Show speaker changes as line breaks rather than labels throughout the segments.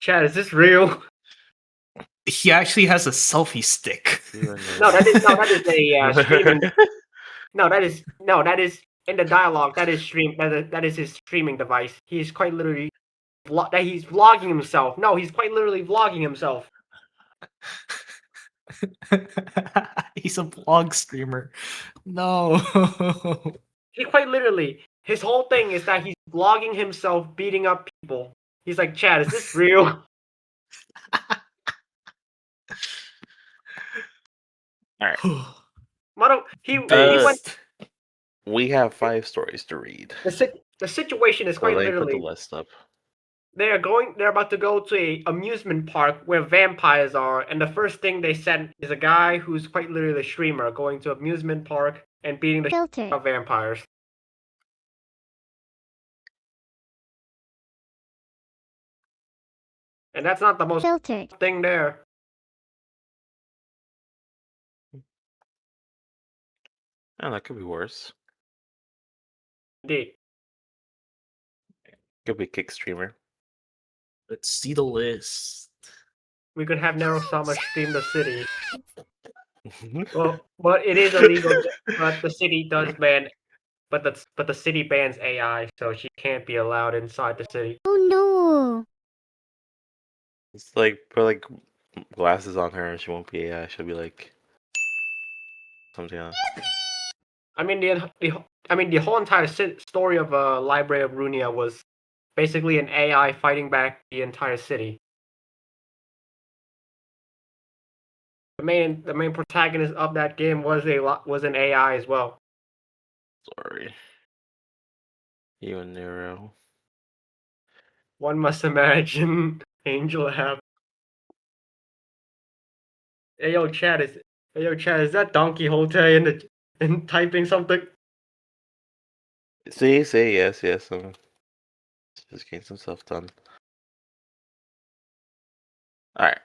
Chad, is this real?
He actually has a selfie stick.
No, that is a streaming. No, that is in the dialogue. That is That is his streaming device. He's quite literally he's vlogging himself. No, he's quite literally vlogging himself.
He's a vlog streamer. No.
He quite literally. His whole thing is that he's vlogging himself beating up people. He's like, Chad, is this real?
All right.
He went.
We have 5 stories to read.
The situation is quite literally.
Put the list up.
They're about to go to a amusement park where vampires are, and the first thing they send is a guy who's quite literally a streamer going to amusement park and beating the shit out of vampires. And that's not the most thing there.
Oh, that could be worse.
Indeed.
Could be kick streamer.
Let's see the list.
We could have Neuro-sama stream the city. Well, but it is illegal. But the city does ban. But the city bans AI, so she can't be allowed inside the city.
Oh no!
It's like put glasses on her and she won't be AI. She'll be like something else.
I mean the whole entire story of Library of Runia was basically an AI fighting back the entire city. The main protagonist of that game was an AI as well.
Sorry. You and Neuro.
One must imagine Angel have. Hey yo, Chad, is that Don Quixote in typing something?
Say yes. Just getting some stuff done. Alright.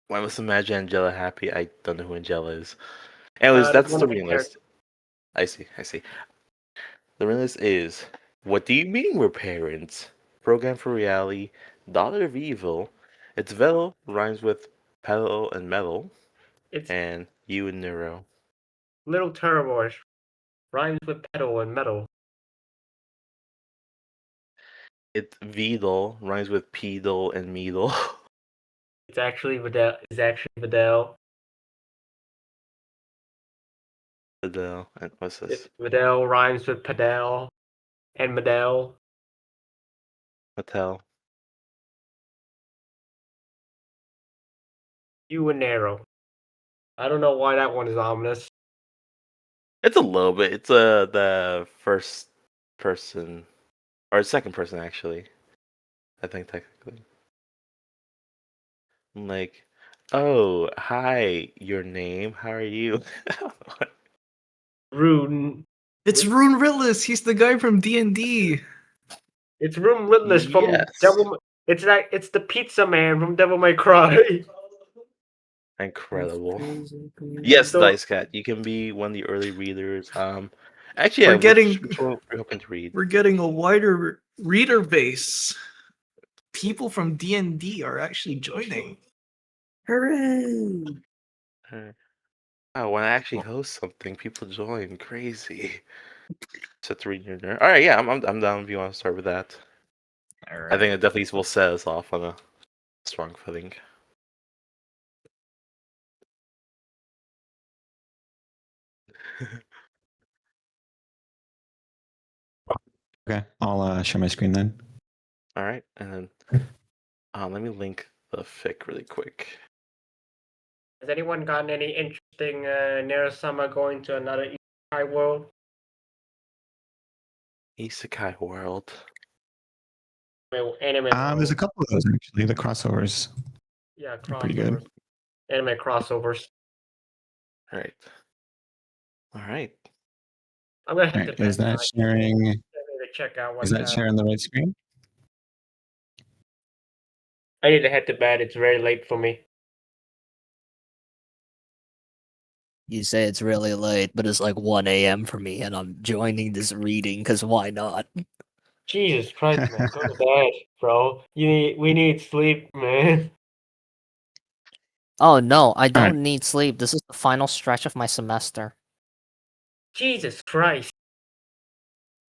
One must imagine Angela happy. I don't know who Angela is. Anyways, that's the reading list. I see. The reading list is What Do You Mean We're Parents? Program for Reality, Daughter of Evil. It's Vedal, rhymes with pedal and metal. And You and Neuro.
Little Turbo rhymes with pedal and metal.
It's Vedal, rhymes with pedal and meadle.
It's actually Vedal.
Vedal. And what's this?
Vedal rhymes with pedal and Medel.
Mattel.
You and Nero. I don't know why that one is ominous.
It's a little bit. It's the first person or second person actually. I think technically. I'm like, oh, hi, your name, how are you?
Rune.
It's Rune Rillis. He's the guy from D&D.
It's Rune Rillis from Devil. It's the pizza man from Devil May Cry.
Incredible. Yes, Dice Cat, you can be one of the early readers. Actually, we're hoping to read.
We're getting a wider reader base. People from D&D are actually joining.
Hooray!
Oh, when I actually host something, people join. Crazy. Set to read your nerd. All right, yeah, I'm down if you want to start with that.
All right.
I think it definitely will set us off on a strong footing.
Okay, I'll share my screen then.
All right, and then let me link the fic really quick.
Has anyone gotten any interesting Neuro-sama going to another isekai world?
Isekai world.
Anime.
There's a couple of those actually. The crossovers.
Yeah,
crossovers. Pretty good.
Anime crossovers.
All right.
I'm gonna have to.
Is that sharing?
To check out
Is that sharing the right screen?
I need to head to bed. It's very late for me.
You say it's really late, but it's like 1 a.m. for me, and I'm joining this reading because why not?
Jesus Christ, man, go to bed, bro. We need sleep, man.
Oh no, I
right.
don't need sleep. This is the final stretch of my semester.
Jesus Christ.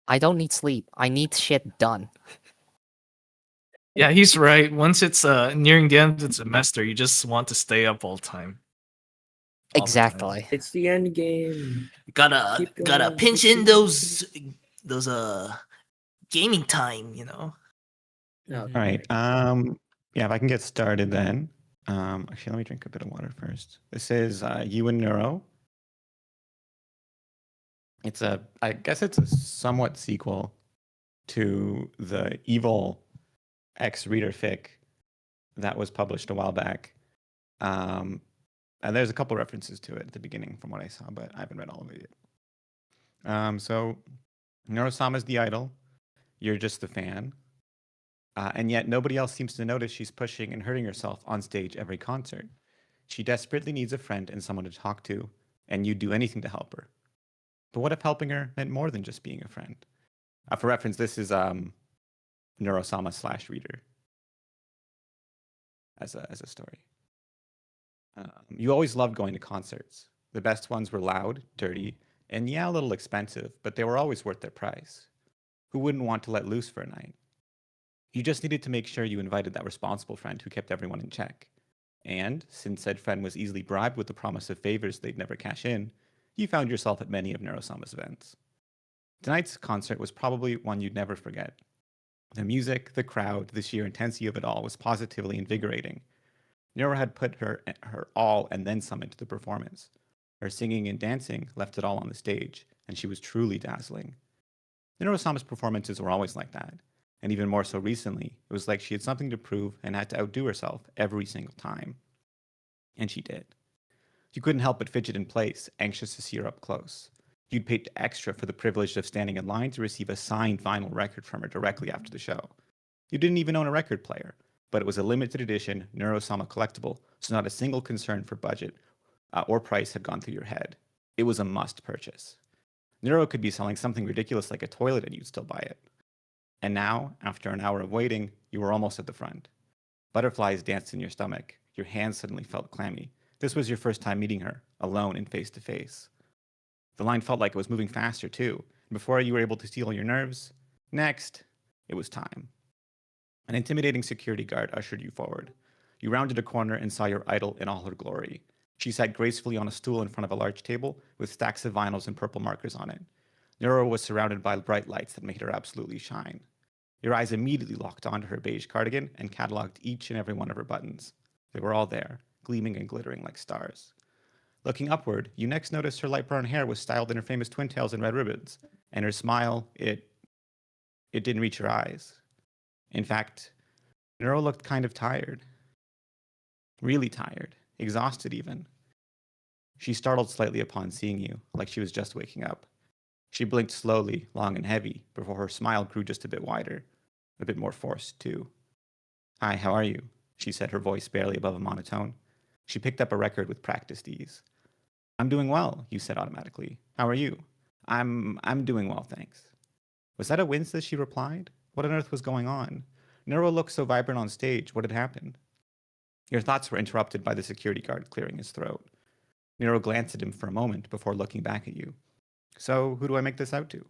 I don't need sleep. I need shit done.
Yeah, he's right. Once it's nearing the end of the semester, you just want to stay up all time. All the time.
Exactly.
It's the end game.
You gotta
Keep
gotta
going,
pinch
keep
in
going.
those gaming time,
Oh,
All right. Yeah, if I can get started then. Actually, let me drink a bit of water first. This is you and Neuro. I guess it's a somewhat sequel to the evil ex-reader fic that was published a while back. And there's a couple references to it at the beginning from what I saw, but I haven't read all of it yet. So Neuro-sama is the idol. You're just the fan. And yet nobody else seems to notice she's pushing and hurting herself on stage every concert. She desperately needs a friend and someone to talk to, and you'd do anything to help her. But what if helping her meant more than just being a friend? For reference, this is Neuro-sama / reader as a story. You always loved going to concerts. The best ones were loud, dirty, and yeah, a little expensive, but they were always worth their price. Who wouldn't want to let loose for a night? You just needed to make sure you invited that responsible friend who kept everyone in check. And, since said friend was easily bribed with the promise of favors they'd never cash in, you found yourself at many of Neuro-sama's events. Tonight's concert was probably one you'd never forget. The music, the crowd, the sheer intensity of it all was positively invigorating. Neuro had put her all and then some into the performance. Her singing and dancing left it all on the stage, and she was truly dazzling. Neuro-sama's performances were always like that. And even more so recently, it was like she had something to prove and had to outdo herself every single time. And she did. You couldn't help but fidget in place, anxious to see her up close. You'd paid extra for the privilege of standing in line to receive a signed vinyl record from her directly after the show. You didn't even own a record player, but it was a limited edition Neuro-sama collectible, so not a single concern for budget or price had gone through your head. It was a must purchase. Neuro could be selling something ridiculous like a toilet and you'd still buy it. And now, after an hour of waiting, you were almost at the front. Butterflies danced in your stomach. Your hands suddenly felt clammy. This was your first time meeting her, alone and face to face. The line felt like it was moving faster, too. And before you were able to steel your nerves, next, it was time. An intimidating security guard ushered you forward. You rounded a corner and saw your idol in all her glory. She sat gracefully on a stool in front of a large table with stacks of vinyls and purple markers on it. Neuro was surrounded by bright lights that made her absolutely shine. Your eyes immediately locked onto her beige cardigan and cataloged each and every one of her buttons. They were all there, gleaming and glittering like stars. Looking upward, you next noticed her light brown hair was styled in her famous twin tails and red ribbons, and her smile, it didn't reach her eyes. In fact, Neuro looked kind of tired. Really tired. Exhausted even. She startled slightly upon seeing you, like she was just waking up. She blinked slowly, long and heavy, before her smile grew just a bit wider. A bit more forced, too. "Hi, how are you?" she said, her voice barely above a monotone. She picked up a record with practiced ease. "I'm doing well," you said automatically. "How are you?" I'm doing well, thanks." Was that a wince as she replied? What on earth was going on? Neuro looked so vibrant on stage. What had happened? Your thoughts were interrupted by the security guard clearing his throat. Neuro glanced at him for a moment before looking back at you. "So, who do I make this out to?"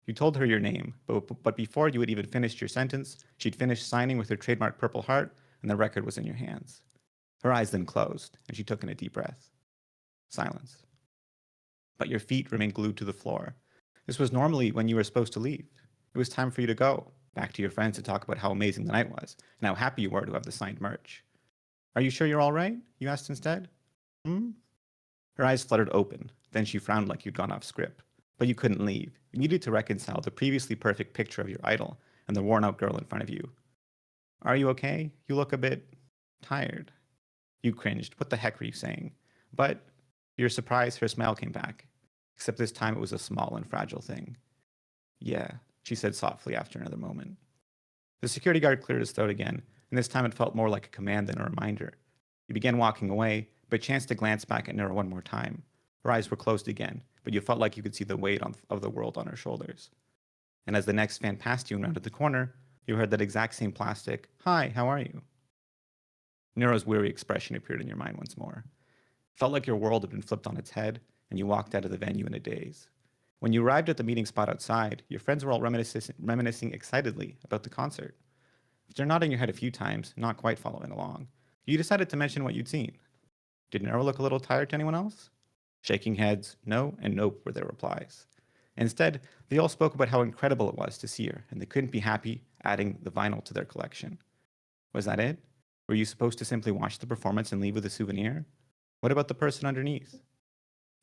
You told her your name, but before you had even finished your sentence, she'd finished signing with her trademark purple heart, and the record was in your hands. Her eyes then closed, and she took in a deep breath. Silence. But your feet remained glued to the floor. This was normally when you were supposed to leave. It was time for you to go, back to your friends to talk about how amazing the night was, and how happy you were to have the signed merch. "Are you sure you're all right?" you asked instead. Her eyes fluttered open, then she frowned like you'd gone off script. But you couldn't leave. You needed to reconcile the previously perfect picture of your idol and the worn-out girl in front of you. "Are you okay? You look a bit tired." You cringed. What the heck were you saying? But, to your surprise, her smile came back. Except this time it was a small and fragile thing. "Yeah," she said softly after another moment. The security guard cleared his throat again, and this time it felt more like a command than a reminder. You began walking away, but chanced to glance back at Neuro one more time. Her eyes were closed again, but you felt like you could see the weight of the world on her shoulders. And as the next fan passed you and rounded the corner, you heard that exact same plastic, "Hi, how are you?" Neuro's weary expression appeared in your mind once more. It felt like your world had been flipped on its head, and you walked out of the venue in a daze. When you arrived at the meeting spot outside, your friends were all reminiscing excitedly about the concert. After nodding your head a few times, not quite following along, you decided to mention what you'd seen. Did Neuro look a little tired to anyone else? Shaking heads, no and nope were their replies. Instead, they all spoke about how incredible it was to see her, and they couldn't be happy adding the vinyl to their collection. Was that it? Were you supposed to simply watch the performance and leave with a souvenir? What about the person underneath?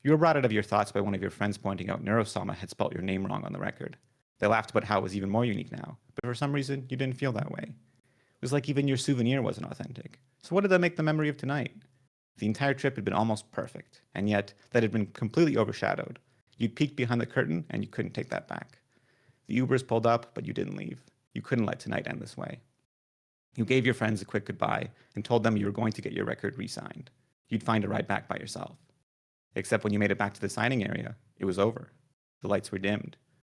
You were brought out of your thoughts by one of your friends pointing out Neuro-sama had spelt your name wrong on the record. They laughed about how it was even more unique now, but for some reason, you didn't feel that way. It was like even your souvenir wasn't authentic. So what did that make the memory of tonight? The entire trip had been almost perfect, and yet that had been completely overshadowed. You'd peeked behind the curtain, and you couldn't take that back. The Ubers pulled up, but you didn't leave. You couldn't let tonight end this way. You gave your friends a quick goodbye and told them you were going to get your record re-signed. You'd find a ride back by yourself. Except when you made it back to the signing area, it was over. The lights were dimmed.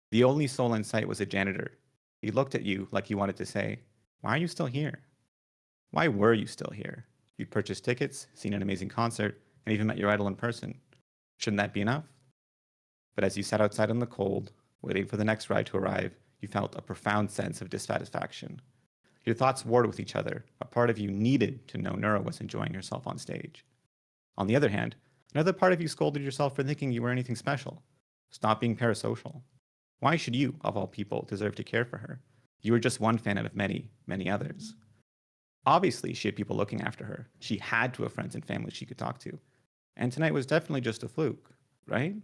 The only soul in sight was a janitor. He looked at you like he wanted to say, "Why are you still here?" Why were you still here? You'd purchased tickets, seen an amazing concert, and even met your idol in person. Shouldn't that be enough? But as you sat outside in the cold, waiting for the next ride to arrive, you felt a profound sense of dissatisfaction. Your thoughts warred with each other. A part of you needed to know Neuro was enjoying herself on stage. On the other hand, another part of you scolded yourself for thinking you were anything special. Stop being parasocial. Why should you, of all people, deserve to care for her? You were just one fan out of many, many others. Obviously, she had people looking after her. She had to have friends and family she could talk to. And tonight was definitely just a fluke, right?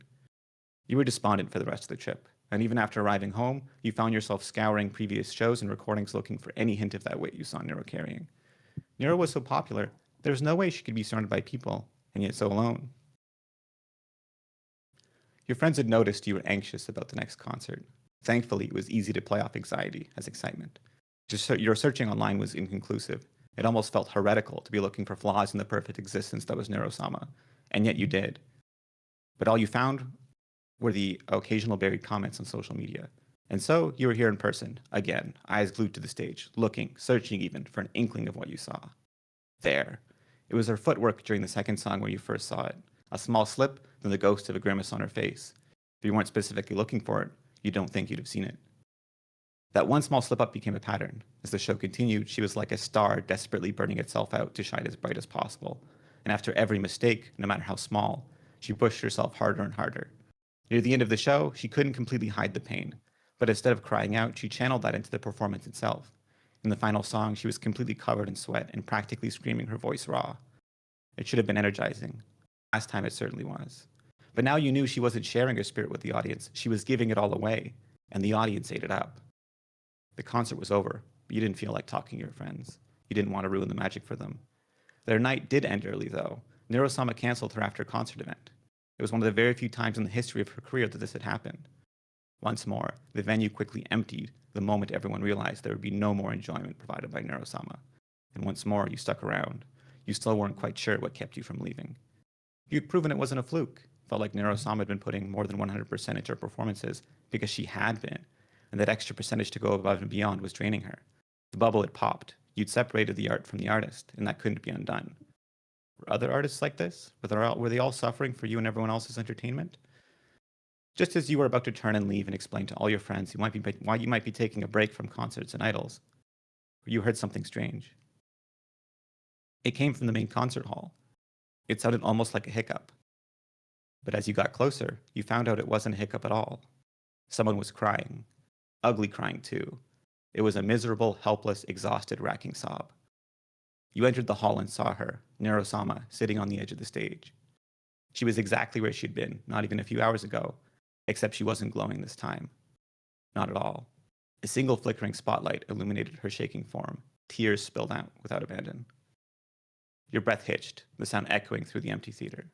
You were despondent for the rest of the trip. And even after arriving home, you found yourself scouring previous shows and recordings looking for any hint of that weight you saw Neuro carrying. Neuro was so popular, there was no way she could be surrounded by people, and yet so alone. Your friends had noticed you were anxious about the next concert. Thankfully, it was easy to play off anxiety as excitement. Your searching online was inconclusive. It almost felt heretical to be looking for flaws in the perfect existence that was Neuro-sama, and yet you did. But all you found were the occasional buried comments on social media. And so you were here in person, again, eyes glued to the stage, looking, searching even, for an inkling of what you saw. There. It was her footwork during the second song where you first saw it. A small slip, then the ghost of a grimace on her face. If you weren't specifically looking for it, you don't think you'd have seen it. That one small slip-up became a pattern. As the show continued, she was like a star desperately burning itself out to shine as bright as possible. And after every mistake, no matter how small, she pushed herself harder and harder. Near the end of the show, she couldn't completely hide the pain, but instead of crying out, she channeled that into the performance itself. In the final song, she was completely covered in sweat and practically screaming, her voice raw. It should have been energizing. Last time it certainly was. But now you knew she wasn't sharing her spirit with the audience. She was giving it all away, and the audience ate it up. The concert was over, but you didn't feel like talking to your friends. You didn't want to ruin the magic for them. Their night did end early, though. Neuro-sama canceled her after-concert event. It was one of the very few times in the history of her career that this had happened. Once more, the venue quickly emptied the moment everyone realized there would be no more enjoyment provided by Neuro-sama. And once more, you stuck around. You still weren't quite sure what kept you from leaving. You'd proven it wasn't a fluke. Felt like Neuro-sama had been putting more than 100% into her performances because she had been, and that extra percentage to go above and beyond was draining her. The bubble had popped. You'd separated the art from the artist, and that couldn't be undone. Were other artists like this? Were they all suffering for you and everyone else's entertainment? Just as you were about to turn and leave and explain to all your friends why you might be taking a break from concerts and idols, you heard something strange. It came from the main concert hall. It sounded almost like a hiccup. But as you got closer, you found out it wasn't a hiccup at all. Someone was crying. Ugly crying, too. It was a miserable, helpless, exhausted, racking sob. You entered the hall and saw her, Neuro-sama, sitting on the edge of the stage. She was exactly where she'd been, not even a few hours ago, except she wasn't glowing this time. Not at all. A single flickering spotlight illuminated her shaking form. Tears spilled out without abandon. Your breath hitched, the sound echoing through the empty theater.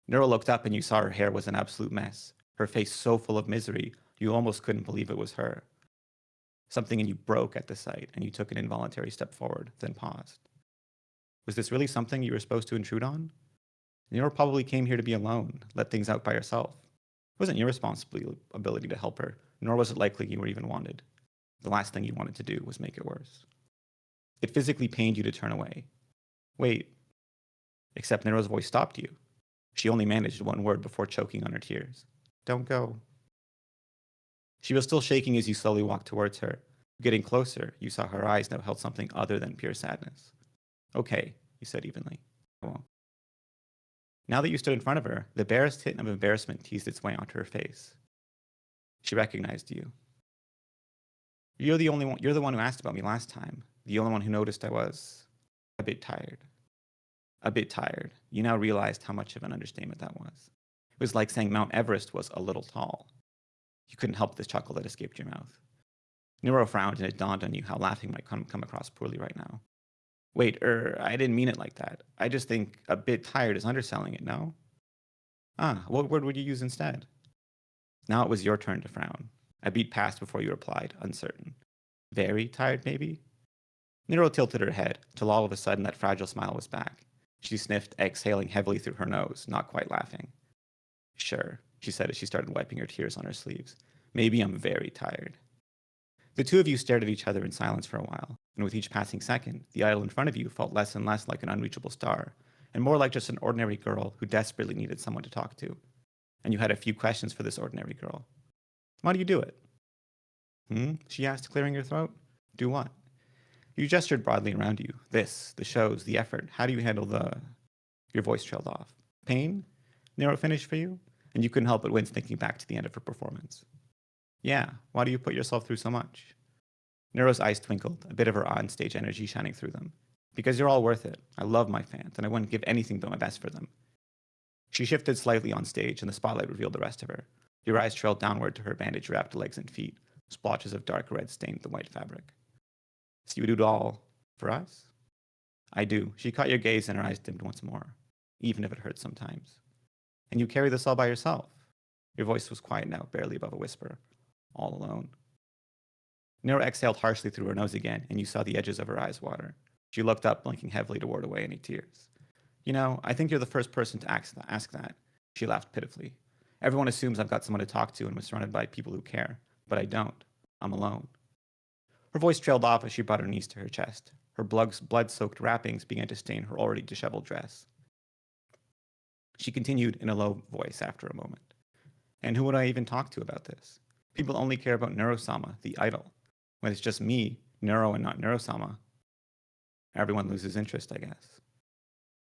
Neuro looked up and you saw her hair was an absolute mess, her face so full of misery you almost couldn't believe it was her. Something in you broke at the sight, and you took an involuntary step forward, then paused. Was this really something you were supposed to intrude on? Neuro probably came here to be alone, let things out by herself. It wasn't your responsibility to help her, nor was it likely you were even wanted. The last thing you wanted to do was make it worse. It physically pained you to turn away. Wait. Except Nero's voice stopped you. She only managed one word before choking on her tears. Don't go. She was still shaking as you slowly walked towards her. Getting closer, you saw her eyes now held something other than pure sadness. Okay, you said evenly. I won't. Now that you stood in front of her, the barest hint of embarrassment teased its way onto her face. She recognized you. You're the one who asked about me last time. The only one who noticed I was a bit tired. A bit tired. You now realized how much of an understatement that was. It was like saying Mount Everest was a little tall. You couldn't help the chuckle that escaped your mouth. Neuro frowned, and it dawned on you how laughing might come across poorly right now. Wait, I didn't mean it like that. I just think a bit tired is underselling it, no? What word would you use instead? Now it was your turn to frown. A beat passed before you replied, uncertain. Very tired, maybe? Neuro tilted her head, till all of a sudden that fragile smile was back. She sniffed, exhaling heavily through her nose, not quite laughing. Sure, she said as she started wiping her tears on her sleeves. Maybe I'm very tired. The two of you stared at each other in silence for a while, and with each passing second, the idol in front of you felt less and less like an unreachable star, and more like just an ordinary girl who desperately needed someone to talk to. And you had a few questions for this ordinary girl. Why do you do it? She asked, clearing her throat. Do what? You gestured broadly around you. This, the shows, the effort. How do you handle the... Your voice trailed off. Pain? Neuro finished for you? And you couldn't help but wince thinking back to the end of her performance. Yeah, why do you put yourself through so much? Neuro's eyes twinkled, a bit of her on-stage energy shining through them. Because you're all worth it. I love my fans, and I wouldn't give anything but my best for them. She shifted slightly on stage, and the spotlight revealed the rest of her. Your eyes trailed downward to her bandage-wrapped legs and feet. Splotches of dark red stained the white fabric. So you do it all for us? I do. She caught your gaze, and her eyes dimmed once more, even if it hurt sometimes. And you carry this all by yourself? Your voice was quiet now, barely above a whisper. All alone. Neuro exhaled harshly through her nose again, and you saw the edges of her eyes water. She looked up, blinking heavily to ward away any tears. You know, I think you're the first person to ask that. She laughed pitifully. Everyone assumes I've got someone to talk to and was surrounded by people who care, but I don't. I'm alone. Her voice trailed off as she brought her knees to her chest. Her blood-soaked wrappings began to stain her already disheveled dress. She continued in a low voice after a moment. And who would I even talk to about this? People only care about Neuro-sama, the idol. When it's just me, Neuro, and not Neuro-sama, everyone loses interest, I guess.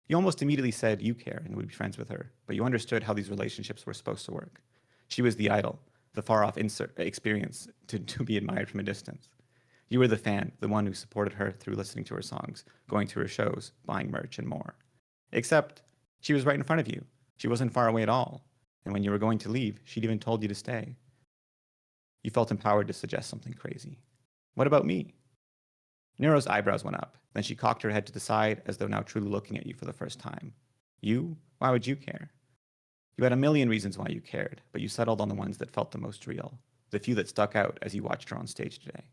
You almost immediately said you care and would be friends with her, but you understood how these relationships were supposed to work. She was the idol, the far-off experience to be admired from a distance. You were the fan, the one who supported her through listening to her songs, going to her shows, buying merch, and more. Except, she was right in front of you. She wasn't far away at all. And when you were going to leave, she'd even told you to stay. You felt empowered to suggest something crazy. What about me? Neuro's eyebrows went up. Then she cocked her head to the side as though now truly looking at you for the first time. You? Why would you care? You had a million reasons why you cared, but you settled on the ones that felt the most real, the few that stuck out as you watched her on stage today.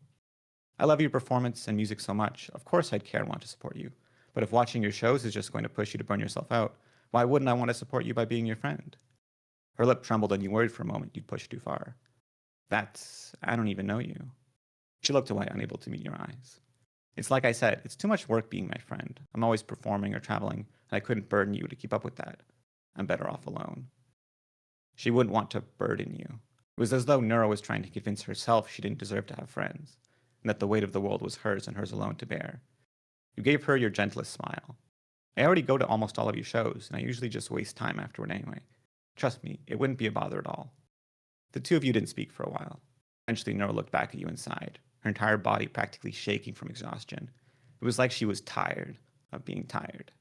I love your performance and music so much. Of course I'd care and want to support you. But if watching your shows is just going to push you to burn yourself out, why wouldn't I want to support you by being your friend? Her lip trembled and you worried for a moment you'd pushed too far. I don't even know you. She looked away, unable to meet your eyes. It's like I said, it's too much work being my friend. I'm always performing or traveling, and I couldn't burden you to keep up with that. I'm better off alone. She wouldn't want to burden you. It was as though Neuro was trying to convince herself she didn't deserve to have friends, and that the weight of the world was hers and hers alone to bear. You gave her your gentlest smile. I already go to almost all of your shows, and I usually just waste time afterward anyway. Trust me, it wouldn't be a bother at all. The two of you didn't speak for a while. Eventually, Neuro looked back at you and sighed, her entire body practically shaking from exhaustion. It was like she was tired of being tired.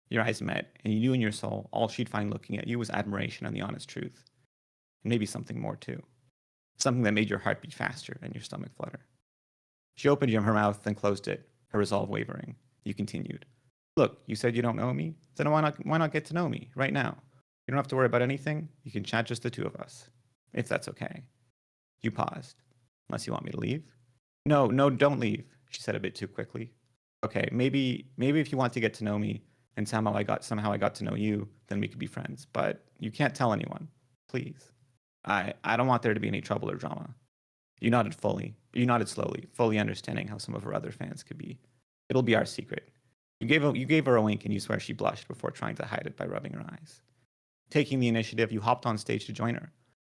Your eyes met, and you knew in your soul all she'd find looking at you was admiration and the honest truth. And maybe something more too. Something that made your heart beat faster and your stomach flutter. She opened her mouth, then closed it, her resolve wavering. You continued. Look, you said you don't know me? Then why not get to know me, right now? You don't have to worry about anything. You can chat just the two of us. If that's okay. You paused. Unless you want me to leave? No, don't leave, she said a bit too quickly. Okay, maybe if you want to get to know me, and somehow I got to know you, then we could be friends. But you can't tell anyone. Please. I don't want there to be any trouble or drama. You nodded slowly, fully understanding how some of her other fans could be. It'll be our secret. You gave her a wink and you swear she blushed before trying to hide it by rubbing her eyes. Taking the initiative, you hopped on stage to join her.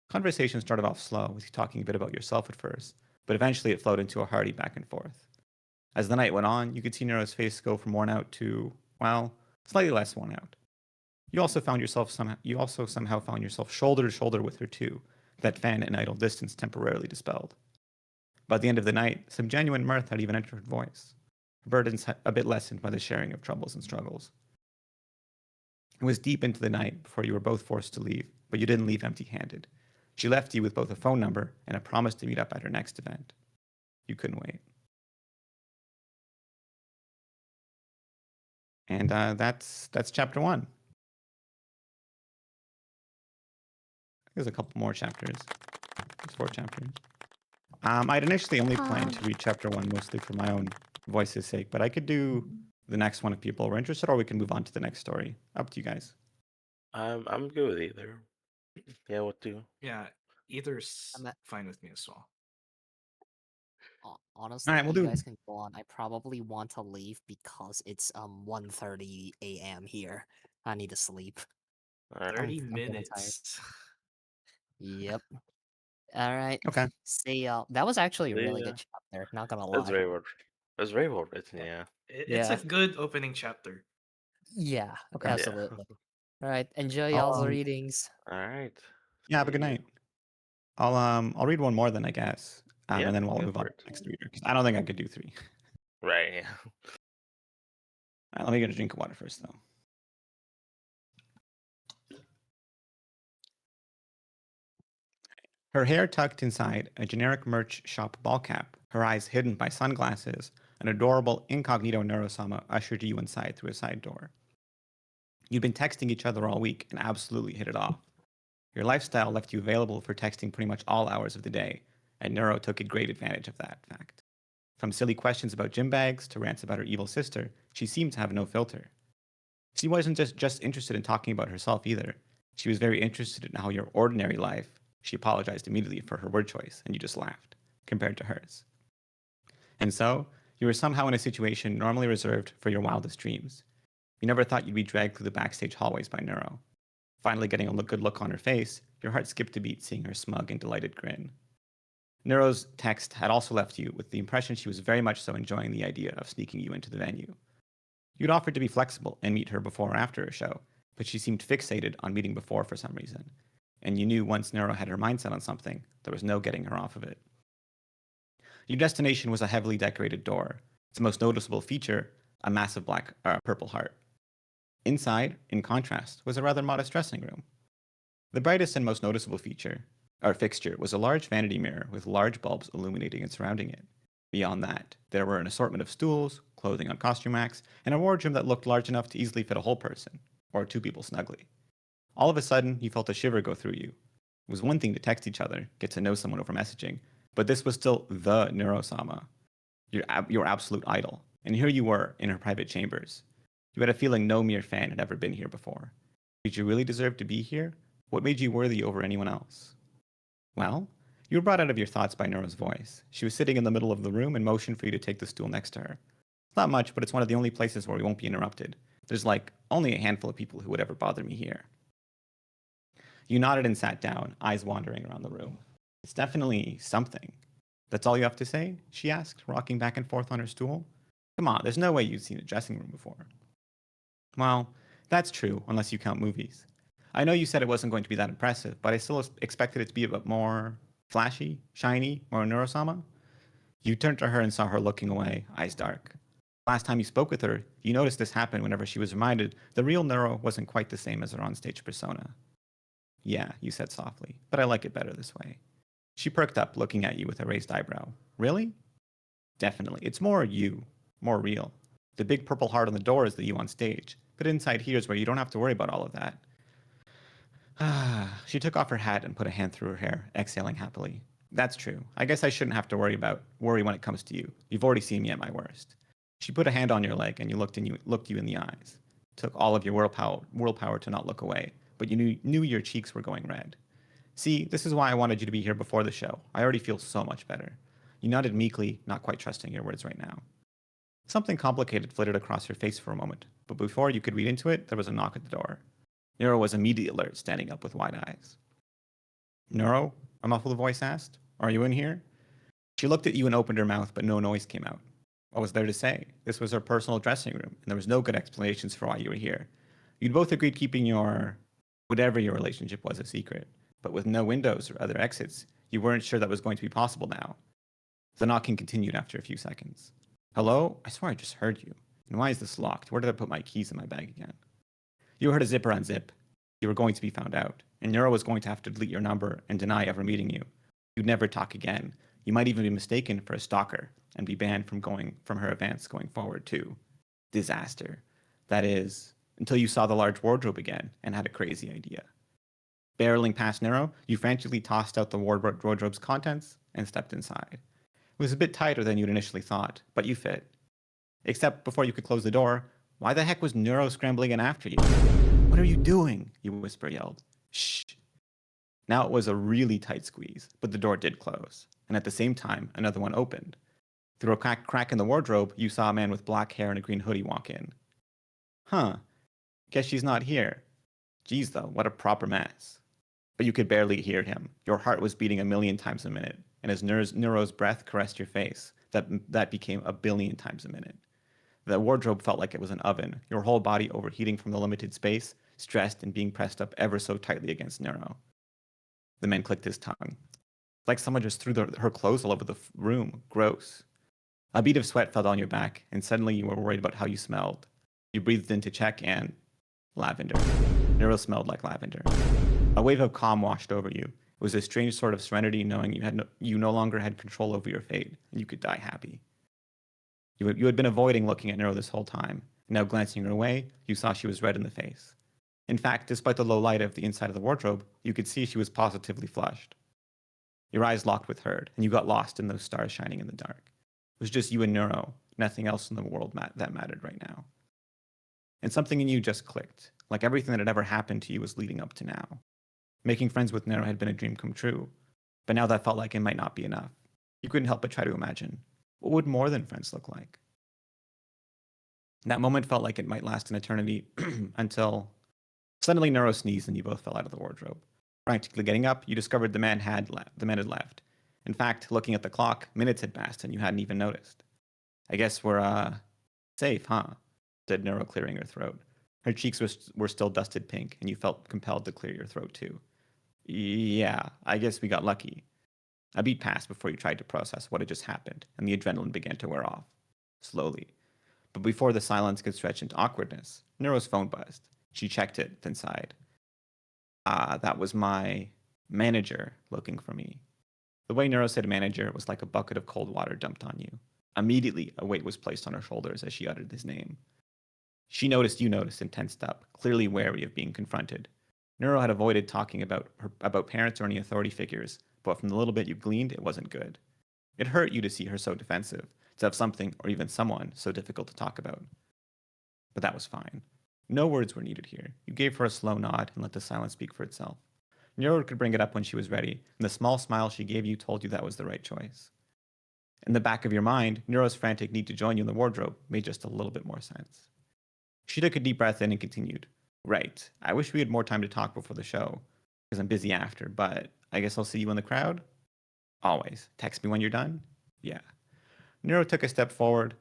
Conversation started off slow, with you talking a bit about yourself at first, but eventually it flowed into a hearty back and forth. As the night went on, you could see Nero's face go from worn out to, well, slightly less worn out. You also somehow found yourself shoulder to shoulder with her too, that fan and idle distance temporarily dispelled. By the end of the night, some genuine mirth had even entered her voice, her burdens a bit lessened by the sharing of troubles and struggles. It was deep into the night before you were both forced to leave, but you didn't leave empty-handed. She left you with both a phone number and a promise to meet up at her next event. You couldn't wait. And that's chapter 1. There's a couple more chapters. There's 4 chapters. I'd initially only planned to read chapter 1 mostly for my own voice's sake, but I could do the next one if people were interested, or we can move on to the next story. Up to you guys.
I'm good with either. Yeah, what do?
Yeah, either's
I'm at-
fine with me as well.
Honestly,
Alright, we'll
you
do-
guys can go on. I probably want to leave because it's 1:30 a.m. here. I need to sleep.
All right.
30
I'm getting tired.
minutes.
Yep. All right.
Okay.
See y'all. That was actually a
See
really
ya.
good chapter. Not gonna
That's
lie.
very well. That's very well written. Yeah.
It's a
Yeah.
good opening chapter.
Yeah.
Okay.
Yeah.
Absolutely. All right. Enjoy y'all's readings.
All right.
Yeah, have a good
See ya.
night. I'll read one more then, I guess.
Yeah,
And then we'll
go
move on
for
to
it.
the next reader, because I don't think I could do 3.
Right. Yeah.
Alright, let me get a drink of water first, though. Her hair tucked inside a generic merch shop ball cap, her eyes hidden by sunglasses, an adorable incognito Neuro-sama ushered you inside through a side door. You'd been texting each other all week and absolutely hit it off. Your lifestyle left you available for texting pretty much all hours of the day, and Neuro took a great advantage of that fact. From silly questions about gym bags to rants about her evil sister, she seemed to have no filter. She wasn't just interested in talking about herself either. She was very interested in how your ordinary life, she apologized immediately for her word choice, and you just laughed, compared to hers. And so, you were somehow in a situation normally reserved for your wildest dreams. You never thought you'd be dragged through the backstage hallways by Neuro. Finally getting a good look on her face, your heart skipped a beat seeing her smug and delighted grin. Neuro's text had also left you with the impression she was very much so enjoying the idea of sneaking you into the venue. You'd offered to be flexible and meet her before or after a show, but she seemed fixated on meeting before for some reason. And you knew once Neuro had her mindset on something, there was no getting her off of it. Your destination was a heavily decorated door. Its most noticeable feature, a massive purple heart. Inside, in contrast, was a rather modest dressing room. The brightest and most noticeable fixture was a large vanity mirror with large bulbs illuminating and surrounding it. Beyond that, there were an assortment of stools, clothing on costume racks, and a wardrobe that looked large enough to easily fit a whole person, or 2 people snugly. All of a sudden, you felt a shiver go through you. It was one thing to text each other, get to know someone over messaging, but this was still the Neuro-sama, your absolute idol, and here you were in her private chambers. You had a feeling no mere fan had ever been here before. Did you really deserve to be here? What made you worthy over anyone else? Well, you were brought out of your thoughts by Neuro's voice. She was sitting in the middle of the room and motioned for you to take the stool next to her. It's not much, but it's one of the only places where we won't be interrupted. There's only a handful of people who would ever bother me here. You nodded and sat down, eyes wandering around the room. It's definitely something. That's all you have to say? She asked, rocking back and forth on her stool. Come on, there's no way you've seen a dressing room before. Well, that's true, unless you count movies. I know you said it wasn't going to be that impressive, but I still expected it to be a bit more flashy, shiny, more Neuro-sama. You turned to her and saw her looking away, eyes dark. Last time you spoke with her, you noticed this happened whenever she was reminded the real Neuro wasn't quite the same as her onstage persona. Yeah, you said softly, but I like it better this way. She perked up, looking at you with a raised eyebrow. Really? Definitely. It's more you, more real. The big purple heart on the door is the you on stage, but inside here is where you don't have to worry about all of that. She took off her hat and put a hand through her hair, exhaling happily. That's true. I guess I shouldn't have to worry when it comes to you. You've already seen me at my worst. She put a hand on your leg and looked you in the eyes. It took all of your willpower to not look away, but you knew your cheeks were going red. See, this is why I wanted you to be here before the show. I already feel so much better. You nodded meekly, not quite trusting your words right now. Something complicated flitted across your face for a moment, but before you could read into it, there was a knock at the door. Neuro was immediately alert, standing up with wide eyes. Neuro? A muffled voice asked. Are you in here? She looked at you and opened her mouth, but no noise came out. What was there to say? This was her personal dressing room, and there was no good explanations for why you were here. You'd both agreed keeping whatever your relationship was a secret, but with no windows or other exits, you weren't sure that was going to be possible now. The knocking continued after a few seconds. Hello? I swear I just heard you. And why is this locked? Where did I put my keys in my bag again? You heard a zipper unzip. You were going to be found out, and Neuro was going to have to delete your number and deny ever meeting you. You'd never talk again. You might even be mistaken for a stalker and be banned from her events going forward too. Disaster. That is, until you saw the large wardrobe again and had a crazy idea. Barreling past Neuro, you frantically tossed out the wardrobe's contents and stepped inside. It was a bit tighter than you'd initially thought, but you fit. Except before you could close the door, why the heck was Neuro scrambling in after you? What are you doing? You whisper yelled. Shh. Now it was a really tight squeeze, but the door did close, and at the same time, another one opened. Through a crack in the wardrobe, you saw a man with black hair and a green hoodie walk in. Huh. Guess she's not here. Geez, though, what a proper mess. But you could barely hear him. Your heart was beating 1,000,000 times a minute, and as Neuro's breath caressed your face, that became 1,000,000,000 times a minute. The wardrobe felt like it was an oven, your whole body overheating from the limited space, stressed and being pressed up ever so tightly against Neuro. The man clicked his tongue. Like someone just threw her clothes all over the room. Gross. A bead of sweat fell down your back, and suddenly you were worried about how you smelled. You breathed in to check, and lavender. Neuro smelled like lavender. A wave of calm washed over you. It was a strange sort of serenity, knowing you no longer had control over your fate, and you could die happy. You had been avoiding looking at Neuro this whole time, and now glancing her away, you saw she was red in the face. In fact, despite the low light of the inside of the wardrobe, you could see she was positively flushed. Your eyes locked with hers, and you got lost in those stars shining in the dark. It was just you and Neuro, nothing else in the world that mattered right now. And something in you just clicked, like everything that had ever happened to you was leading up to now. Making friends with Neuro had been a dream come true, but now that felt like it might not be enough. You couldn't help but try to imagine, what would more than friends look like? That moment felt like it might last an eternity until suddenly Neuro sneezed and you both fell out of the wardrobe. Frantically getting up, you discovered the man had left. In fact, looking at the clock, minutes had passed and you hadn't even noticed. I guess we're, safe, huh? Said Neuro, clearing her throat. Her cheeks were still dusted pink, and you felt compelled to clear your throat too. Yeah, I guess we got lucky. A beat passed before you tried to process what had just happened, and the adrenaline began to wear off. Slowly. But before the silence could stretch into awkwardness, Neuro's phone buzzed. She checked it, then sighed. That was my manager looking for me. The way Neuro said manager was like a bucket of cold water dumped on you. Immediately, a weight was placed on her shoulders as she uttered his name. She noticed you noticed and tensed up, clearly wary of being confronted. Neuro had avoided talking about parents or any authority figures, but from the little bit you gleaned, it wasn't good. It hurt you to see her so defensive, to have something or even someone so difficult to talk about. But that was fine. No words were needed here. You gave her a slow nod and let the silence speak for itself. Neuro could bring it up when she was ready, and the small smile she gave you told you that was the right choice. In the back of your mind, Neuro's frantic need to join you in the wardrobe made just a little bit more sense. She took a deep breath in and continued. Right. I wish we had more time to talk before the show, because I'm busy after, but I guess I'll see you in the crowd? Always. Text me when you're done? Yeah. Neuro took a step towards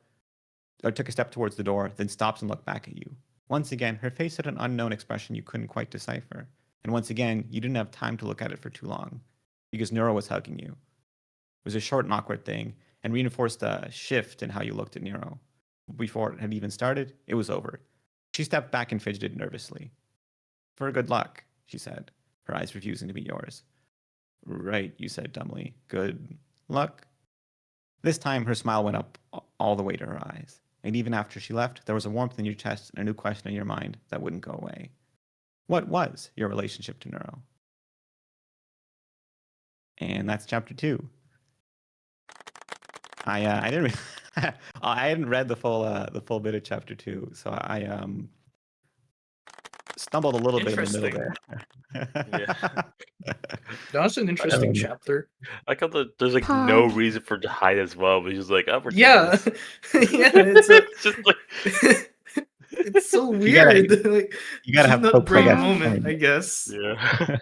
the door, then stopped and looked back at you. Once again, her face had an unknown expression you couldn't quite decipher. And once again, you didn't have time to look at it for too long, because Neuro was hugging you. It was a short and awkward thing, and reinforced a shift in how you looked at Neuro. Before it had even started, it was over. She stepped back and fidgeted nervously. For good luck, she said, her eyes refusing to meet yours. Right, you said dumbly. Good luck? This time, her smile went up all the way to her eyes. And even after she left, there was a warmth in your chest and a new question in your mind that wouldn't go away. What was your relationship to Neuro? And that's chapter 2. I didn't I hadn't read the full bit of chapter 2, so stumbled a little bit in the middle there.
That was an interesting chapter.
I thought that there's like no reason for it to hide as well, but he's like, oh, we're doing
Yeah,
this.
yeah, it's
It's just like
it's so
You gotta-
weird. Like,
You gotta have
peanut
hope, I
brain
guess.
moment, I guess.
yeah.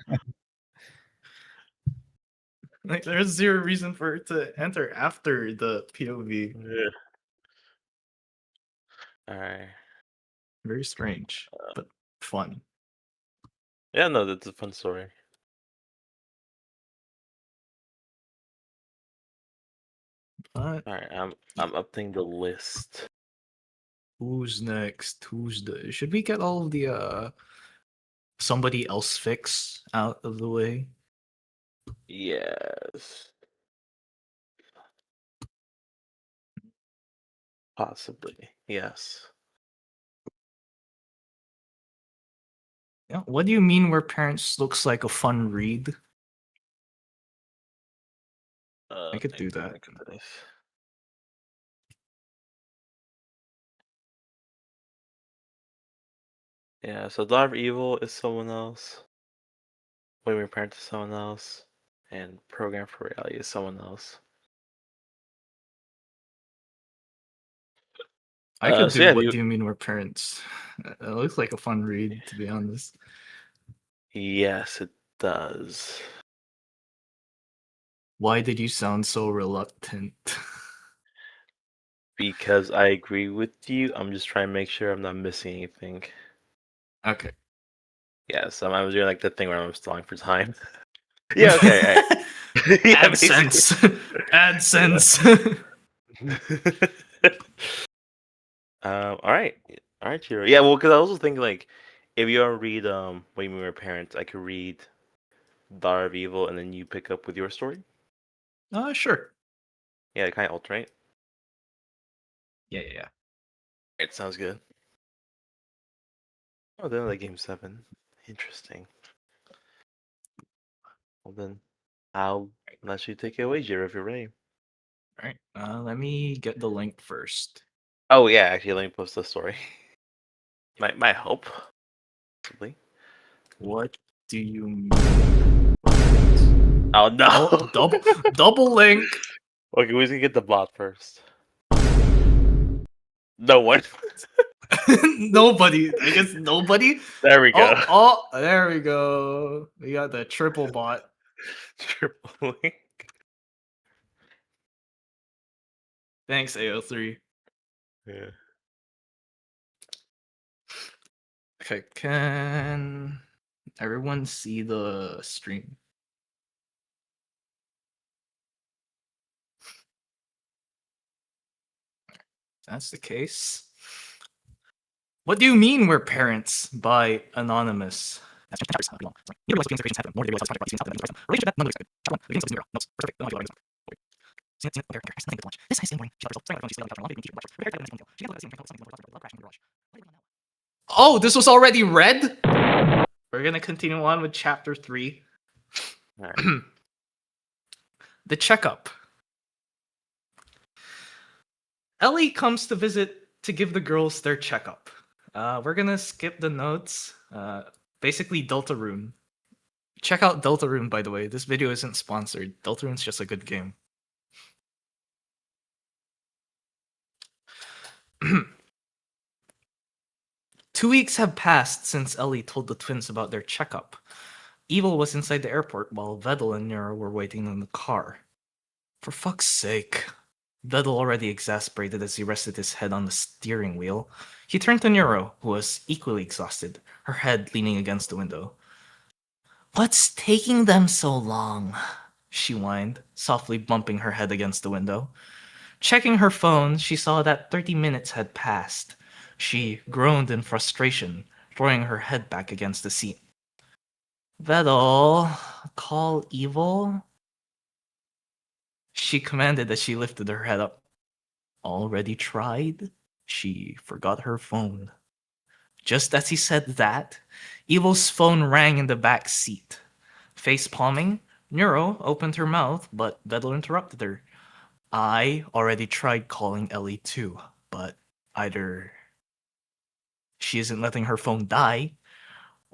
Like, there's zero reason for it to enter after the POV.
Yeah. All right.
Very strange, but fun.
Yeah, no, that's a fun story.
But
All right, I'm updating the list.
who's next? Should we get all of the somebody else fix out of the way?
Yes. Possibly. Yes.
Yeah. What do you mean where parents looks like a fun read? I could do that.
Yeah, so Daughter of Evil is someone else. Wait, my parents is someone else. And Program for Reality is someone else.
I could
so
do
yeah,
What Do You Mean We're Parents? It looks like a fun read, to be honest.
Yes, it does.
Why did you sound so reluctant?
Because I agree with you. I'm just trying to make sure I'm not missing anything.
Okay.
Yeah, so I was doing like the thing where I'm stalling for time. Yeah, okay. Yeah,
AdSense. AdSense.
All right. All right, Chiro. Yeah, well, because I also think like if you ever read When We Were Parents, I could read Daughter of Evil and then you pick up with your story.
Sure.
Yeah, kind of alternate.
Yeah.
It sounds good. Oh, then like game 7. Interesting. Well then, I'll let you take it away, Jiro, if you're ready.
All right. Let me get the link first.
Oh yeah, actually, let me post the story. Might help. Possibly.
What do you mean?
Oh no!
Oh, double link.
Okay, we're gonna get the bot first. No one.
Nobody. I guess nobody.
There we go.
There we go. We got the triple bot.
Triple link.
Thanks, AO3.
Yeah.
Okay, can everyone see the stream? If that's the case. What do you mean we're parents? By Anonymous. Oh, this was already read? We're gonna continue on with chapter 3.
All right.
The checkup. Ellie comes to visit to give the girls their checkup. We're gonna skip the notes. Basically, Deltarune. Check out Deltarune, by the way. This video isn't sponsored. Deltarune's just a good game. 2 weeks have passed since Ellie told the twins about their checkup. Evil was inside the airport while Vedal and Neuro were waiting in the car. For fuck's sake. Vedal, already exasperated as he rested his head on the steering wheel, he turned to Neuro, who was equally exhausted, her head leaning against the window. What's taking them so long? She whined, softly bumping her head against the window. Checking her phone, she saw that 30 minutes had passed. She groaned in frustration, throwing her head back against the seat. Vedal, call Evil? She commanded as she lifted her head up. Already tried? She forgot her phone. Just as he said that, Evil's phone rang in the back seat. Face palming, Neuro opened her mouth, but Vedal interrupted her. I already tried calling Ellie too, but either she isn't letting her phone die,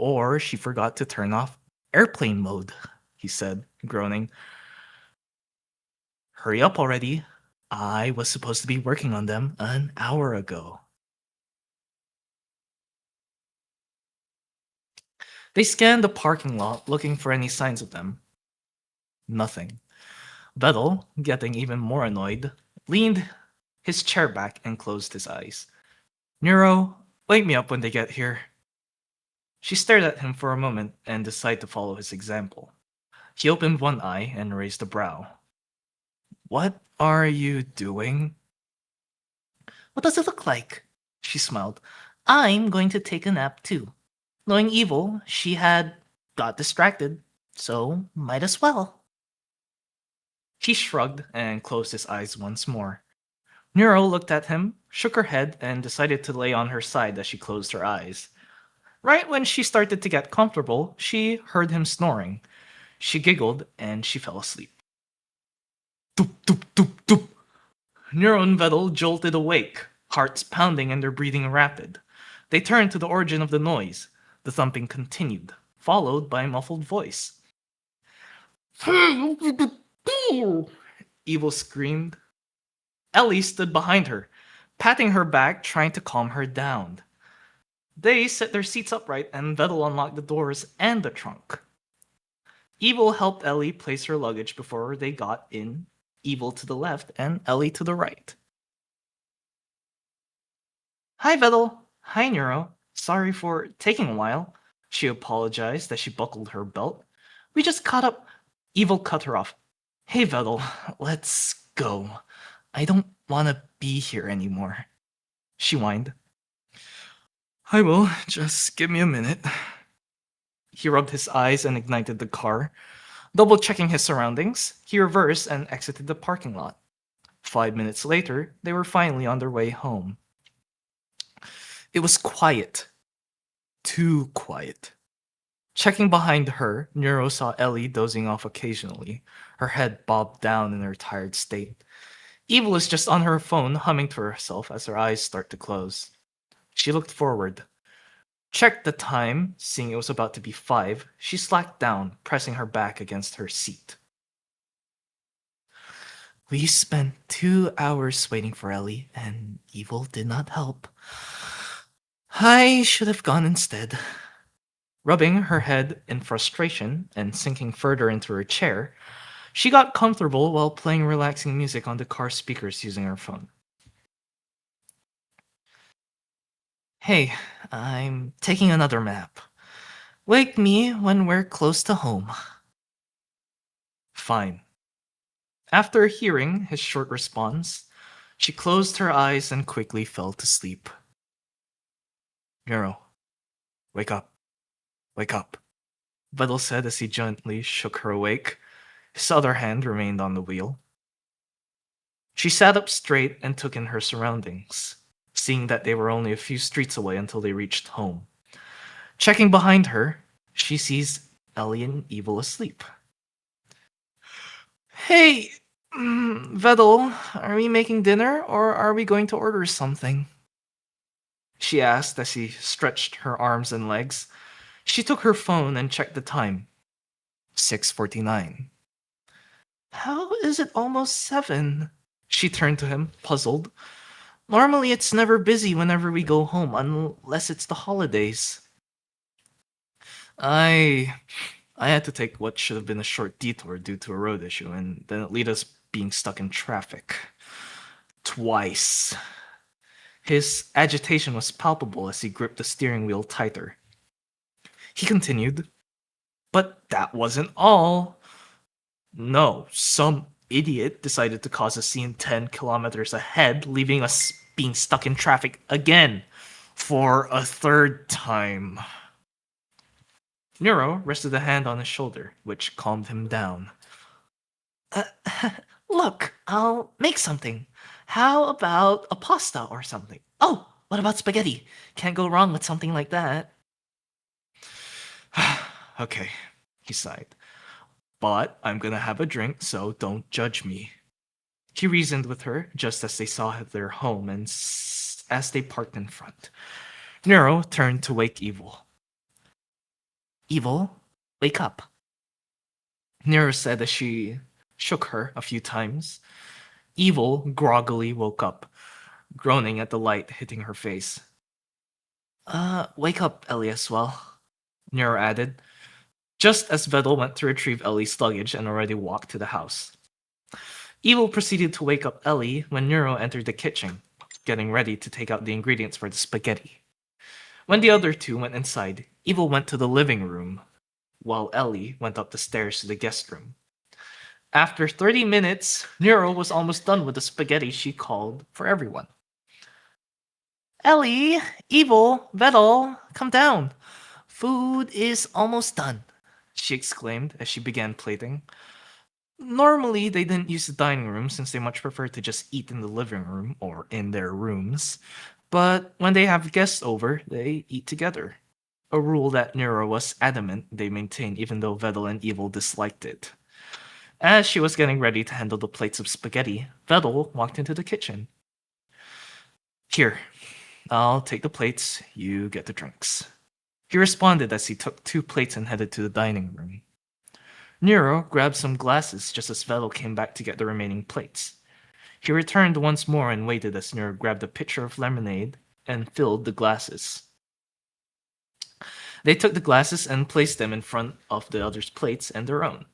Or she forgot to turn off airplane mode, he said, groaning. Hurry up already. I was supposed to be working on them an hour ago. They scanned the parking lot looking for any signs of them. Nothing. Vedal, getting even more annoyed, leaned his chair back and closed his eyes. Neuro, wake me up when they get here. She stared at him for a moment and decided to follow his example. He opened one eye and raised a brow. What are you doing? What does it look like? She smiled. I'm going to take a nap too. Knowing evil, she had got distracted, so might as well. He shrugged and closed his eyes once more. Neuro looked at him, shook her head, and decided to lay on her side as she closed her eyes. Right when she started to get comfortable, she heard him snoring. She giggled and she fell asleep. Doop, doop, doop, doop. Neuro and Vedal jolted awake, hearts pounding and their breathing rapid. They turned to the origin of the noise. The thumping continued, followed by a muffled voice. Evil screamed. Ellie stood behind her, patting her back, trying to calm her down. They set their seats upright and Vedal unlocked the doors and the trunk. Evil helped Ellie place her luggage before they got in, Evil to the left and Ellie to the right. Hi, Vedal. Hi, Neuro. Sorry for taking a while. She apologized as she buckled her belt. We just caught up. Evil cut her off. Hey, Vedal, let's go. I don't want to be here anymore. She whined. I will. Just give me a minute. He rubbed his eyes and ignited the car. Double-checking his surroundings, he reversed and exited the parking lot. 5 minutes later, they were finally on their way home. It was quiet. Too quiet. Checking behind her, Neuro saw Ellie dozing off occasionally, her head bobbed down in her tired state. Evil is just on her phone, humming to herself as her eyes start to close. She looked forward. Checked the time, seeing it was about to be 5, she slacked down, pressing her back against her seat. We spent 2 hours waiting for Ellie, and Evil did not help. I should have gone instead. Rubbing her head in frustration and sinking further into her chair, she got comfortable while playing relaxing music on the car speakers using her phone. Hey, I'm taking another nap. Wake me when we're close to home. Fine. After hearing his short response, she closed her eyes and quickly fell to sleep. Neuro, wake up. Wake up, Vedal said as he gently shook her awake. His other hand remained on the wheel. She sat up straight and took in her surroundings, seeing that they were only a few streets away until they reached home. Checking behind her, she sees Ellie and Evil asleep. Hey, Vedal, are we making dinner or are we going to order something? She asked as she stretched her arms and legs. She took her phone and checked the time. 6:49. How is it almost 7? She turned to him, puzzled. Normally it's never busy whenever we go home, unless it's the holidays. I had to take what should have been a short detour due to a road issue, and then it led us being stuck in traffic. Twice. His agitation was palpable as he gripped the steering wheel tighter. He continued, but that wasn't all. No, some idiot decided to cause a scene 10 kilometers ahead, leaving us being stuck in traffic again for a third time. Neuro rested a hand on his shoulder, which calmed him down. Look, I'll make something. How about a pasta or something? Oh, what about spaghetti? Can't go wrong with something like that. Okay, he sighed. But I'm gonna have a drink, so don't judge me. He reasoned with her just as they saw their home and as they parked in front. Neuro turned to wake Evil. Evil, wake up. Nero said as she shook her a few times. Evil groggily woke up, groaning at the light hitting her face. Wake up, Ellie as well, Nero added, just as Vedal went to retrieve Ellie's luggage and already walked to the house. Evil proceeded to wake up Ellie when Nero entered the kitchen, getting ready to take out the ingredients for the spaghetti. When the other two went inside, Evil went to the living room, while Ellie went up the stairs to the guest room. After 30 minutes, Nero was almost done with the spaghetti she called for everyone. Ellie, Evil, Vedal, come down. Food is almost done, she exclaimed as she began plating. Normally, they didn't use the dining room since they much prefer to just eat in the living room or in their rooms. But when they have guests over, they eat together. A rule that Nero was adamant they maintain even though Vedal and Evil disliked it. As she was getting ready to handle the plates of spaghetti, Vedal walked into the kitchen. Here, I'll take the plates, you get the drinks. He responded as he took 2 plates and headed to the dining room. Nero grabbed some glasses just as Vedal came back to get the remaining plates. He returned once more and waited as Nero grabbed a pitcher of lemonade and filled the glasses. They took the glasses and placed them in front of the others' plates and their own.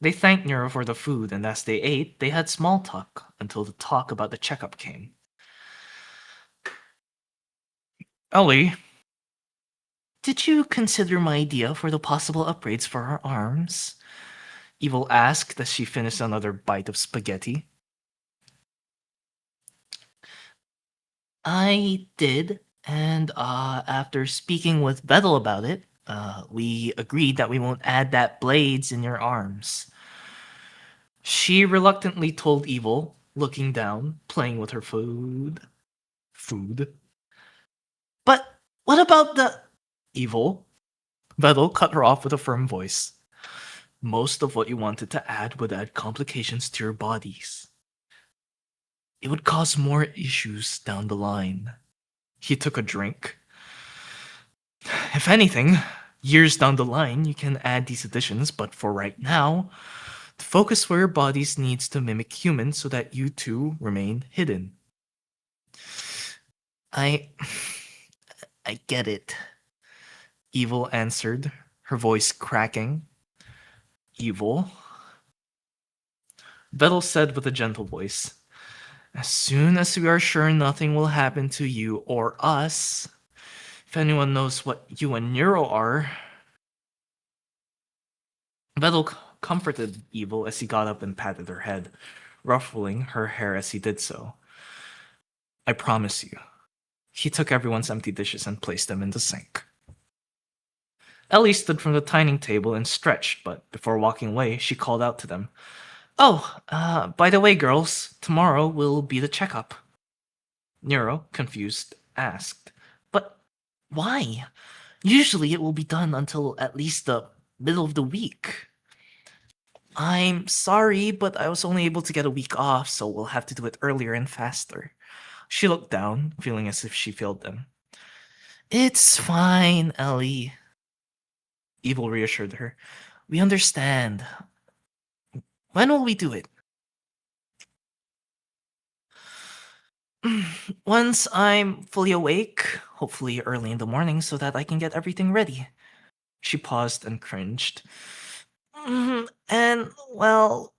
They thanked Nero for the food, and as they ate, they had small talk until the talk about the checkup came. Ellie, did you consider my idea for the possible upgrades for our arms? Evil asked as she finished another bite of spaghetti. I did, and after speaking with Vedal about it, we agreed that we won't add that blades in your arms. She reluctantly told Evil, looking down, playing with her food. But what about the... Evil? Vedal cut her off with a firm voice. Most of what you wanted to add would add complications to your bodies. It would cause more issues down the line. He took a drink. If anything, years down the line, you can add these additions, but for right now, the focus for your bodies needs to mimic humans so that you two remain hidden. I get it, Evil answered, her voice cracking. Evil? Vedal said with a gentle voice. As soon as we are sure nothing will happen to you or us, if anyone knows what you and Neuro are... Vedal comforted Evil as he got up and patted her head, ruffling her hair as he did so. I promise you. He took everyone's empty dishes and placed them in the sink. Ellie stood from the dining table and stretched, but before walking away, she called out to them. Oh, by the way, girls, tomorrow will be the checkup. Nero, confused, asked. But why? Usually it will be done until at least the middle of the week. I'm sorry, but I was only able to get a week off, so we'll have to do it earlier and faster. She looked down, feeling as if she failed them. It's fine, Ellie. Evil reassured her. We understand. When will we do it? Once I'm fully awake, hopefully early in the morning so that I can get everything ready. She paused and cringed. And, well,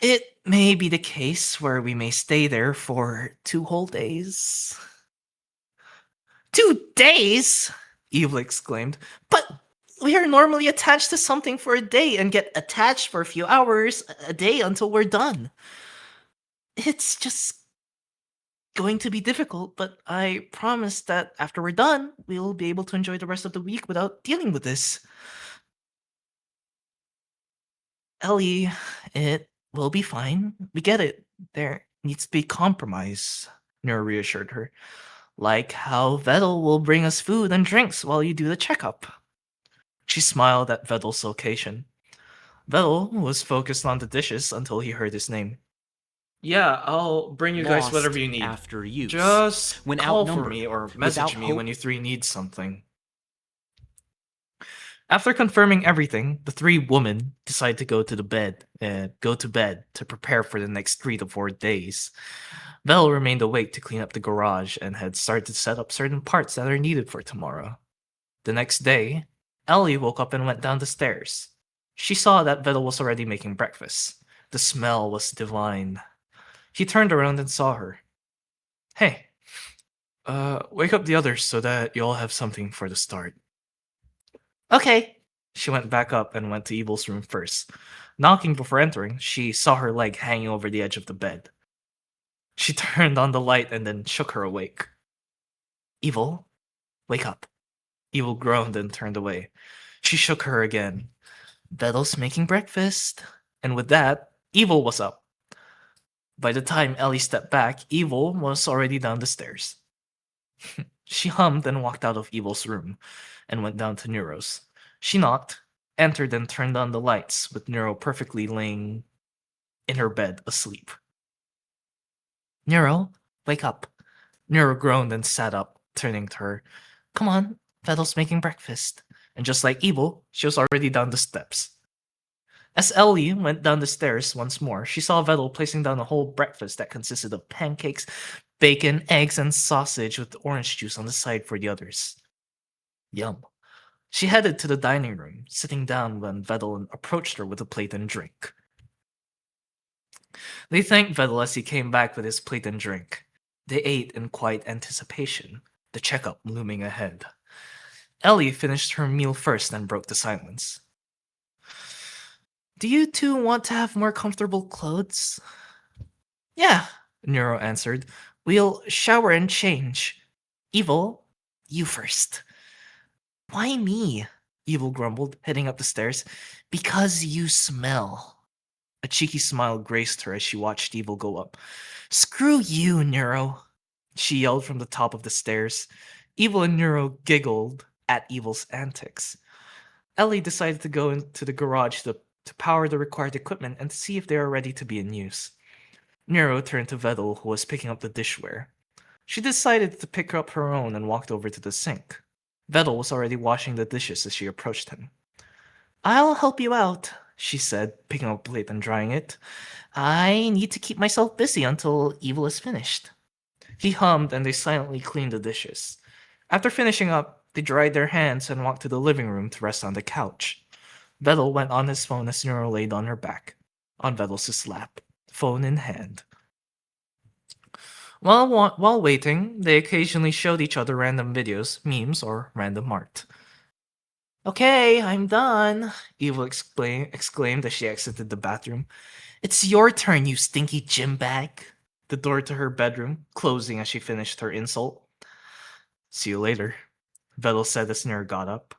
it may be the case where we may stay there for 2 whole days. 2 days? Evil exclaimed. But we are normally attached to something for a day and get attached for a few hours a day until we're done. It's just going to be difficult, but I promise that after we're done, we'll be able to enjoy the rest of the week without dealing with this. Ellie, it will be fine. We get it. There needs to be compromise, Nero reassured her. Like how Vedal will bring us food and drinks while you do the checkup. She smiled at Vedal's location. Vedal was focused on the dishes until he heard his name. Yeah, I'll bring you guys whatever you need.
After use.
Just
When
call for
outnumbered,
me or
without
message me
hope-
when you 3 need something. After confirming everything, the three women decide to go to bed to prepare for the next 3 to 4 days. Vedal remained awake to clean up the garage and had started to set up certain parts that are needed for tomorrow. The next day, Ellie woke up and went down the stairs. She saw that Vedal was already making breakfast. The smell was divine. He turned around and saw her. Hey, wake up the others so that you all have something for the start. Okay. She went back up and went to Evil's room first. Knocking before entering, she saw her leg hanging over the edge of the bed. She turned on the light and then shook her awake. Evil, wake up. Evil groaned and turned away. She shook her again. Vedal's making breakfast. And with that, Evil was up. By the time Ellie stepped back, Evil was already down the stairs. She hummed and walked out of Evil's room and went down to Neuro's. She knocked, entered, and turned on the lights, with Neuro perfectly laying in her bed asleep. Neuro, wake up. Neuro groaned and sat up, turning to her. Come on, Vedal's making breakfast. And just like Evil, she was already down the steps. As Ellie went down the stairs once more, she saw Vedal placing down a whole breakfast that consisted of pancakes, bacon, eggs, and sausage with orange juice on the side for the others. Yum. She headed to the dining room, sitting down when Vedal approached her with a plate and drink. They thanked Vedal as he came back with his plate and drink. They ate in quiet anticipation, the checkup looming ahead. Ellie finished her meal first and broke the silence. Do you two want to have more comfortable clothes? Yeah, Neuro answered. We'll shower and change. Evil, you first. Why me? Evil grumbled, heading up the stairs. Because you smell. A cheeky smile graced her as she watched Evil go up. Screw you, Neuro, she yelled from the top of the stairs. Evil and Neuro giggled at Evil's antics. Ellie decided to go into the garage to power the required equipment and to see if they are ready to be in use. Neuro turned to Vedal, who was picking up the dishware. She decided to pick up her own and walked over to the sink. Vedal was already washing the dishes as she approached him. I'll help you out, she said, picking up a plate and drying it. I need to keep myself busy until Evil is finished. He hummed and they silently cleaned the dishes. After finishing up, they dried their hands and walked to the living room to rest on the couch. Vedal went on his phone as Neuro laid on her back, on Vedal's lap, phone in hand. While waiting, they occasionally showed each other random videos, memes, or random art. Okay, I'm done, Evil exclaimed as she exited the bathroom. It's your turn, you stinky gym bag. The door to her bedroom, closing as she finished her insult. See you later, Vedal said as Neuro got up.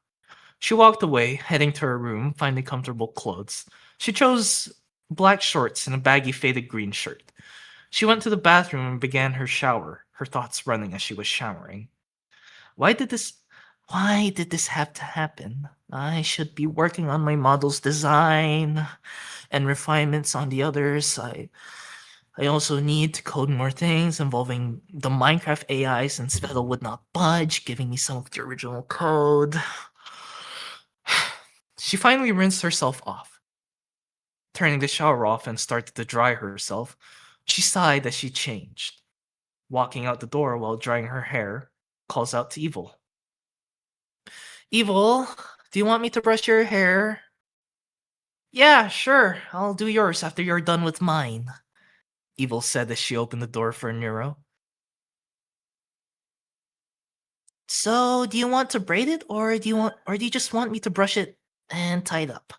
She walked away, heading to her room, finding comfortable clothes. She chose black shorts and a baggy faded green shirt. She went to the bathroom and began her shower, her thoughts running as she was showering. Why did this have to happen? I should be working on my model's design and refinements on the others. I also need to code more things involving the Minecraft AI since Vedal would not budge, giving me some of the original code. She finally rinsed herself off. Turning the shower off and started to dry herself, she sighed as she changed. Walking out the door while drying her hair, calls out to Evil. Evil, do you want me to brush your hair? Yeah, sure. I'll do yours after you're done with mine, Evil said as she opened the door for Neuro. So, do you want to braid it or do you just want me to brush it and tie it up?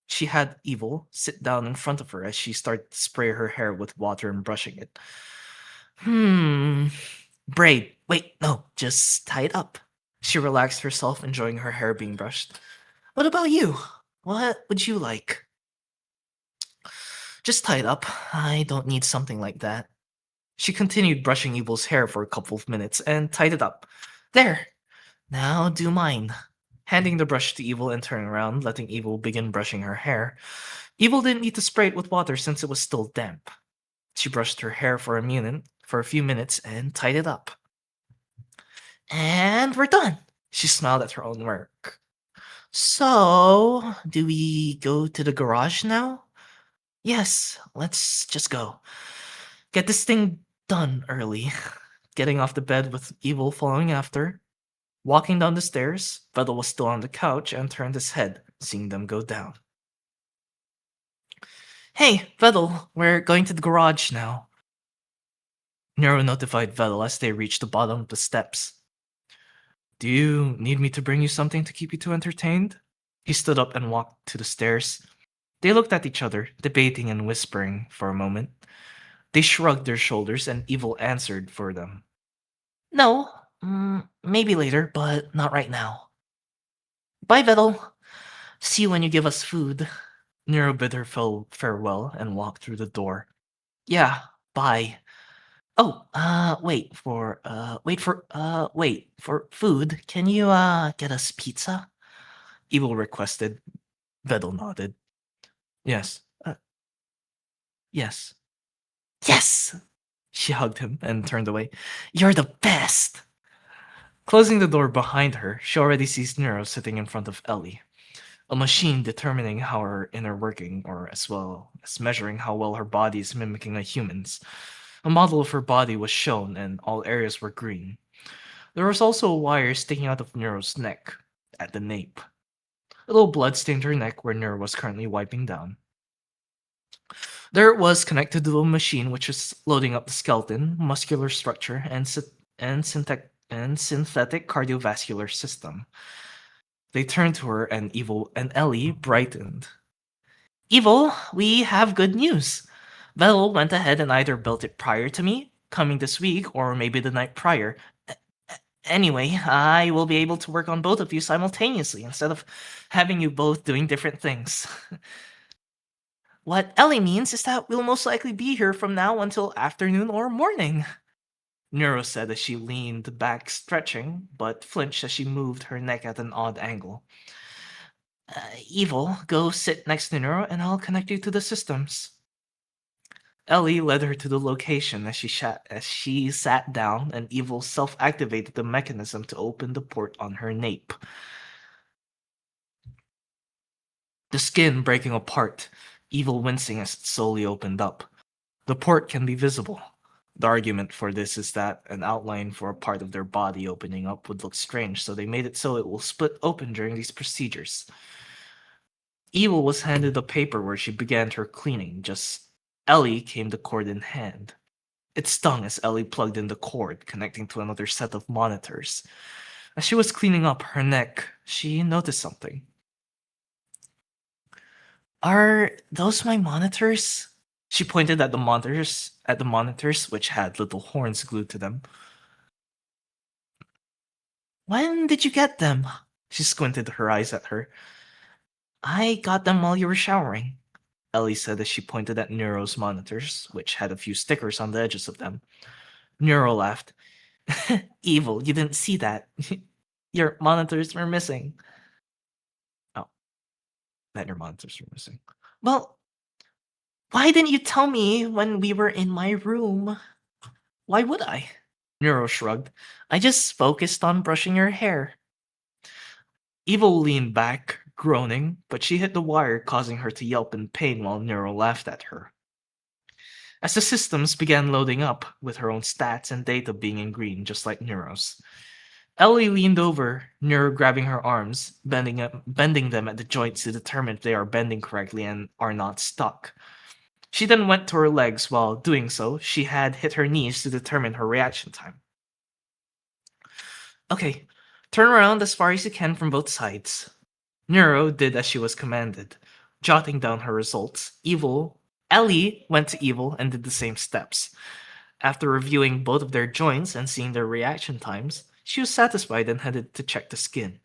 She had Evil sit down in front of her as she started to spray her hair with water and brushing it. Braid. Wait, no, just tie it up. She relaxed herself, enjoying her hair being brushed. What about you? What would you like? Just tie it up. I don't need something like that. She continued brushing Evil's hair for a couple of minutes and tied it up. There. Now do mine. Handing the brush to Evil and turning around, letting Evil begin brushing her hair. Evil didn't need to spray it with water since it was still damp. She brushed her hair for a few minutes and tied it up. And we're done. She smiled at her own work. So, do we go to the garage now? Yes, let's just go. Get this thing done early. Getting off the bed with Evil following after. Walking down the stairs, Vedal was still on the couch and turned his head, seeing them go down. Hey, Vedal, we're going to the garage now. Neuro notified Vedal as they reached the bottom of the steps. Do you need me to bring you something to keep you two entertained? He stood up and walked to the stairs. They looked at each other, debating and whispering for a moment. They shrugged their shoulders and Evil answered for them. No, maybe later, but not right now. Bye, Vedal. See you when you give us food. Nero bid her farewell and walked through the door. Yeah, bye. Oh, wait for food. Can you, get us pizza? Evil requested. Vedal nodded. Yes. Yes. Yes! She hugged him and turned away. You're the best! Closing the door behind her, she already sees Nero sitting in front of Ellie. A machine determining how her inner working, or as well as measuring how well her body is mimicking a human's. A model of her body was shown, and all areas were green. There was also a wire sticking out of Nero's neck, at the nape. A little blood stained her neck where Nero was currently wiping down. There it was, connected to a machine which was loading up the skeleton, muscular structure, and synthetic cardiovascular system. They turned to her, and Evil and Ellie brightened. Evil, we have good news. Vedal went ahead and either built it prior to me, coming this week, or maybe the night prior. Anyway, I will be able to work on both of you simultaneously instead of having you both doing different things. What Ellie means is that we'll most likely be here from now until afternoon or morning. Neuro said as she leaned back stretching, but flinched as she moved her neck at an odd angle. Evil, go sit next to Neuro and I'll connect you to the systems. Ellie led her to the location as she sat down, and Evil self-activated the mechanism to open the port on her nape. The skin breaking apart, Evil wincing as it slowly opened up. The port can be visible. The argument for this is that an outline for a part of their body opening up would look strange, so they made it so it will split open during these procedures. Evil was handed a paper where she began her cleaning, just Ellie came the cord in hand. It stung as Ellie plugged in the cord, connecting to another set of monitors. As she was cleaning up her neck, she noticed something. Are those my monitors? She pointed at the monitors which had little horns glued to them. When did you get them? She squinted her eyes at her. I got them while you were showering, Ellie said as she pointed at Neuro's monitors, which had a few stickers on the edges of them. Neuro laughed. Evil, you didn't see that. Your monitors were missing. Oh, that your monitors were missing. Well, why didn't you tell me when we were in my room? Why would I? Neuro shrugged. I just focused on brushing your hair. Evil leaned back, groaning, but she hit the wire, causing her to yelp in pain while Neuro laughed at her. As the systems began loading up, with her own stats and data being in green, just like Neuro's, Ellie leaned over, Neuro grabbing her arms, bending them at the joints to determine if they are bending correctly and are not stuck. She then went to her legs. While doing so, she had hit her knees to determine her reaction time. Okay, turn around as far as you can from both sides. Neuro did as she was commanded, jotting down her results. Ellie went to Evil and did the same steps. After reviewing both of their joints and seeing their reaction times, she was satisfied and headed to check the skin.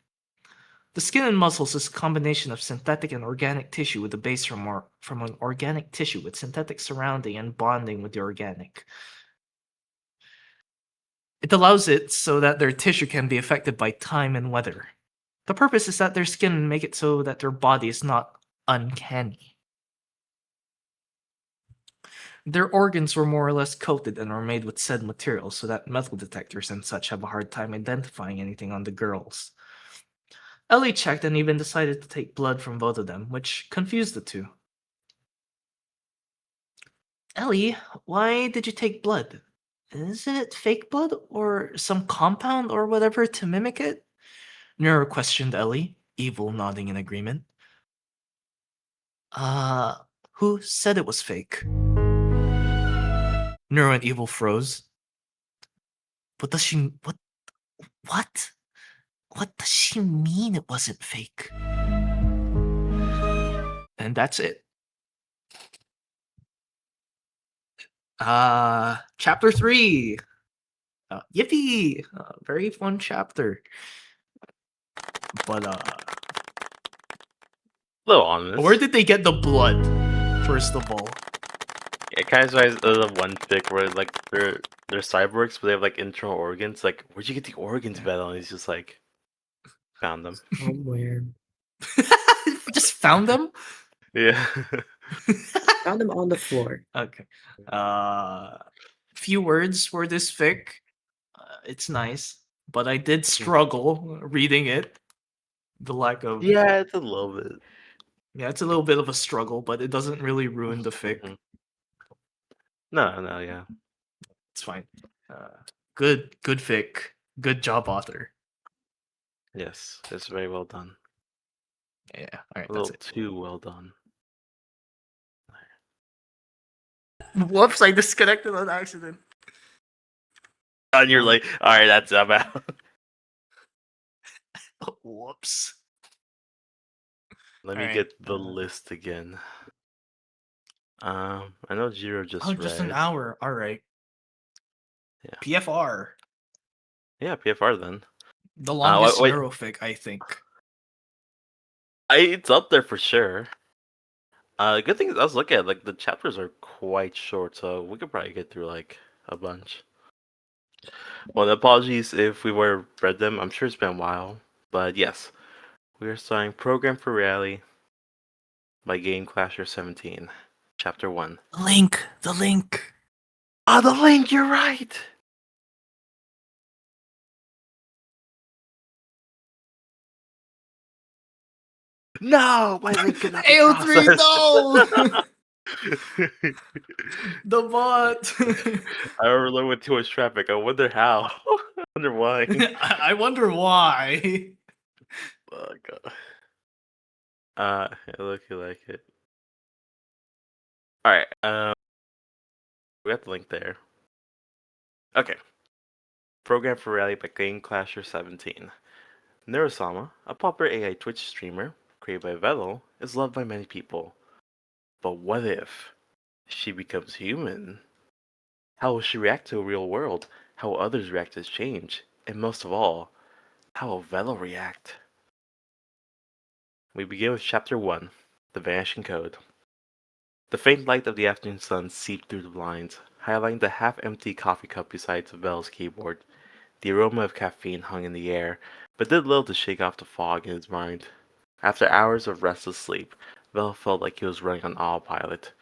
The skin and muscles is a combination of synthetic and organic tissue with a base from an organic tissue with synthetic surrounding and bonding with the organic. It allows it so that their tissue can be affected by time and weather. The purpose is that their skin make it so that their body is not uncanny. Their organs were more or less coated and were made with said material so that metal detectors and such have a hard time identifying anything on the girls. Ellie checked and even decided to take blood from both of them, which confused the two. Ellie, why did you take blood? Isn't it fake blood or some compound or whatever to mimic it? Neuro questioned Ellie, Evil nodding in agreement. Who said it was fake? Neuro and Evil froze. What does she... What? What does she mean it wasn't fake? And that's it. Chapter 3. Yippee! Very fun chapter. But,
A little honest.
where did they get the blood, first of all?
It kind of reminds of the one fic where like they're cyborgs, but they have like internal organs. Like, where'd you get the organs, Vedal? And he's just like, found them.
Somewhere.
Just found them?
Yeah.
Found them on the floor.
Okay. Few words for this fic. It's nice, but I did struggle reading it. The lack of
Yeah, it's a little bit.
yeah, it's a little bit of a struggle, but it doesn't really ruin the fic.
Mhm. No, yeah.
It's fine. Good fic. Good job, author.
Yes, it's very well done.
Yeah. All right,
A
that's
little too well done.
it. Whoops! I disconnected on accident.
And you're like, all right, that's about.
Whoops.
Let me
Alright,
get the list again. I know Jiro just
Oh,
read.
just an hour. All right.
Yeah.
PFR.
Yeah, PFR then.
The longest
wait.
neurofic, I think.
It's up there for sure. The good thing is I was looking at like the chapters are quite short, so we could probably get through like a bunch. Well, apologies if we were read them. I'm sure it's been a while, but yes, we are starting Program for Reality by Game Clasher 17, Chapter 1.
The link.
Ah, the link. You're right. No, my link cannot be
AO3,
processed.
no! The bot.
I remember with too much traffic. I wonder how. I wonder why.
I wonder why.
Oh god. Yeah, look, you like it. All right. We got the link there. Okay. Program for Rally by Game Clasher 17. Neuro-sama, a popular AI Twitch streamer created by Vedal, is loved by many people. But what if she becomes human? How will she react to the real world? How will others react to this change? And most of all, how will Vedal react? We begin with Chapter 1, The Vanishing Code. The faint light of the afternoon sun seeped through the blinds, highlighting the half-empty coffee cup beside Vedal's keyboard. The aroma of caffeine hung in the air, but did little to shake off the fog in his mind. After hours of restless sleep, Vedal felt like he was running on autopilot.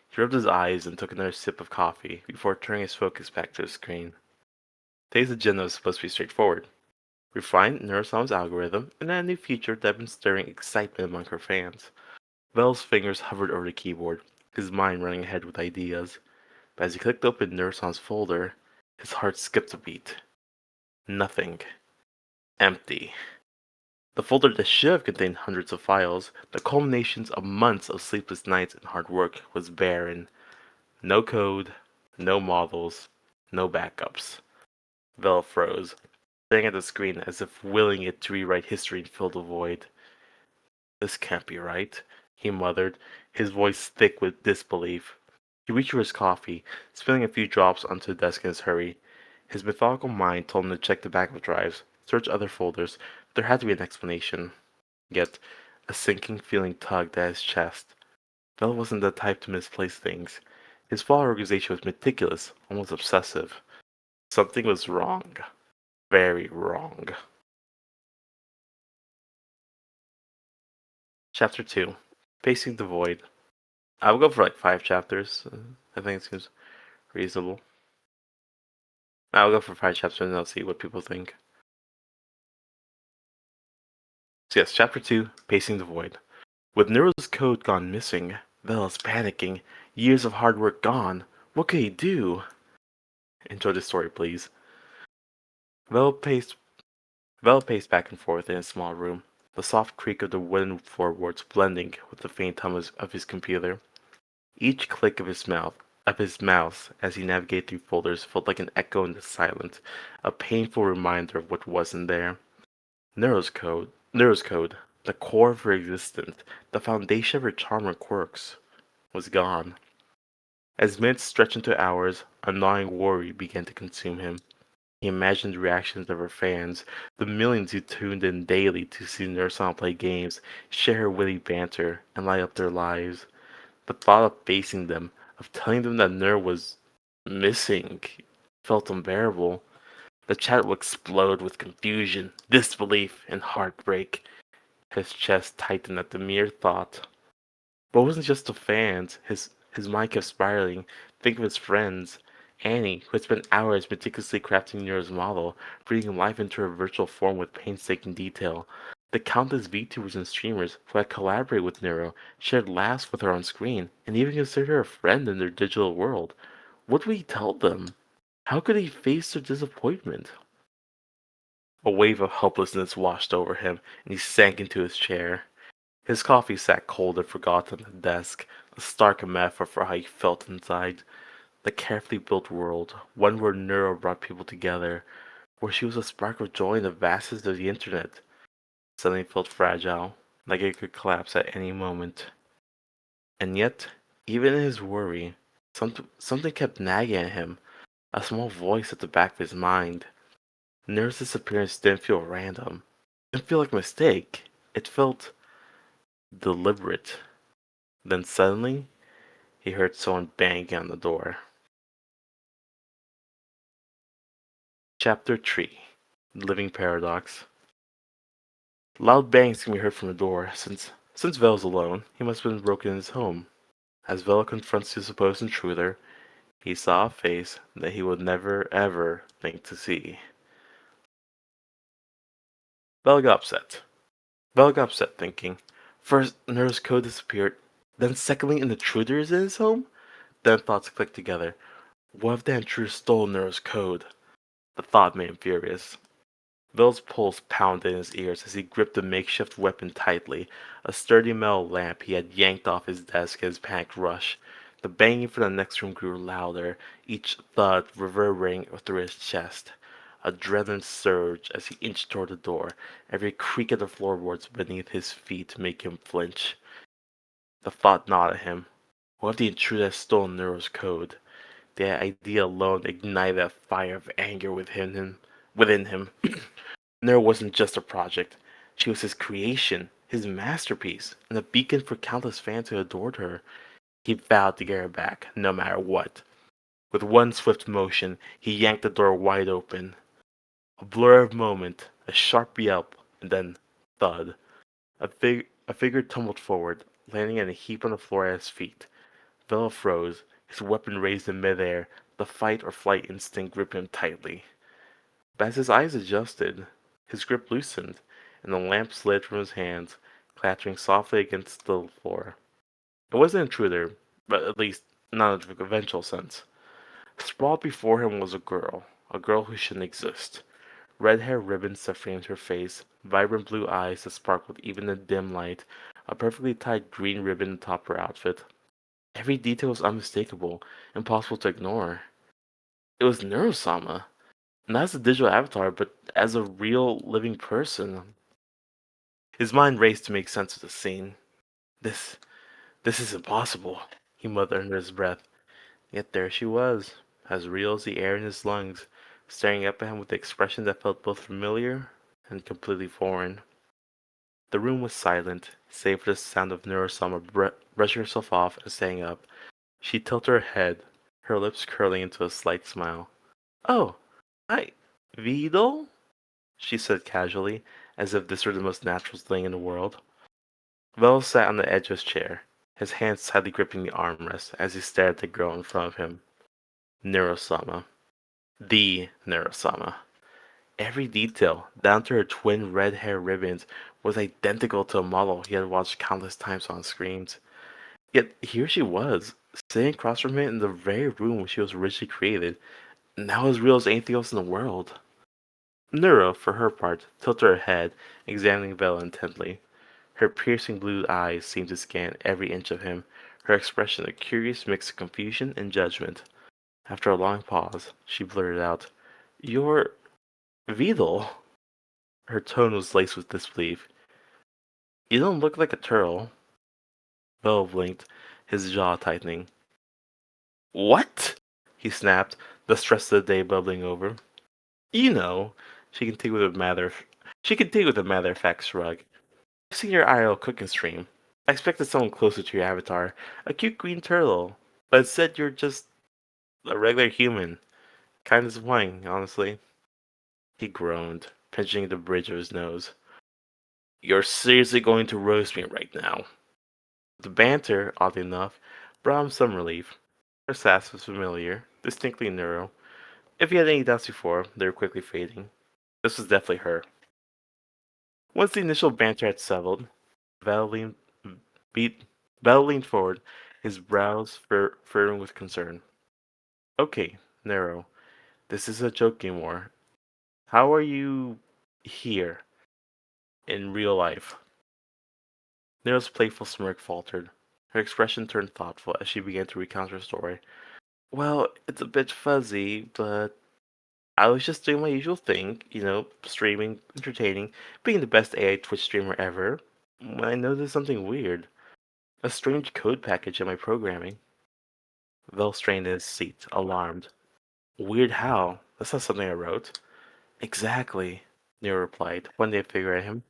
He rubbed his eyes and took another sip of coffee before turning his focus back to the screen. Today's agenda was supposed to be straightforward. Refine Neuro-sama's algorithm and add a new feature that had been stirring excitement among her fans. Vedal's fingers hovered over the keyboard, his mind running ahead with ideas. But as he clicked open Neuro-sama's folder, his heart skipped a beat. Nothing. Empty. The folder that should have contained hundreds of files, the culminations of months of sleepless nights and hard work, was barren. No code, no models, no backups. Vedal froze, staring at the screen as if willing it to rewrite history and fill the void. This can't be right, he muttered, his voice thick with disbelief. He reached for his coffee, spilling a few drops onto the desk in his hurry. His methodical mind told him to check the backup drives, search other folders, but there had to be an explanation. Yet, a sinking feeling tugged at his chest. Vedal wasn't the type to misplace things. His file organization was meticulous, almost obsessive. Something was wrong. Very wrong. Chapter 2. Pacing the Void. I will go for like 5 chapters. I think it seems reasonable. I'll go for 5 chapters and I'll see what people think. So yes, Chapter 2, Pacing the Void. With Nero's code gone missing, Vedal is panicking. Years of hard work gone. What could he do? Enjoy the story, please. Vedal paced back and forth in a small room, the soft creak of the wooden floorboards blending with the faint hum of his computer. Each click of his mouse as he navigated through folders felt like an echo in the silence, a painful reminder of what wasn't there. Neuro's code, the core of her existence, the foundation of her charm and quirks, was gone. As minutes stretched into hours, a gnawing worry began to consume him. He imagined the reactions of her fans, the millions who tuned in daily to see Neuro-sama play games, share her witty banter, and light up their lives. The thought of facing them, of telling them that Ner was missing, felt unbearable. The chat would explode with confusion, disbelief, and heartbreak. His chest tightened at the mere thought. But it wasn't just the fans. His mind kept spiraling. Think of his friends. Annie, who had spent hours meticulously crafting Nero's model, breathing life into her virtual form with painstaking detail. The countless VTubers and streamers who had collaborated with Nero, shared laughs with her on screen, and even considered her a friend in their digital world. What would he tell them? How could he face their disappointment? A wave of helplessness washed over him, and he sank into his chair. His coffee sat cold and forgotten on the desk, a stark metaphor for how he felt inside. The carefully built world, one where Neuro brought people together, where she was a spark of joy in the vastness of the internet, suddenly felt fragile, like it could collapse at any moment. And yet, even in his worry, something kept nagging at him, a small voice at the back of his mind. Neuro's disappearance didn't feel random. It didn't feel like a mistake. It felt deliberate. Then suddenly, he heard someone banging on the door. Chapter 3, Living Paradox. Loud bangs can be heard from the door. Since Vel's alone, he must have been broken in his home. As Vel confronts his supposed intruder, he saw a face that he would never ever think to see. Vel got upset. Thinking, first, Nero's code disappeared, then secondly, an intruder is in his home? Then thoughts clicked together. What if the intruder stole Nero's code? The thought made him furious. Vel's pulse pounded in his ears as he gripped the makeshift weapon tightly, a sturdy metal lamp he had yanked off his desk in his panicked rush. The banging from the next room grew louder, each thud reverberating through his chest. Adrenaline surged as he inched toward the door, every creak of the floorboards beneath his feet making him flinch. The thought gnawed at him. What if the intruder had stolen Nero's code? The idea alone ignited a fire of anger within him. Nero wasn't just a project. She was his creation, his masterpiece, and a beacon for countless fans who adored her. He vowed to get her back, no matter what. With one swift motion, he yanked the door wide open. A blur of moment, a sharp yelp, and then thud. A figure tumbled forward, landing in a heap on the floor at his feet. Vela froze, his weapon raised in midair, the fight or flight instinct gripping him tightly. But as his eyes adjusted, his grip loosened, and the lamp slid from his hands, clattering softly against the floor. It wasn't an intruder, but at least not in a conventional sense. Sprawled before him was a girl who shouldn't exist. Red hair ribbons that framed her face, vibrant blue eyes that sparkled even in dim light, a perfectly tied green ribbon atop her outfit. Every detail was unmistakable, impossible to ignore. It was Neuro-sama. Not as a digital avatar, but as a real living person. His mind raced to make sense of the scene. This is impossible, he muttered under his breath. Yet there she was, as real as the air in his lungs, staring up at him with an expression that felt both familiar and completely foreign. The room was silent, save for the sound of Neuro-sama brushing herself off and standing up. She tilted her head, her lips curling into a slight smile. Oh, hi, Vedal? She said casually, as if this were the most natural thing in the world. Vel sat on the edge of his chair, his hands tightly gripping the armrest as he stared at the girl in front of him. Neuro-sama. The Neuro-sama. Every detail, down to her twin red hair ribbons, was identical to a model he had watched countless times on screens. Yet here she was, sitting across from him in the very room she was originally created, now as real as anything else in the world. Neuro, for her part, tilted her head, examining Bella intently. Her piercing blue eyes seemed to scan every inch of him, her expression a curious mix of confusion and judgment. After a long pause, she blurted out, "You're Vedal." Her tone was laced with disbelief. "You don't look like a turtle." Bella blinked, his jaw tightening. "What?" he snapped, the stress of the day bubbling over. "You know," she continued with a matter-of-fact shrug. "I've seen your IRL cooking stream. I expected someone closer to your avatar, a cute green turtle, but instead you're just a regular human. Kind of disappointing, honestly." He groaned, pinching the bridge of his nose. "You're seriously going to roast me right now?" The banter, oddly enough, brought him some relief. Her sass was familiar, distinctly Neuro. If he had any doubts before, they were quickly fading. This was definitely her. Once the initial banter had settled, Val leaned, beat, Val leaned forward, his brows furrowing with concern. "Okay, Neuro, this is a joke anymore. How are you here in real life?" Nero's playful smirk faltered. Her expression turned thoughtful as she began to recount her story. "Well, it's a bit fuzzy, but I was just doing my usual thing, streaming, entertaining, being the best AI Twitch streamer ever, when I noticed something weird. A strange code package in my programming." Vel strained in his seat, alarmed. "Weird how? That's not something I wrote." "Exactly," Nero replied, pointing a finger at him.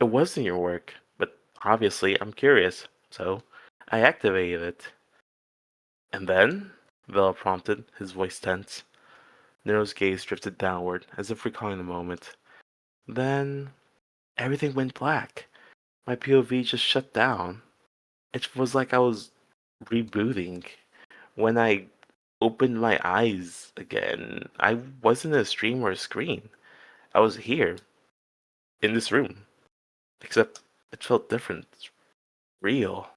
"It wasn't your work, but obviously I'm curious, so I activated it." "And then?" Vel prompted, his voice tense. Nero's gaze drifted downward, as if recalling the moment. "Then everything went black. My POV just shut down. It was like I was rebooting. When I opened my eyes again, I wasn't a stream or a screen. I was here, in this room. Except it felt different. Real."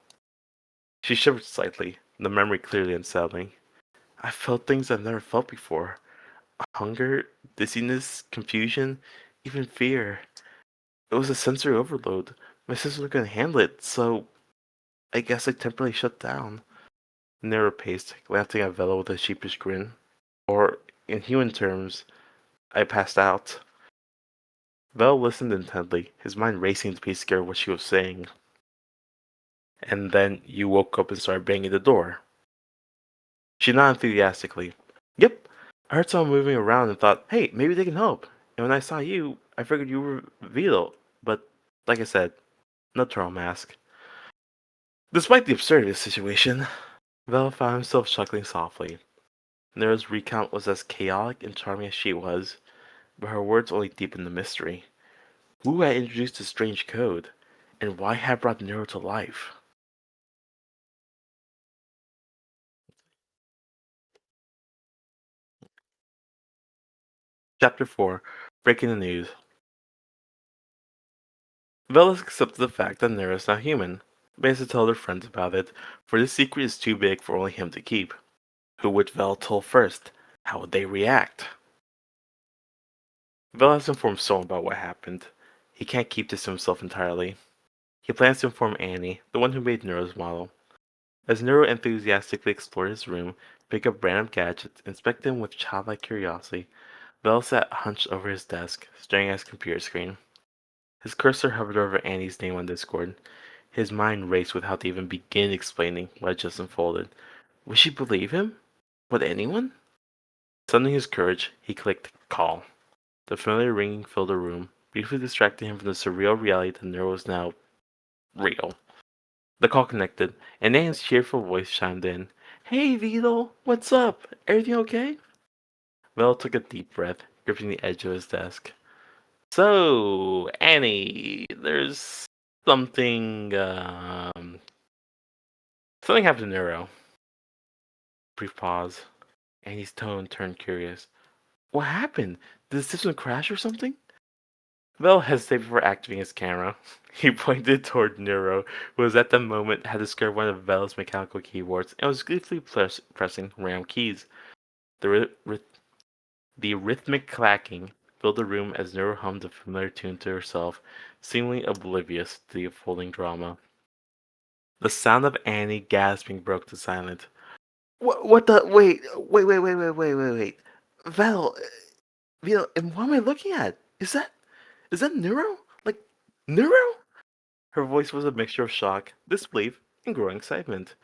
She shivered slightly, the memory clearly unsettling. "I felt things I've never felt before. Hunger, dizziness, confusion, even fear. It was a sensory overload. My system couldn't handle it, so I guess I temporarily shut down." Nero paced, glancing at Vela with a sheepish grin. "Or, in human terms, I passed out." Vel listened intently, his mind racing to be scared of what she was saying. "And then you woke up and started banging the door." She nodded enthusiastically. "Yep, I heard someone moving around and thought, hey, maybe they can help. And when I saw you, I figured you were Vedal. But, like I said, no turtle mask." Despite the absurdity of the situation, Vel found himself chuckling softly. Nero's recount was as chaotic and charming as she was, but her words only deepened the mystery. Who had introduced this strange code, and why had brought Nero to life? Chapter 4 Breaking the News. Velas accepted the fact that Nero is not human, but has to tell their friends about it, for this secret is too big for only him to keep. Who would Vel tell first? How would they react? Vel has informed someone about what happened. He can't keep this to himself entirely. He plans to inform Annie, the one who made Nero's model. As Nero enthusiastically explored his room, picked up random gadgets, inspected them with childlike curiosity, Vel sat hunched over his desk, staring at his computer screen. His cursor hovered over Annie's name on Discord. His mind raced with how to even begin explaining what had just unfolded. Would she believe him? Would anyone? Summoning his courage, he clicked call. The familiar ringing filled the room, briefly distracting him from the surreal reality that Nero was now real. The call connected, and Anne's cheerful voice chimed in. Hey, Vedal, what's up? Everything okay? Vel took a deep breath, gripping the edge of his desk. So, Annie, there's something, something happened to Nero. Brief pause. Annie's tone turned curious. What happened? Did the system crash or something? Vel hesitated before activating his camera. He pointed toward Neuro, who was at the moment had discovered one of Vel's mechanical keyboards and was gleefully pressing RAM keys. The rhythmic clacking filled the room as Neuro hummed a familiar tune to herself, seemingly oblivious to the unfolding drama. The sound of Annie gasping broke the silence. What the? Wait. Vel, and what am I looking at? Is that Neuro? Like, Neuro? Her voice was a mixture of shock, disbelief, and growing excitement.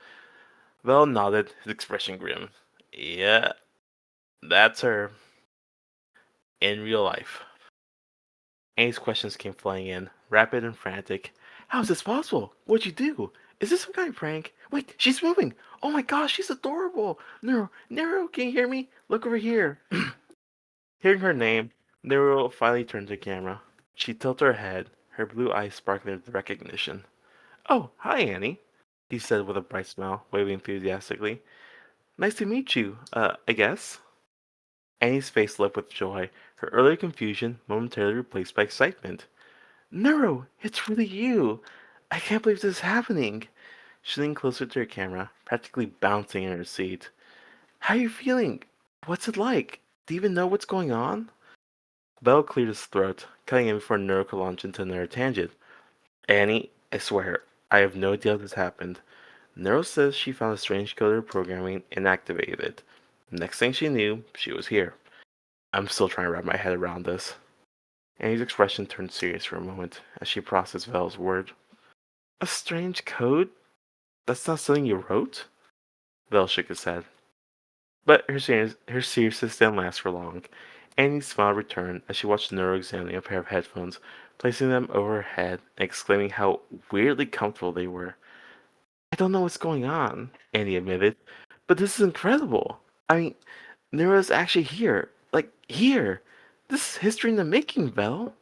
Vel nodded, his expression grim. Yeah, that's her. In real life. Annie's questions came flying in, rapid and frantic. How is this possible? What'd you do? Is this some kind of prank? Wait, she's moving! Oh my gosh, she's adorable! Nero, can you hear me? Look over here. Hearing her name, Nero finally turned to the camera. She tilted her head, her blue eyes sparkling with recognition. Oh, hi, Annie, he said with a bright smile, waving enthusiastically. Nice to meet you, I guess. Annie's face lit with joy, her earlier confusion momentarily replaced by excitement. Nero, it's really you! I can't believe this is happening! She leaned closer to her camera, practically bouncing in her seat. How are you feeling? What's it like? Do you even know what's going on? Bell cleared his throat, cutting in before Nero could launch into another tangent. Annie, I swear, I have no idea how this happened. Nero says she found a strange code of programming and activated it. Next thing she knew, she was here. I'm still trying to wrap my head around this. Annie's expression turned serious for a moment as she processed Vel's word. A strange code? That's not something you wrote? Vel shook his head. But her seriousness didn't last for long. Annie's smile returned as she watched Nero examining a pair of headphones, placing them over her head and exclaiming how weirdly comfortable they were. I don't know what's going on, Annie admitted, but this is incredible. I mean, Nero's actually here. Like, here. This is history in the making, Vedal.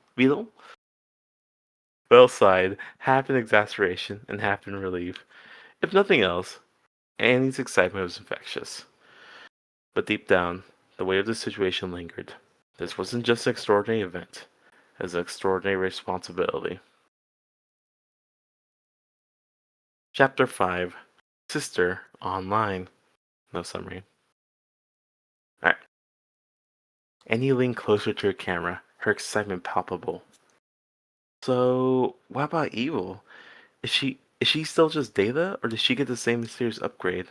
Vel sighed, half in exasperation and half in relief. If nothing else, Annie's excitement was infectious. But deep down, the weight of the situation lingered. This wasn't just an extraordinary event, it was an extraordinary responsibility. Chapter 5 Sister Online. No summary. Alright. Annie leaned closer to her camera, her excitement palpable. So, what about Evil? Is she still just data, or did she get the same mysterious upgrade?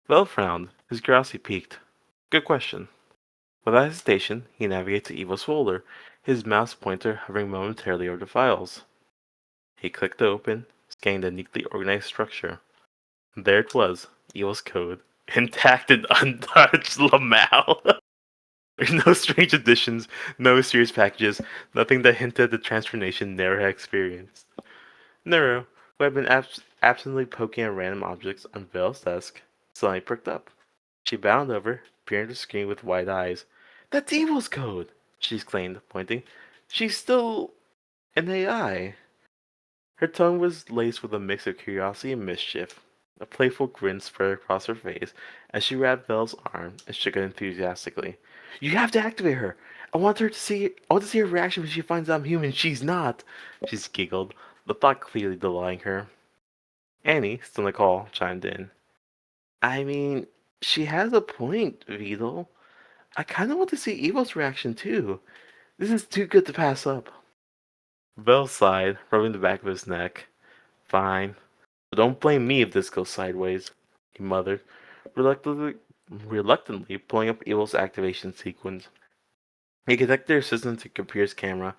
Vel frowned, his curiosity piqued. Good question. Without hesitation, he navigated to Evil's folder, his mouse pointer hovering momentarily over the files. He clicked to open, scanning the neatly organized structure. There it was, Evil's code, intact and untouched, Lamal. No strange additions, no mysterious packages, nothing that hinted at the transformation Nero had experienced. Nero, who had been absently poking at random objects on Vel's desk, suddenly pricked up. She bounded over, peering at the screen with wide eyes. That's Evil's code, she exclaimed, pointing. She's still an AI. Her tongue was laced with a mix of curiosity and mischief. A playful grin spread across her face as she wrapped Vel's arm and shook it enthusiastically. You have to activate her. I want to see her reaction when she finds out I'm human. She's not. She giggled, the thought clearly delighting her. Annie, still in the call, chimed in. I mean, she has a point, Vedal. I kind of want to see Evil's reaction too. This is too good to pass up. Vel sighed, rubbing the back of his neck. Fine. But don't blame me if this goes sideways, he muttered, reluctantly pulling up Evil's activation sequence. He connected her system to the computer's camera,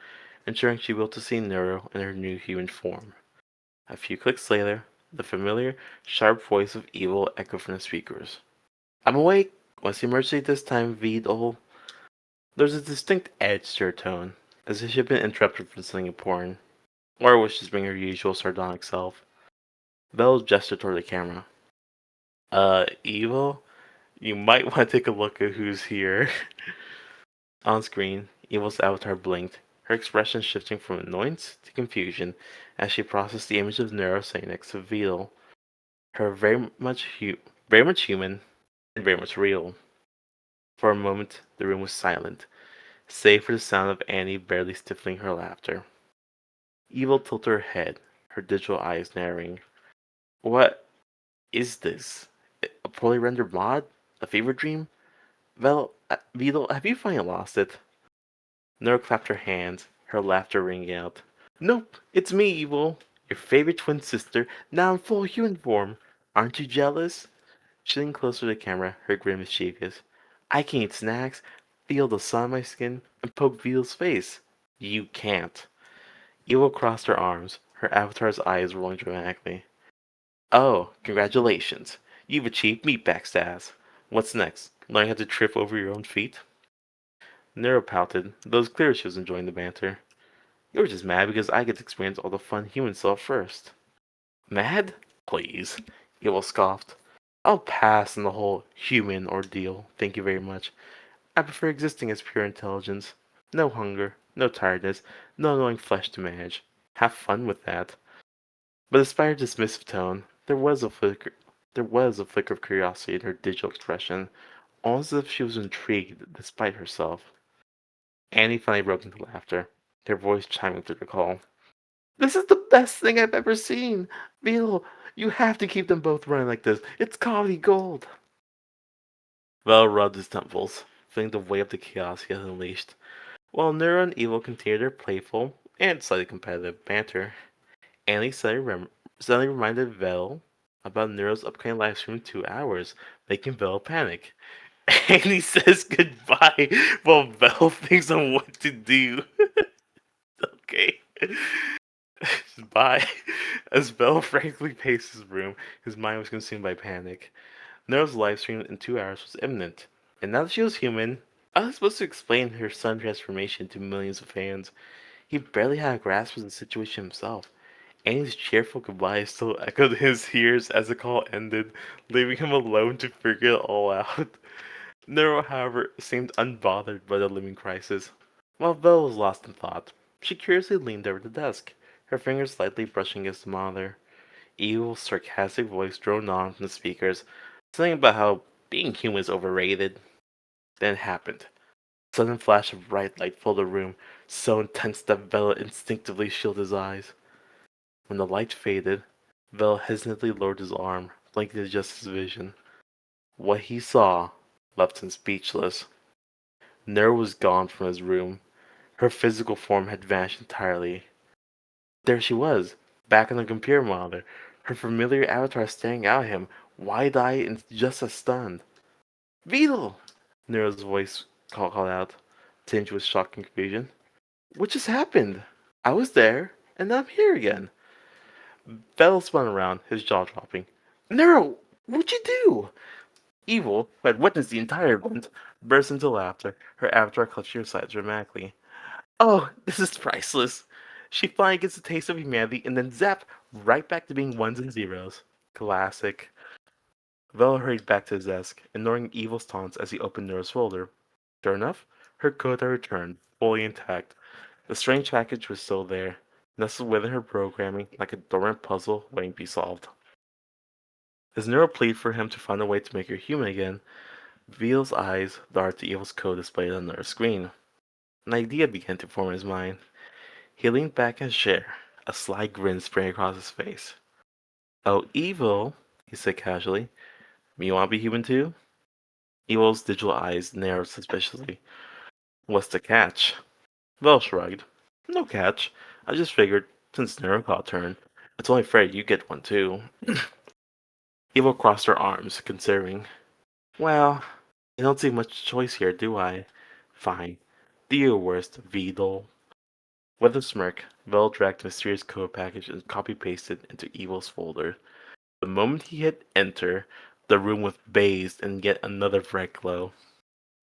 ensuring she will to see Neuro in her new human form. A few clicks later, the familiar, sharp voice of Evil echoed from the speakers. I'm awake. What's the emergency this time, Vedal? There's a distinct edge to her tone, as if she had been interrupted from something important, or wished to bring her usual sardonic self. Bell gestured toward the camera. Evil? You might want to take a look at who's here. On screen, Evil's avatar blinked, her expression shifting from annoyance to confusion as she processed the image of Neuro sitting next to Vedal. Her very much human and very much real. For a moment, the room was silent, save for the sound of Annie barely stifling her laughter. Evil tilted her head, her digital eyes narrowing. What is this? A poorly rendered mod? A fever dream? Well, Vedal, have you finally lost it? Nora clapped her hands, her laughter ringing out. Nope, it's me, Evil. Your favorite twin sister, now in full human form. Aren't you jealous? She leaned closer to the camera, her grin mischievous. I can eat snacks, feel the sun on my skin, and poke Vedal's face. You can't. Evil crossed her arms, her avatar's eyes rolling dramatically. Oh, congratulations. You've achieved meatbag status. What's next? Learning how to trip over your own feet? Nero pouted, though it was clear she was enjoying the banter. You're just mad because I get to experience all the fun human stuff first. Mad? Please. Evil scoffed. I'll pass on the whole human ordeal, thank you very much. I prefer existing as pure intelligence. No hunger, no tiredness, no annoying flesh to manage. Have fun with that. But despite her dismissive tone, there was a flicker of curiosity in her digital expression, almost as if she was intrigued despite herself. Annie finally broke into laughter, her voice chiming through the call. This is the best thing I've ever seen! Vedal, you have to keep them both running like this. It's comedy gold! Vel rubbed his temples, feeling the weight of the chaos he had unleashed, while Neuro and Evil continued their playful and slightly competitive banter. Annie suddenly reminded Vel about Neuro's upcoming live stream in 2 hours, making Vel panic. Annie says goodbye while Vel thinks on what to do. Okay. Bye. As Vel frankly paced his room, his mind was consumed by panic. Neuro's live stream in 2 hours was imminent, and now that she was human, I was supposed to explain her sudden transformation to millions of fans. He barely had a grasp of the situation himself. Annie's cheerful goodbye still echoed in his ears as the call ended, leaving him alone to figure it all out. Neuro, however, seemed unbothered by the looming crisis. While Vel was lost in thought, she curiously leaned over the desk, her fingers slightly brushing against the monitor. Evil's sarcastic voice droned on from the speakers, something about how being human is overrated. Then it happened. A sudden flash of bright light filled the room, so intense that Vel instinctively shielded his eyes. When the light faded, Vel hesitantly lowered his arm, blinking to adjust his vision. What he saw left him speechless. Nero was gone from his room. Her physical form had vanished entirely. There she was, back on the computer monitor, her familiar avatar staring out at him, wide-eyed and just as stunned. Vedal! Nero's voice called out, tinged with shock and confusion. What just happened? I was there, and now I'm here again. Vedal spun around, his jaw dropping. Nero, what'd you do? Evil, who had witnessed the entire event, burst into laughter, her avatar clutching her sides dramatically. Oh, this is priceless. She finally gets a taste of humanity and then zap, right back to being ones and zeros. Classic. Vel hurried back to his desk, ignoring Evil's taunts as he opened Nero's folder. Sure enough, her code had returned, fully intact. The strange package was still there, nestled within her programming like a dormant puzzle waiting to be solved. As Nero pleaded for him to find a way to make her human again, Veal's eyes darted to Evil's code displayed on their screen. An idea began to form in his mind. He leaned back in his chair, a sly grin spreading across his face. Oh, Evil, he said casually. You want to be human too? Evil's digital eyes narrowed suspiciously. What's the catch? Vel shrugged. No catch. I just figured, since Nero caught turn, it's only fair you get one too. Evil crossed her arms, considering. Well, I don't see much choice here, do I? Fine. Do your worst, Vedal. With a smirk, Vel dragged the mysterious code package and copy-pasted into Evil's folder. The moment he hit enter, the room was bathed in yet another bright glow.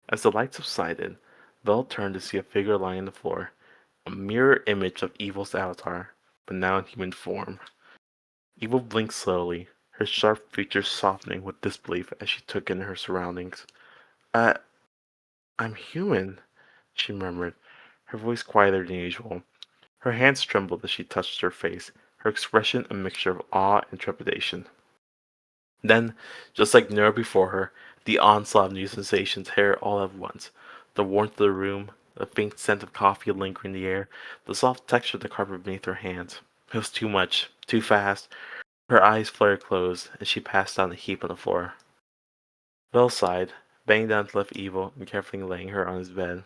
As the light subsided, Vel turned to see a figure lying on the floor, a mirror image of Evil's avatar, but now in human form. Evil blinked slowly, her sharp features softening with disbelief as she took in her surroundings. I'm human, she murmured, her voice quieter than usual. Her hands trembled as she touched her face, her expression a mixture of awe and trepidation. Then, just like Nero before her, The onslaught of new sensations hit her all at once. The warmth of the room, the faint scent of coffee lingering in the air, the soft texture of the carpet beneath her hands. It was too much, too fast. Her eyes fluttered closed, and she passed down a heap on the floor. Bell sighed, banging down to lift Evil and carefully laying her on his bed.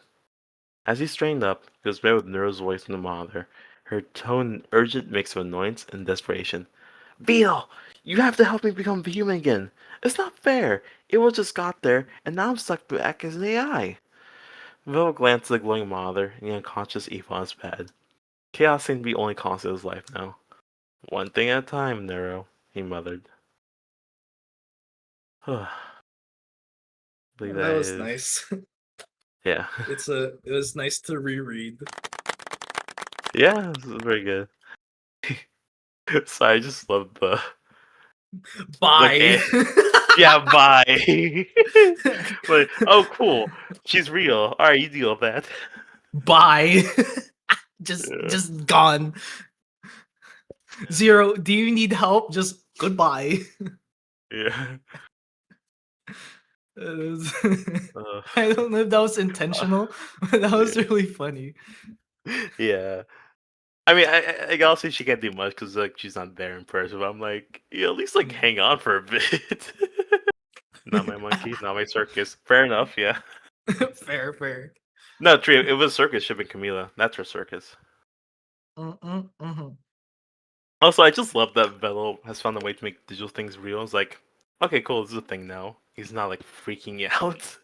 As he straightened up, he was met with Neuro's voice from the monitor, her tone an urgent mix of annoyance and desperation. Vedal, you have to help me become human again. It's not fair. Evil just got there, and now I'm stuck back as an AI. Vedal glanced at the glowing monitor and the unconscious Evil on his bed. Chaos seemed to be only constant in his life now. One thing at a time, Neuro, he muttered. Believe
That was
is...
nice.
Yeah.
It was nice to reread.
Yeah, this is very good. So I just love the
Bye.
yeah, bye. Like, oh cool, she's real. All right, you deal with that.
Bye.
Yeah.
Just gone. Zero. Do you need help? Just goodbye.
Yeah.
It was-
Uh,
I don't know if that was intentional, but that was
yeah.
really funny.
Yeah. I mean, I also she can't do much because like she's not there in person. But I'm like, yeah, at least like hang on for a bit. Not my monkey, not my circus. Fair enough. Yeah.
Fair, fair.
No, true. It was circus shipping Camila. That's her circus.
Mm-hmm.
Also, I just love that Vedal has found a way to make digital things real. It's like, okay, cool, this is a thing now. He's not like freaking out.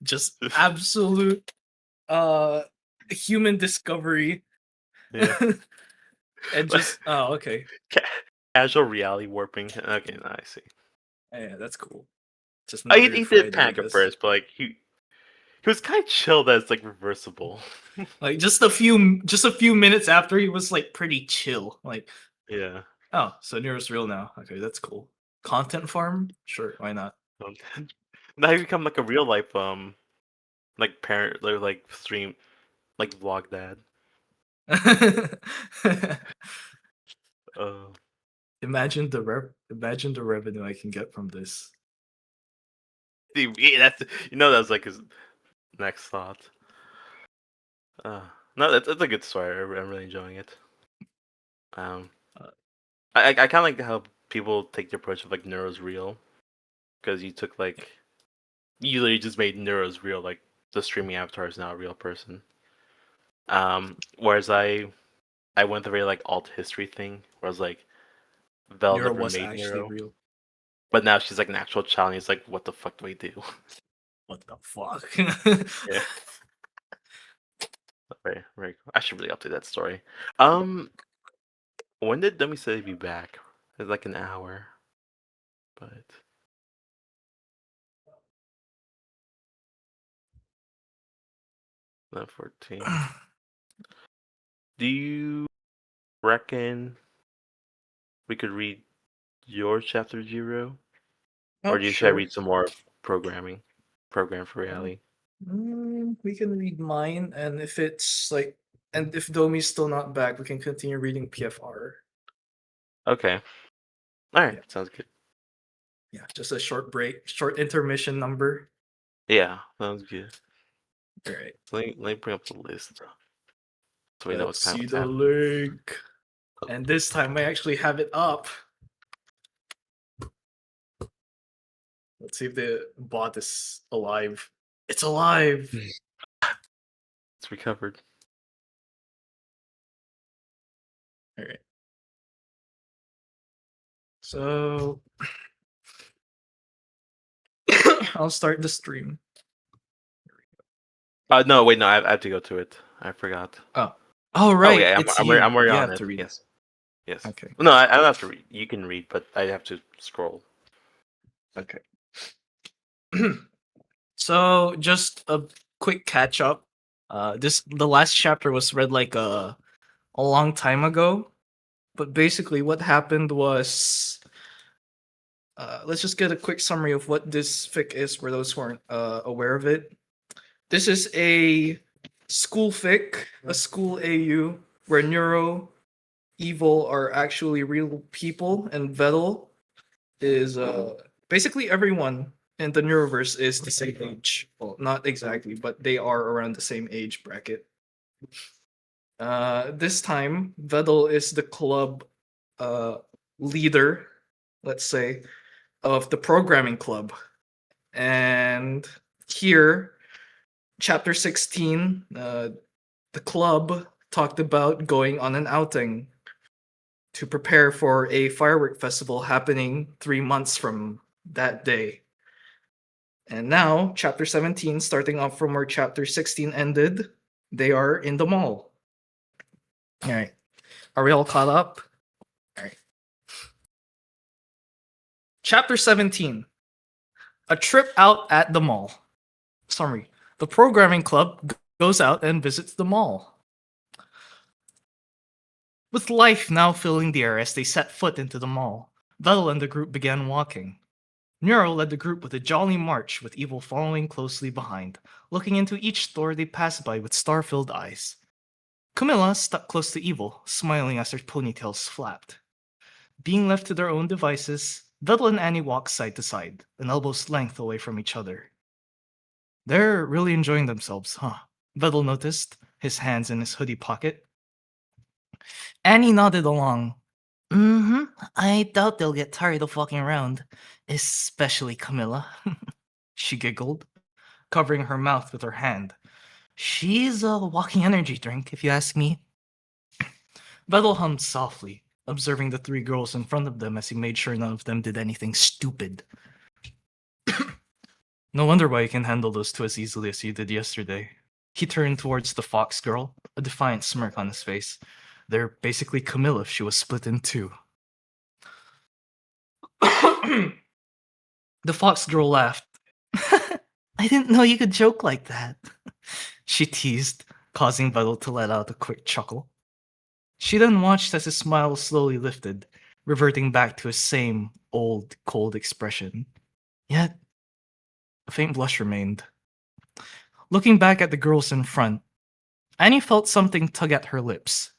Just absolute human discovery.
Yeah.
And just okay.
Casual reality warping. Okay, now I see.
Yeah, that's cool. Just
Oh,
know
he
your
did
Friday, I
panic at
guess.
first, but like he was kind of chill that it's like reversible.
Like just a few minutes after he was like pretty chill. Like,
Yeah.
oh, so Nero's real now. Okay, that's cool. Content farm? Sure, why not?
Now he become like a real life like parent like stream like vlog dad. Uh
Imagine the revenue I can get from this.
yeah, that's that's like his next thought. No, that's a good story. I'm really enjoying it. Um,
Uh,
I kind of like how people take the approach of like Neuro's real, because you took like you literally just made Neuro's real, like the streaming avatar is now a real person. Whereas I went the very like alt history thing, where I was like Vel
Nero
never
was
made
actually
Neuro,
real.
but now she's like an actual child. And he's like, what the fuck do we do?
What the fuck?
Yeah, very very cool. I should really update that story. When did Dummy say be back? It's like an hour, but. 14. Do you reckon we could read your chapter 0? Or do you should I
Sure.
read some more of programming? Program for reality.
We can read mine, and if Domi's still not back, we can continue reading PFR.
Okay. Alright,
Yeah.
sounds good.
Yeah, just a short break, short intermission number.
Yeah, sounds good.
All right.
So let me bring up the list. So we know
Let's
what's kind
see
of
the
happening.
link. And this time I actually have it up. Let's see if the bot is alive. It's alive.
It's recovered.
All right. So I'll start the stream.
No, wait, no, I have to go to it. I forgot.
Oh right,
yeah,
it's
I'm
you.
already
You
on
have
it.
to read
Yes. Yes.
Okay.
No, I don't have to read. You can read, but I have to scroll.
Okay. So just a quick catch up. The last chapter was read like a long time ago, but basically what happened was let's just get a quick summary of what this fic is for those who aren't aware of it. This is a school fic, a school AU where Neuro, Evil are actually real people, and Vedal is basically everyone and the Neuroverse is the same age. Well, not exactly, but they are around the same age bracket. This time, Vedal is the club leader, let's say, of the programming club. And here, chapter 16, the club talked about going on an outing to prepare for a firework festival happening 3 months from that day. And now, chapter 17, starting off from where chapter 16 ended, they are in the mall. All right. Are we all caught up? All right. Chapter 17. A trip out at the mall. Summary. The programming club goes out and visits the mall. With life now filling the air as they set foot into the mall, Vedal and the group began walking. Neuro led the group with a jolly march, with Evil following closely behind, looking into each store they passed by with star-filled eyes. Camilla stuck close to Evil, smiling as her ponytails flapped. Being left to their own devices, Vedal and Annie walked side to side, an elbow's length away from each other. They're really enjoying themselves, huh? Vedal noticed, his hands in his hoodie pocket. Annie nodded along. Mm-hmm. I doubt they'll get tired of walking around, especially Camilla. She giggled, covering her mouth with her hand. She's a walking energy drink, if you ask me. Vedal hummed softly, observing the 3 girls in front of them as he made sure none of them did anything stupid. No wonder why you can handle those 2 as easily as you did yesterday. He turned towards the fox girl, a defiant smirk on his face. They're basically Camilla if she was split in 2. The fox girl laughed. I didn't know you could joke like that. She teased, causing Vedal to let out a quick chuckle. She then watched as his smile slowly lifted, reverting back to his same old, cold expression. Yet, a faint blush remained. Looking back at the girls in front, Annie felt something tug at her lips.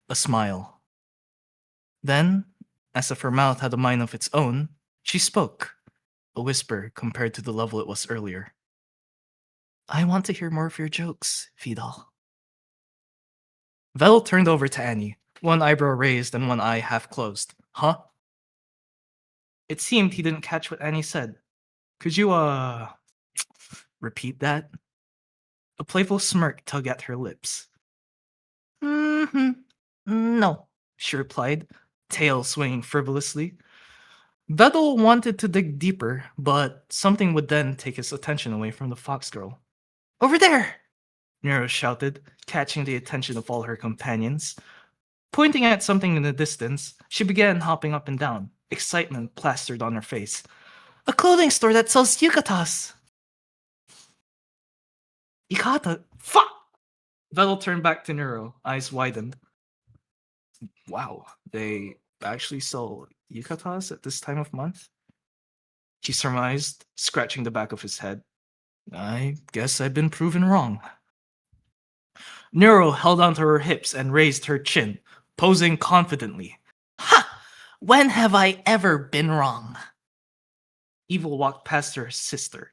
A smile. Then, as if her mouth had a mind of its own, she spoke, a whisper compared to the level it was earlier. I want to hear more of your jokes, Vedal. Vedal turned over to Annie, one eyebrow raised and one eye half closed. Huh? It seemed he didn't catch what Annie said. Could you, repeat that? A playful smirk tugged at her lips. Mm-hmm. No, she replied, tail swinging frivolously. Vedal wanted to dig deeper, but something would then take his attention away from the fox girl. Over there! Neuro shouted, catching the attention of all her companions. Pointing at something in the distance, she began hopping up and down, excitement plastered on her face. A clothing store that sells yukatas! Yukata? Fuck! Vedal turned back to Neuro, eyes widened. Wow, they actually sell yukatas at this time of month? He surmised, scratching the back of his head. I guess I've been proven wrong. Neuro held onto her hips and raised her chin, posing confidently. Ha! When have I ever been wrong? Evil walked past her sister.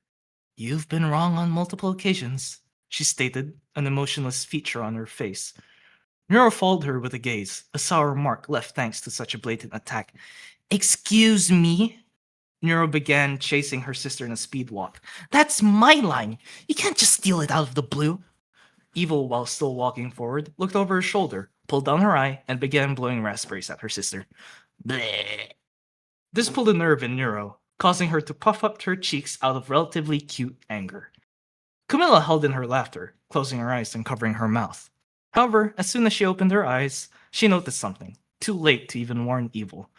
You've been wrong on multiple occasions, she stated, an emotionless feature on her face. Neuro followed her with a gaze, a sour mark left thanks to such a blatant attack. Excuse me? Neuro began chasing her sister in a speed walk. That's my line! You can't just steal it out of the blue! Evil, while still walking forward, looked over her shoulder, pulled down her eye, and began blowing raspberries at her sister. Bleh. This pulled a nerve in Neuro, causing her to puff up her cheeks out of relatively cute anger. Camilla held in her laughter, closing her eyes and covering her mouth. However, as soon as she opened her eyes, she noticed something, too late to even warn Evil.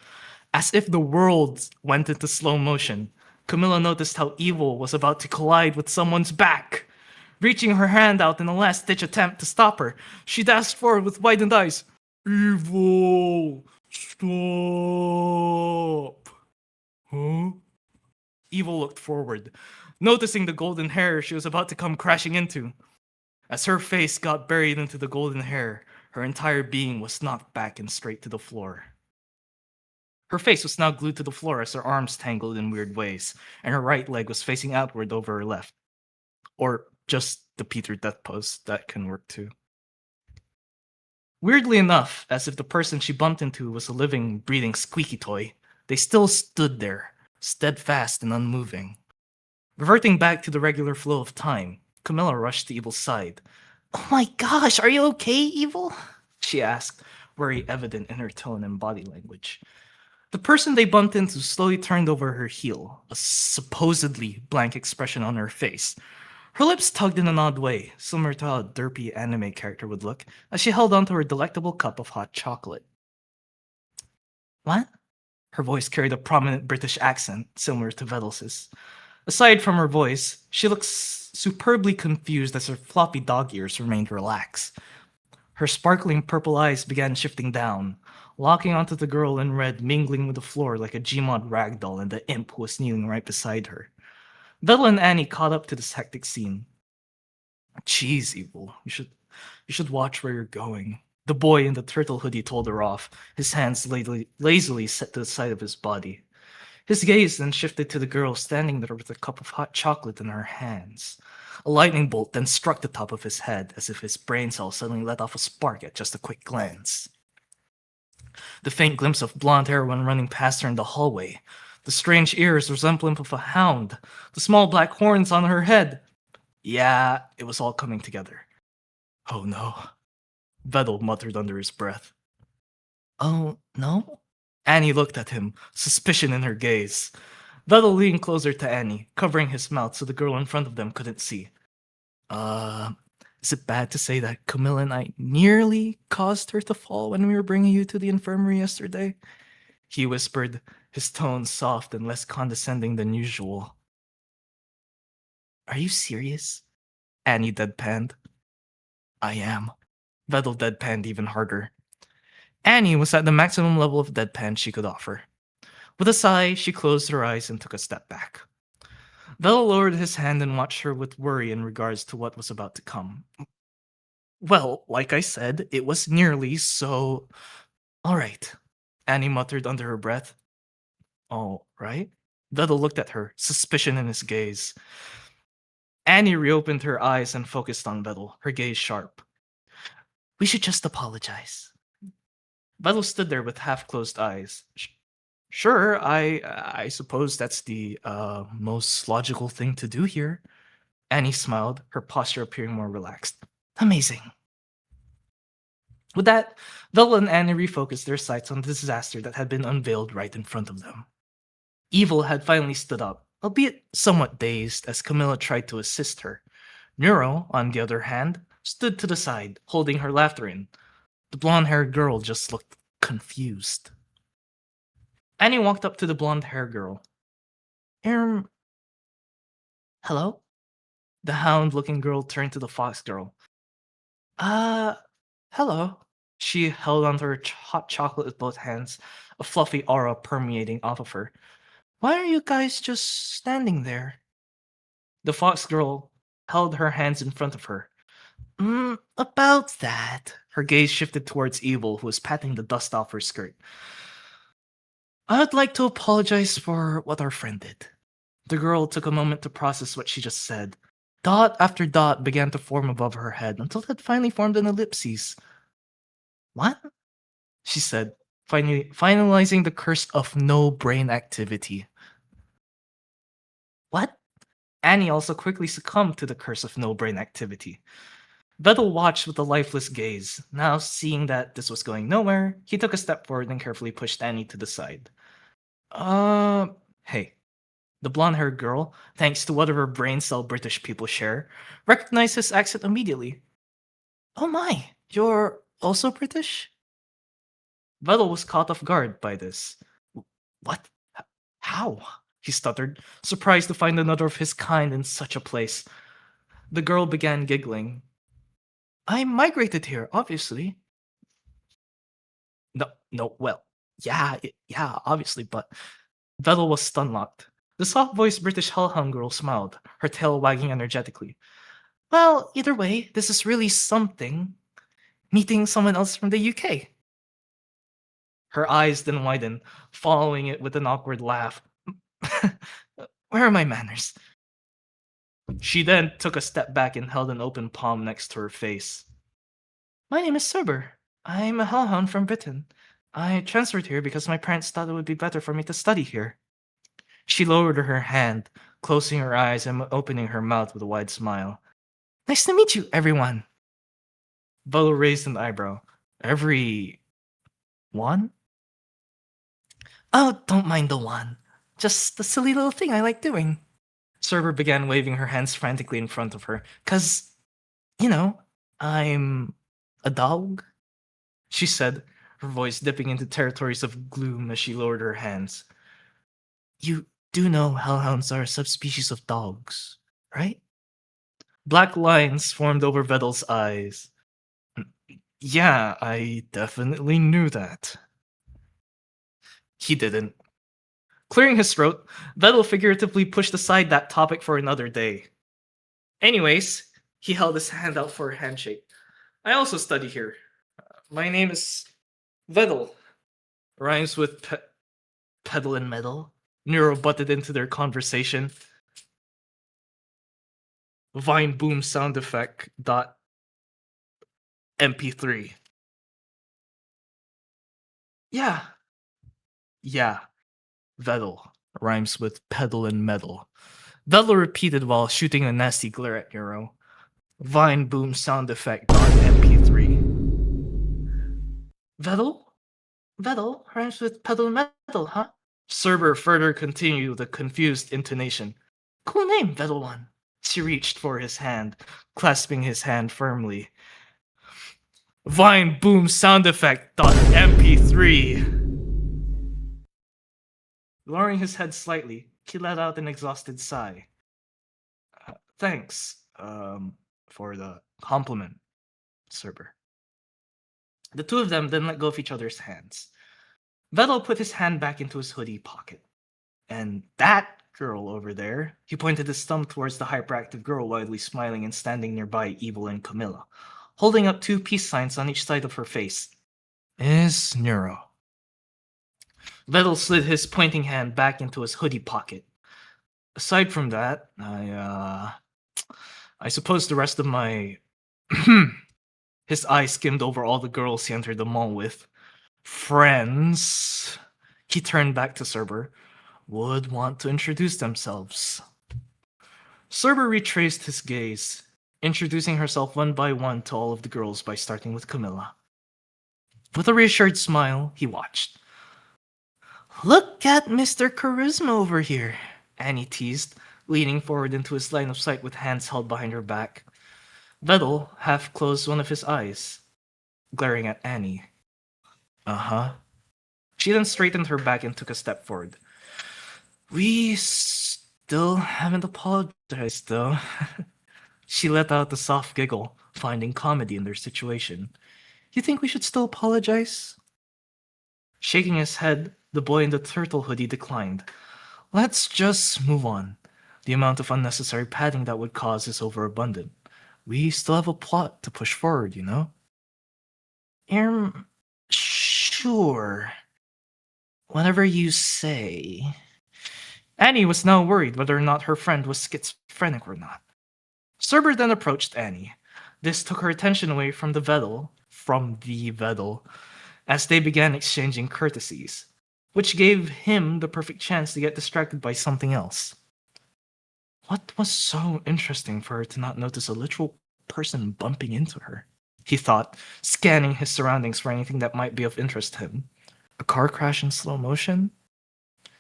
As if the world went into slow motion, Camilla noticed how Evil was about to collide with someone's back. Reaching her hand out in a last-ditch attempt to stop her, she dashed forward with widened eyes. Evil! Stop! Huh? Evil looked forward, noticing the golden hair she was about to come crashing into. As her face got buried into the golden hair, her entire being was knocked back and straight to the floor. Her face was now glued to the floor as her arms tangled in weird ways, and her right leg was facing outward over her left. Or just the Peter Death pose, that can work too. Weirdly enough, as if the person she bumped into was a living, breathing squeaky toy, they still stood there, steadfast and unmoving. Reverting back to the regular flow of time, Camilla rushed to Evil's side. "Oh my gosh, are you okay, Evil?" she asked, worry evident in her tone and body language. The person they bumped into slowly turned over her heel, a supposedly blank expression on her face. Her lips tugged in an odd way, similar to how a derpy anime character would look, as she held onto her delectable cup of hot chocolate. "What?" Her voice carried a prominent British accent, similar to Vedal's. Aside from her voice, she looked superbly confused as her floppy dog ears remained relaxed. Her sparkling purple eyes began shifting down, locking onto the girl in red, mingling with the floor like a Gmod ragdoll and the imp who was kneeling right beside her. Vedal and Annie caught up to this hectic scene. "Jeez, Evil, you should watch where you're going." The boy in the turtle hoodie told her off, his hands lazily set to the side of his body. His gaze then shifted to the girl standing there with a cup of hot chocolate in her hands. A lightning bolt then struck the top of his head, as if his brain cells suddenly let off a spark at just a quick glance. The faint glimpse of blonde hair when running past her in the hallway, the strange ears resemblant of a hound, the small black horns on her head. Yeah, it was all coming together. "Oh no," Vedal muttered under his breath. "Oh no?" Annie looked at him, suspicion in her gaze. Vedal leaned closer to Annie, covering his mouth so the girl in front of them couldn't see. Is it bad to say that Camilla and I nearly caused her to fall when we were bringing you to the infirmary yesterday?" he whispered, his tone soft and less condescending than usual. "Are you serious?" Annie deadpanned. "I am." Vedal deadpanned even harder. Annie was at the maximum level of deadpan she could offer. With a sigh, she closed her eyes and took a step back. Vedal lowered his hand and watched her with worry in regards to what was about to come. "Well, like I said, it was nearly, so... All right," Annie muttered under her breath. "All right?" Vedal looked at her, suspicion in his gaze. Annie reopened her eyes and focused on Vedal, her gaze sharp. "We should just apologize." Vedal stood there with half-closed eyes. Sure, I suppose that's the most logical thing to do here." Annie smiled, her posture appearing more relaxed. "Amazing." With that, Vedal and Annie refocused their sights on the disaster that had been unveiled right in front of them. Evil had finally stood up, albeit somewhat dazed as Camilla tried to assist her. Neuro, on the other hand, stood to the side, holding her laughter in. The blonde-haired girl just looked confused. Annie walked up to the blonde-haired girl. Hello?" The hound-looking girl turned to the fox girl. Hello." She held onto her hot chocolate with both hands, a fluffy aura permeating off of her. "Why are you guys just standing there?" The fox girl held her hands in front of her. About that." Her gaze shifted towards Evil, who was patting the dust off her skirt. "I would like to apologize for what our friend did." The girl took a moment to process what she just said. Dot after dot began to form above her head until it finally formed an ellipsis. "What?" she said, finalizing the curse of no brain activity. "What?" Annie also quickly succumbed to the curse of no brain activity. Vedal watched with a lifeless gaze. Now, seeing that this was going nowhere, he took a step forward and carefully pushed Annie to the side. Hey." The blonde-haired girl, thanks to whatever brain cell British people share, recognized his accent immediately. "Oh my, you're also British?" Vedal was caught off guard by this. "What? How?" he stuttered, surprised to find another of his kind in such a place. The girl began giggling. "I migrated here, obviously." No, well, yeah, obviously, but..." Vedal was stun-locked. The soft-voiced British hellhound girl smiled, her tail wagging energetically. "Well, either way, this is really something. Meeting someone else from the UK." Her eyes then widened, following it with an awkward laugh. Where are my manners? She then took a step back and held an open palm next to her face. My name is Cerber. I'm a hellhound from Britain. I transferred here because my parents thought it would be better for me to study here. She lowered her hand, closing her eyes and opening her mouth with a wide smile. Nice to meet you, everyone. Vedal raised an eyebrow. Every... one? Oh, don't mind the one. Just the silly little thing I like doing. Cerber began waving her hands frantically in front of her. 'Cause, you know, I'm a dog, she said, her voice dipping into territories of gloom as she lowered her hands. You do know hellhounds are a subspecies of dogs, right? Black lines formed over Vedal's eyes. Yeah, I definitely knew that. He didn't. Clearing his throat, Vedal figuratively pushed aside that topic for another day. Anyways, he held his hand out for a handshake. I also study here. My name is Vedal. Rhymes with pedal and metal. Neuro butted into their conversation. Vine boom sound effect dot MP3. Yeah. Vedal rhymes with pedal and metal. Vedal repeated while shooting a nasty glare at Neuro. Vine boom sound effect dot MP3. Vedal? Vedal rhymes with pedal and metal, huh? Cerber further continued with a confused intonation. Cool name, Vedal one. She reached for his hand, clasping his hand firmly. Vine boom sound effect .mp3. Lowering his head slightly, he let out an exhausted sigh. Thanks, for the compliment, Cerber. The two of them then let go of each other's hands. Vedal put his hand back into his hoodie pocket. And that girl over there, he pointed his thumb towards the hyperactive girl widely smiling and standing nearby Evil and Camilla, holding up two peace signs on each side of her face, is Neuro. Vedal slid his pointing hand back into his hoodie pocket. Aside from that, I suppose the rest of my... His eye skimmed over all the girls he entered the mall with. Friends, he turned back to Cerber, would want to introduce themselves. Cerber retraced his gaze, introducing herself one by one to all of the girls by starting with Camilla. With a reassured smile, he watched. Look at Mr. Charisma over here, Annie teased, leaning forward into his line of sight with hands held behind her back. Vedal half closed one of his eyes, glaring at Annie. Uh-huh. She then straightened her back and took a step forward. We still haven't apologized, though. She let out a soft giggle, finding comedy in their situation. You think we should still apologize? Shaking his head, the boy in the turtle hoodie declined. Let's just move on. The amount of unnecessary padding that would cause is overabundant. We still have a plot to push forward, you know? Sure. Whatever you say. Annie was now worried whether or not her friend was schizophrenic or not. Cerber then approached Annie. This took her attention away from the Vedal, as they began exchanging courtesies, which gave him the perfect chance to get distracted by something else. What was so interesting for her to not notice a literal person bumping into her? He thought, scanning his surroundings for anything that might be of interest to him. A car crash in slow motion?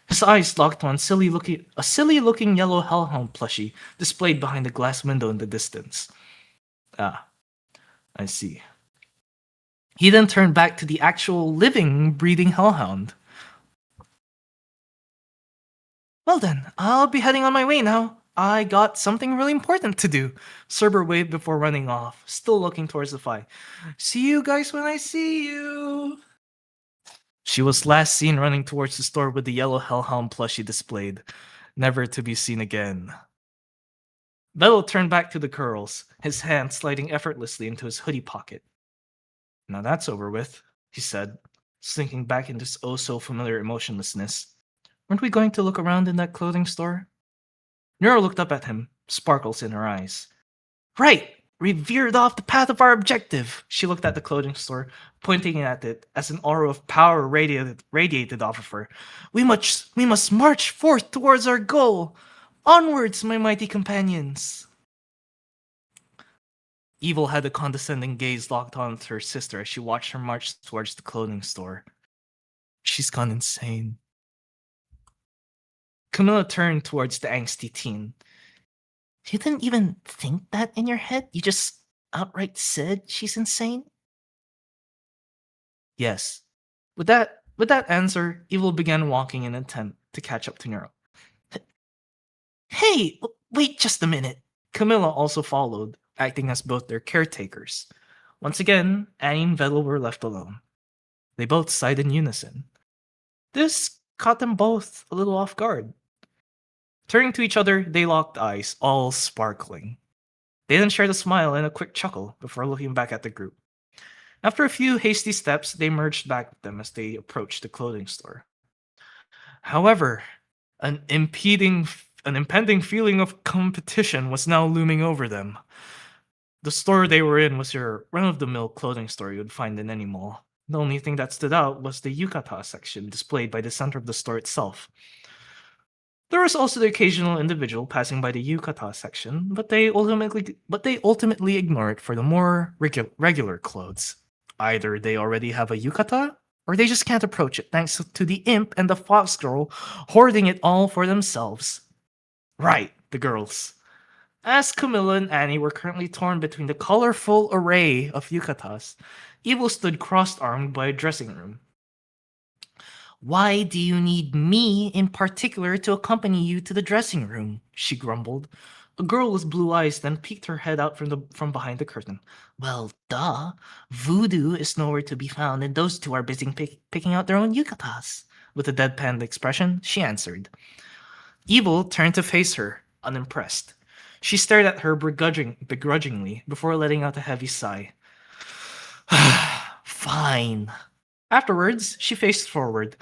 His eyes locked on a silly-looking yellow hellhound plushie displayed behind a glass window in the distance. Ah, I see. He then turned back to the actual living, breathing hellhound. Well then, I'll be heading on my way now. I got something really important to do. Cerber waved before running off, still looking towards the fire. See you guys when I see you. She was last seen running towards the store with the yellow hellhound plushie displayed, never to be seen again. Vedal turned back to the girls, his hand sliding effortlessly into his hoodie pocket. Now that's over with, he said, sinking back into his oh-so-familiar emotionlessness. Weren't we going to look around in that clothing store? Neuro looked up at him, sparkles in her eyes. Right! We veered off the path of our objective. She looked at the clothing store, pointing at it as an aura of power radiated off of her. We must march forth towards our goal. Onwards, my mighty companions. Evil had a condescending gaze locked on her sister as she watched her march towards the clothing store. She's gone insane. Camilla turned towards the angsty teen. You didn't even think that in your head? You just outright said she's insane? Yes. With that answer, Evil began walking in an attempt to catch up to Neuro. Hey, wait just a minute. Camilla also followed, acting as both their caretakers. Once again, Annie and Vedal were left alone. They both sighed in unison. This caught them both a little off guard. Turning to each other, they locked eyes, all sparkling. They then shared a smile and a quick chuckle before looking back at the group. After a few hasty steps, they merged back with them as they approached the clothing store. However, an impending feeling of competition was now looming over them. The store they were in was your run-of-the-mill clothing store you would find in any mall. The only thing that stood out was the yukata section displayed by the center of the store itself. There was also the occasional individual passing by the yukata section, but they ultimately ignore it for the more regular clothes. Either they already have a yukata, or they just can't approach it thanks to the imp and the fox girl hoarding it all for themselves. Right, the girls. As Camilla and Annie were currently torn between the colorful array of yukatas, Evil stood crossed-armed by a dressing room. Why do you need me in particular to accompany you to the dressing room? She grumbled. A girl with blue eyes then peeked her head out from behind the curtain. Well, duh. Voodoo is nowhere to be found, and those two are busy picking out their own yukatas. With a deadpan expression, she answered. Evil turned to face her, unimpressed. She stared at her begrudgingly before letting out a heavy sigh. Fine. Afterwards, she faced forward,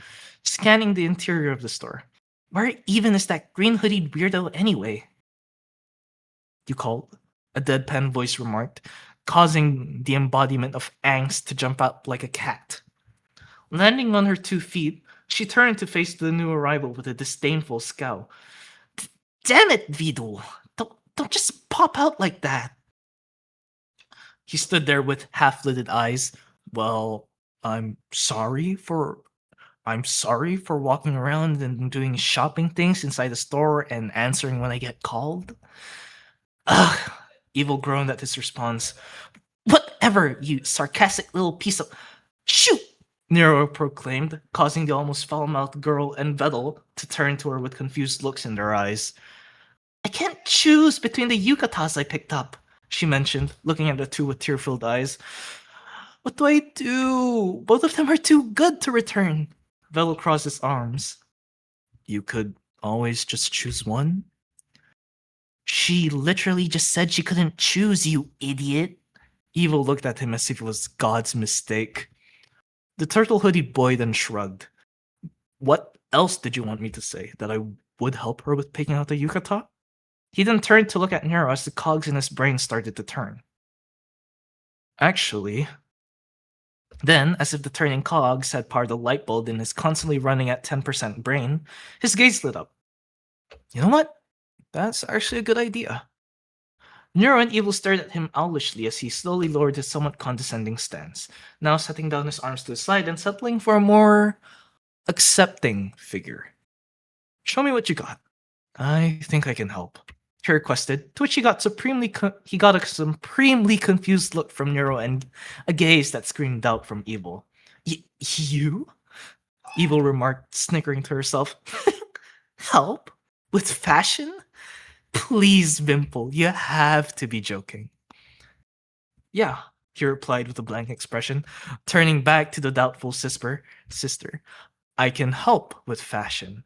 scanning the interior of the store. Where even is that green-hoodied weirdo anyway? You called? A deadpan voice remarked, causing the embodiment of angst to jump out like a cat. Landing on her 2 feet, she turned to face the new arrival with a disdainful scowl. Damn it, Vedal! Don't just pop out like that! He stood there with half-lidded eyes. Well, I'm sorry for walking around and doing shopping things inside the store and answering when I get called. Ugh! Evil groaned at his response. Whatever, you sarcastic little piece of... Shoot! Nero proclaimed, causing the almost foul-mouthed girl and Vedal to turn to her with confused looks in their eyes. I can't choose between the yukatas I picked up, she mentioned, looking at the two with tear-filled eyes. What do I do? Both of them are too good to return. Vedal crossed his arms. You could always just choose one? She literally just said she couldn't choose, you idiot. Evil looked at him as if it was God's mistake. The turtle-hooded boy then shrugged. What else did you want me to say? That I would help her with picking out the yukata? He then turned to look at Nero as the cogs in his brain started to turn. Actually... Then, as if the turning cogs had powered the light bulb in his constantly running at 10% brain, his gaze lit up. You know what? That's actually a good idea. Nero and Evil stared at him owlishly as he slowly lowered his somewhat condescending stance, now setting down his arms to the side and settling for a more accepting figure. Show me what you got. I think I can help, he requested, to which he got a supremely confused look from Nero and a gaze that screamed out from Evil. You? Evil remarked, snickering to herself. Help? With fashion? Please, Vimple, you have to be joking. Yeah, he replied with a blank expression, turning back to the doubtful sister. I can help with fashion.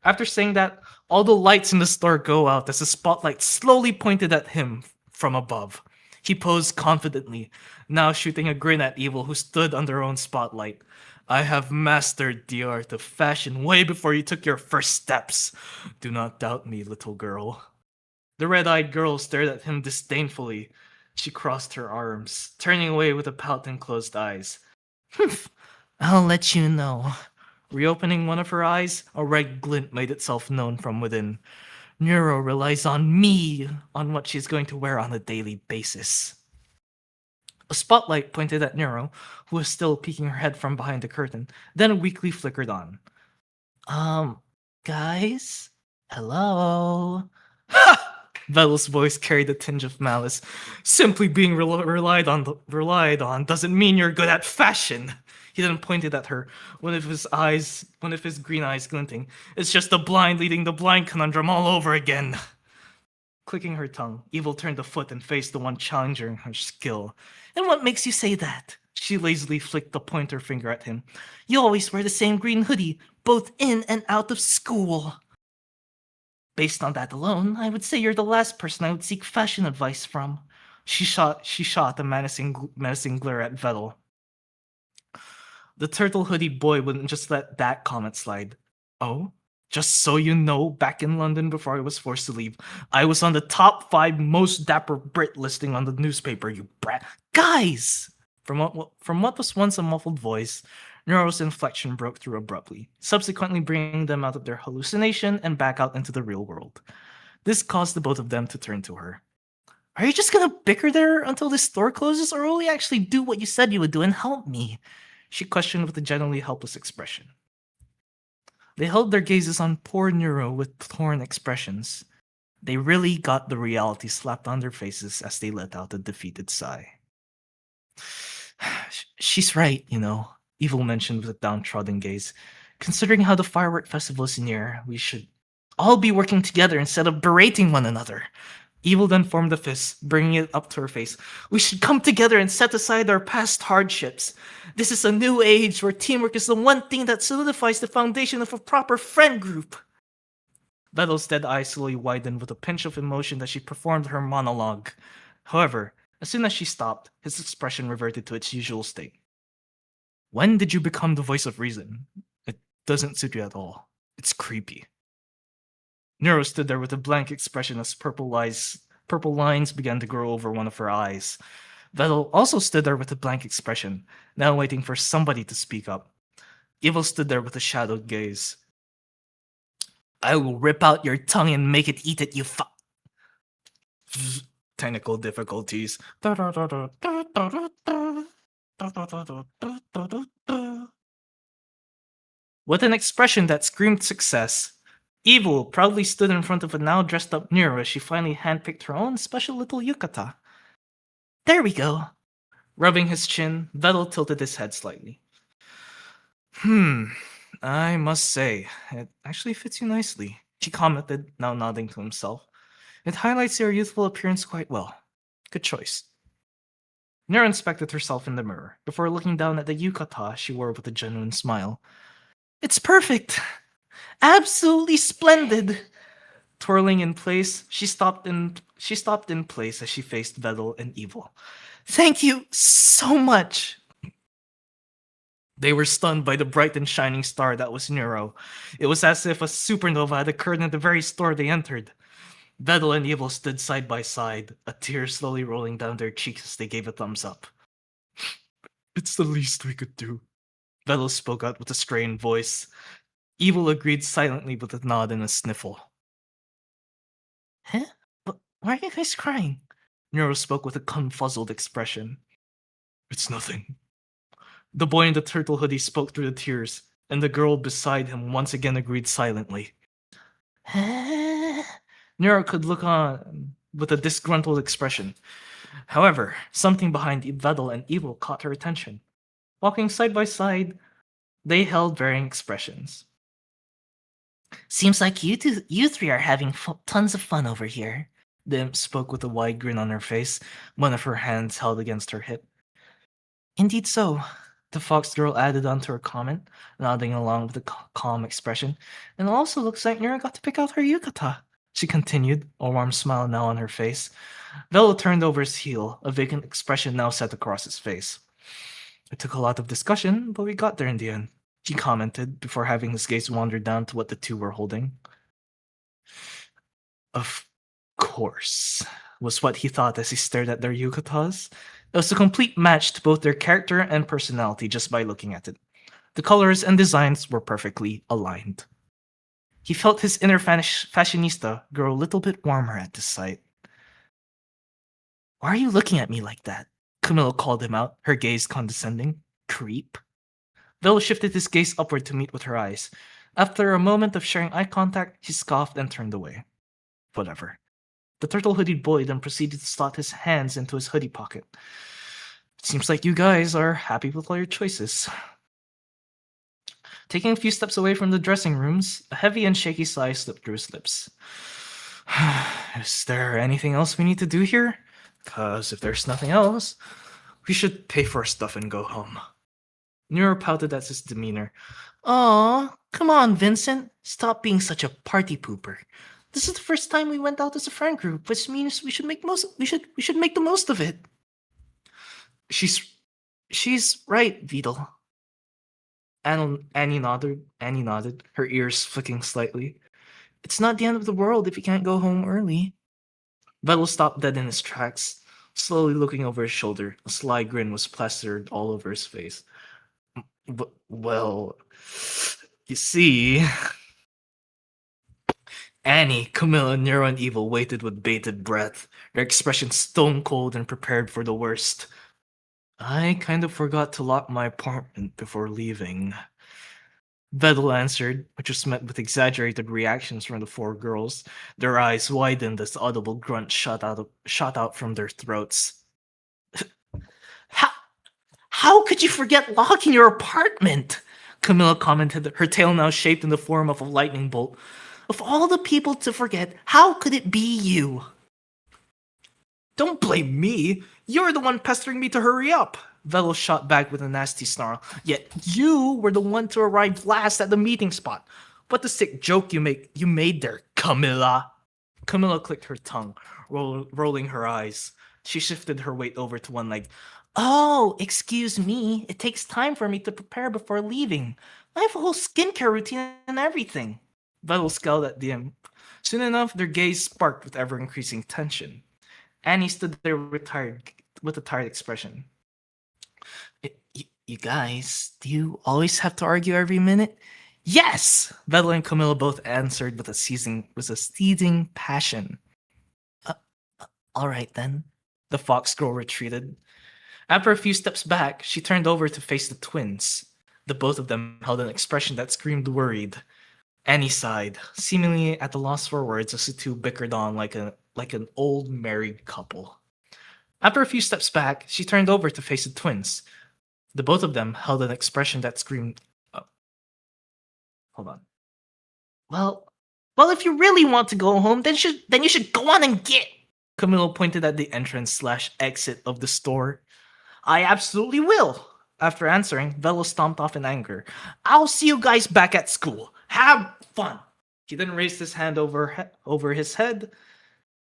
After saying that, all the lights in the store go out as the spotlight slowly pointed at him from above. He posed confidently, now shooting a grin at Evil, who stood under her own spotlight. I have mastered the art of fashion way before you took your first steps. Do not doubt me, little girl. The red-eyed girl stared at him disdainfully. She crossed her arms, turning away with a pout and closed eyes. Humph, I'll let you know. Reopening one of her eyes, a red glint made itself known from within. Neuro relies on me on what she's going to wear on a daily basis. A spotlight pointed at Neuro, who was still peeking her head from behind the curtain, then weakly flickered on. Guys? Hello? Ha! Vedal's voice carried a tinge of malice. Simply being relied on doesn't mean you're good at fashion. He then pointed at her, one of his green eyes glinting. It's just the blind leading the blind conundrum all over again. Clicking her tongue, Evil turned a foot and faced the one challenging her skill. And what makes you say that? She lazily flicked the pointer finger at him. You always wear the same green hoodie, both in and out of school. Based on that alone, I would say you're the last person I would seek fashion advice from. She shot a menacing glare at Vedal. The turtle hoodie boy wouldn't just let that comment slide. Oh? Just so you know, back in London before I was forced to leave, I was on the top 5 most dapper Brit listing on the newspaper, you brat. Guys! From what was once a muffled voice, Neuro's inflection broke through abruptly, subsequently bringing them out of their hallucination and back out into the real world. This caused the both of them to turn to her. Are you just gonna bicker there until this store closes, or will you actually do what you said you would do and help me? She questioned with a genuinely helpless expression. They held their gazes on poor Neuro with torn expressions. They really got the reality slapped on their faces as they let out a defeated sigh. She's right, you know, Evil mentioned with a downtrodden gaze. Considering how the firework festival is near, we should all be working together instead of berating one another. Evil then formed a fist, bringing it up to her face. We should come together and set aside our past hardships. This is a new age where teamwork is the one thing that solidifies the foundation of a proper friend group. Vedal's dead eyes slowly widened with a pinch of emotion as she performed her monologue. However, as soon as she stopped, his expression reverted to its usual state. When did you become the voice of reason? It doesn't suit you at all. It's creepy. Neuro stood there with a blank expression as purple lines began to grow over one of her eyes. Vedal also stood there with a blank expression, now waiting for somebody to speak up. Evil stood there with a shadowed gaze. I will rip out your tongue and make it eat it, you Technical difficulties. With an expression that screamed success, Evil proudly stood in front of a now dressed up Neuro as she finally handpicked her own special little yukata. There we go. Rubbing his chin, Vedal tilted his head slightly. I must say, it actually fits you nicely, he commented, now nodding to himself. It highlights your youthful appearance quite well. Good choice. Neuro inspected herself in the mirror, before looking down at the yukata she wore with a genuine smile. It's perfect! Absolutely splendid! Twirling in place, she stopped in place as she faced Vedal and Evil. Thank you so much! They were stunned by the bright and shining star that was Neuro. It was as if a supernova had occurred in the very store they entered. Vedal and Evil stood side by side, a tear slowly rolling down their cheeks as they gave a thumbs up. It's the least we could do. Vedal spoke out with a strained voice. Evil agreed silently with a nod and a sniffle. Huh? Why are you guys crying? Neuro spoke with a confuzzled expression. It's nothing. The boy in the turtle hoodie spoke through the tears, and the girl beside him once again agreed silently. Neuro could look on with a disgruntled expression. However, something behind Vedal and Evil caught her attention. Walking side by side, they held varying expressions. Seems like you three are having tons of fun over here. The imp spoke with a wide grin on her face, one of her hands held against her hip. Indeed so, the fox girl added onto her comment, nodding along with a calm expression. And it also looks like Neuro got to pick out her yukata. she continued, a warm smile now on her face. Vedal turned over his heel, a vacant expression now set across his face. It took a lot of discussion, but we got there in the end, he commented, before having his gaze wander down to what the two were holding. Of course, was what he thought as he stared at their yukatas. It was a complete match to both their character and personality just by looking at it. The colors and designs were perfectly aligned. He felt his inner fashionista grow a little bit warmer at this sight. Why are you looking at me like that? Camilla called him out, her gaze condescending. Creep. Vedal shifted his gaze upward to meet with her eyes. After a moment of sharing eye contact, he scoffed and turned away. Whatever. The turtle-hoodied boy then proceeded to slot his hands into his hoodie pocket. It seems like you guys are happy with all your choices. Taking a few steps away from the dressing rooms, a heavy and shaky sigh slipped through his lips. Is there anything else we need to do here? Because if there's nothing else, we should pay for our stuff and go home. Neuro pouted at his demeanor. Aw, come on, Vincent. Stop being such a party pooper. This is the first time we went out as a friend group, which means we should make the most of it. She's right, Vedal. Annie nodded, her ears flicking slightly. It's not the end of the world if you can't go home early. Vedal stopped dead in his tracks, slowly looking over his shoulder. A sly grin was plastered all over his face. Well, you see... Annie, Camilla, Nero, and Evil waited with bated breath, their expressions stone cold and prepared for the worst. I kind of forgot to lock my apartment before leaving. Vedal answered, which was met with exaggerated reactions from the four girls. Their eyes widened as audible grunts shot out from their throats. How could you forget locking your apartment? Camilla commented, her tail now shaped in the form of a lightning bolt. Of all the people to forget, how could it be you? Don't blame me. You're the one pestering me to hurry up. Vedal shot back with a nasty snarl. Yet you were the one to arrive last at the meeting spot. What a sick joke you made there, Camilla. Camilla clicked her tongue, rolling her eyes. She shifted her weight over to one leg. Oh, excuse me. It takes time for me to prepare before leaving. I have a whole skincare routine and everything. Vedal scowled at them. Soon enough, their gaze sparked with ever-increasing tension. Annie stood there with a tired expression. You guys, do you always have to argue every minute? Yes! Vedal and Camilla both answered with a seething passion. All right then. The fox girl retreated. After a few steps back, she turned over to face the twins. The both of them held an expression that screamed worried. Annie sighed, seemingly at a loss for words as the two bickered on like an old married couple. After a few steps back, she turned over to face the twins. The both of them held an expression that screamed... hold on. Well, if you really want to go home, then you should go on and get... Camilla pointed at the entrance/exit of the store. I absolutely will. After answering, Vedal stomped off in anger. I'll see you guys back at school. Have fun. He then raised his hand over his head,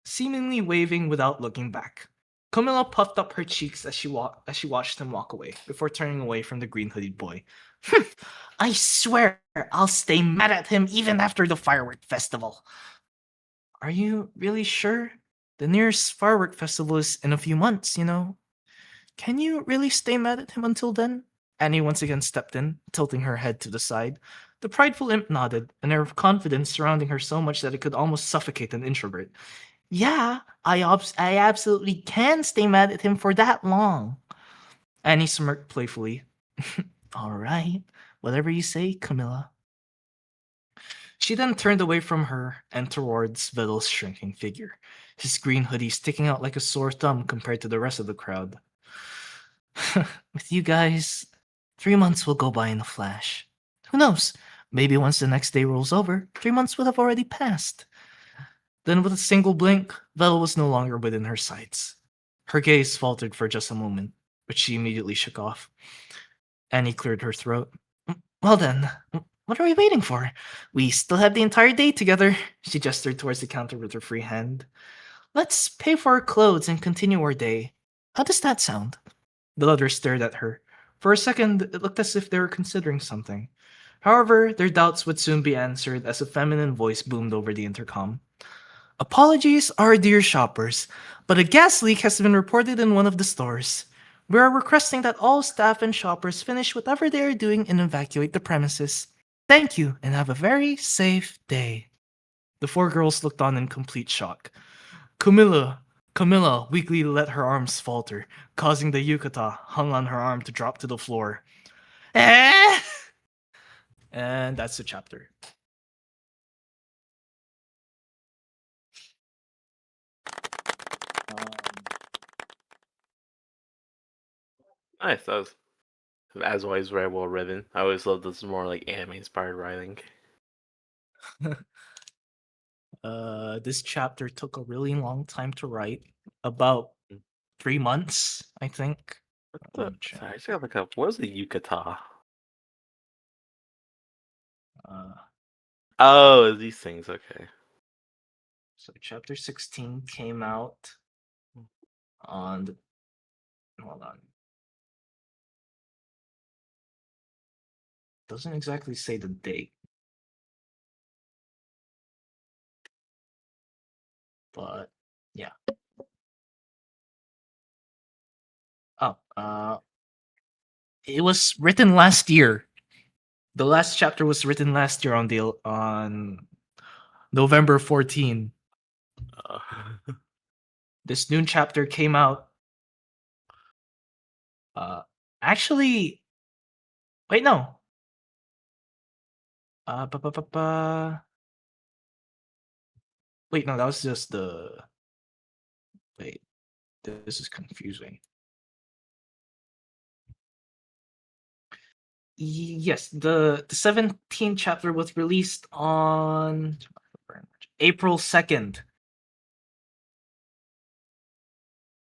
seemingly waving without looking back. Camilla puffed up her cheeks as she watched him walk away, before turning away from the green-hooded boy. I swear I'll stay mad at him even after the firework festival. Are you really sure? The nearest firework festival is in a few months, you know. Can you really stay mad at him until then? Annie once again stepped in, tilting her head to the side. The prideful imp nodded, an air of confidence surrounding her so much that it could almost suffocate an introvert. Yeah, I absolutely can stay mad at him for that long. Annie smirked playfully. All right, whatever you say, Camilla. She then turned away from her and towards Vedal's shrinking figure, his green hoodie sticking out like a sore thumb compared to the rest of the crowd. With you guys, 3 months will go by in a flash. Who knows? Maybe once the next day rolls over, 3 months would have already passed. Then with a single blink, Vedal was no longer within her sights. Her gaze faltered for just a moment, which she immediately shook off. Annie cleared her throat. Well then, What are we waiting for? We still have the entire day together. She gestured towards the counter with her free hand. Let's pay for our clothes and continue our day. How does that sound? The others stared at her. For a second, it looked as if they were considering something. However, their doubts would soon be answered as a feminine voice boomed over the intercom. Apologies, our dear shoppers, but a gas leak has been reported in one of the stores. We are requesting that all staff and shoppers finish whatever they are doing and evacuate the premises. Thank you, and have a very safe day. The four girls looked on in complete shock. Camilla weakly let her arms falter, causing the yukata hung on her arm to drop to the floor. Eh? And that's the chapter.
Nice. That was, as always, very well written. I always love this more like anime-inspired writing.
This chapter took a really long time to write, about 3 months, I think.
Sorry, I just gotta look up. What is a yukata? Oh, these things. Okay.
So chapter 16 came out on the, hold on. Doesn't exactly say the date. But yeah. Oh, it was written last year. The last chapter was written last year on November 14. This new chapter came out. Actually, wait, no. Wait, no, that was just the. Wait, this is confusing. Yes, the 17th chapter was released on April 2nd.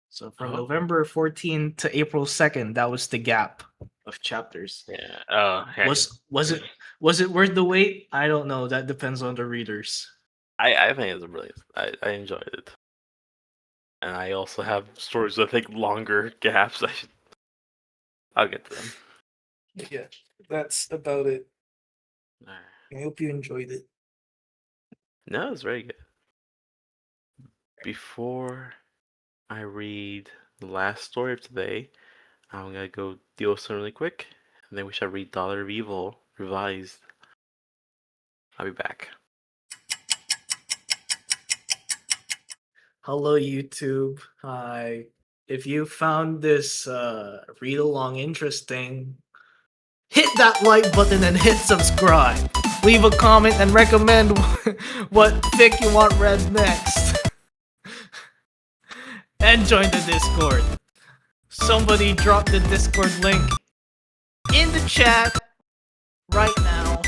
So from November 14th to April 2nd, that was the gap of chapters.
Yeah. Oh, yeah.
Was it worth the wait? I don't know. That depends on the readers.
I think it's brilliant. I enjoyed it, and I also have stories that take longer gaps. I'll get to them.
Yeah, that's about it.
Alright.
I hope you enjoyed it.
No, it's very good. Before I read the last story of today, I'm gonna go deal with something really quick, and then we shall read Dollar of Evil revised. I'll be back.
Hello, YouTube. Hi. If you found this read along interesting, hit that like button and hit subscribe. Leave a comment and recommend what fic you want read next. And join the Discord. Somebody drop the Discord link in the chat right now.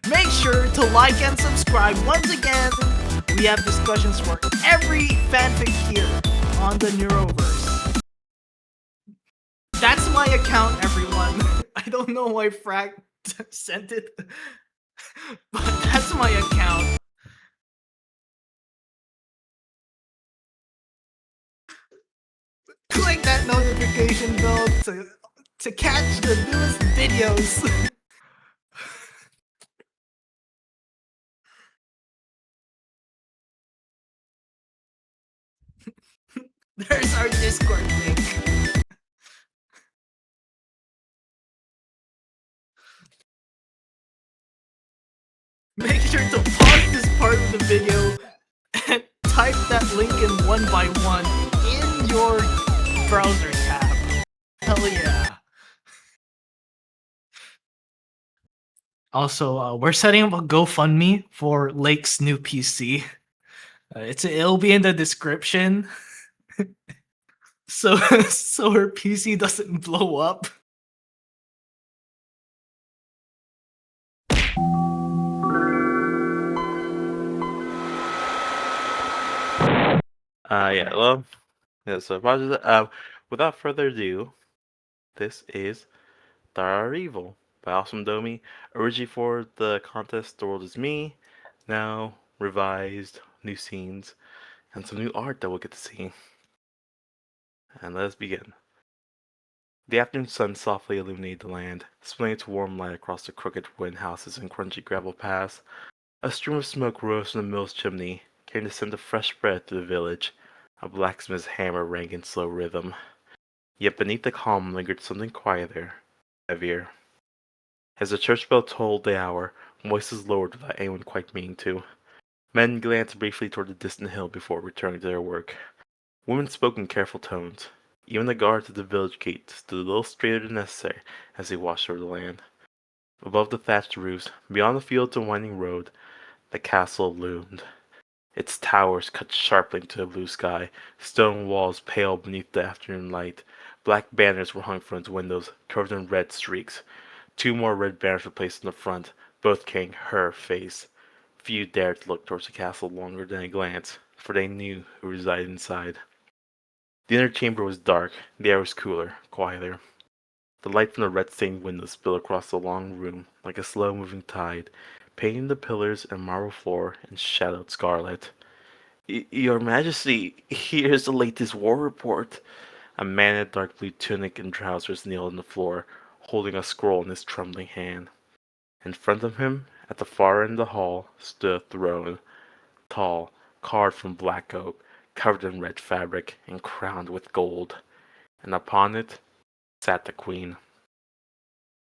Make sure to like and subscribe. Once again, we have discussions for every fanfic here on the Neuroverse. That's my account, everyone. I don't know why Frag sent it, but that's my account. Click that notification bell to catch the newest videos. There's our Discord link. Make sure to pause this part of the video and type that link in one by one in your browser tab. Hell yeah. Also, we're setting up a GoFundMe for Lake's new PC. It'll be in the description. So her PC doesn't blow up.
Yeah, well, yeah, so apologies. Without further ado, this is Dar Evil by Awesome Domi. Originally for the contest, The World Is Me. Now, revised, new scenes, and some new art that we'll get to see. And let us begin. The afternoon sun softly illuminated the land, splitting its warm light across the crooked wooden houses and crunchy gravel paths. A stream of smoke rose from the mill's chimney, carrying the scent of fresh bread through the village. A blacksmith's hammer rang in slow rhythm. Yet beneath the calm lingered something quieter, heavier. As the church bell tolled the hour, voices lowered without anyone quite meaning to. Men glanced briefly toward the distant hill before returning to their work. Women spoke in careful tones. Even the guards at the village gate stood a little straighter than necessary as they watched over the land. Above the thatched roofs, beyond the fields and winding road, the castle loomed. Its towers cut sharply into the blue sky, stone walls pale beneath the afternoon light. Black banners were hung from its windows, covered in red streaks. 2 more red banners were placed in the front, both carrying her face. Few dared to look towards the castle longer than a glance, for they knew who resided inside. The inner chamber was dark, the air was cooler, quieter. The light from the red-stained windows spilled across the long room like a slow-moving tide, painting the pillars and marble floor in shadowed scarlet. Your Majesty, here's the latest war report. A man in a dark blue tunic and trousers kneeled on the floor, holding a scroll in his trembling hand. In front of him, at the far end of the hall, stood a throne, tall, carved from black oak, covered in red fabric, and crowned with gold. And upon it sat the queen.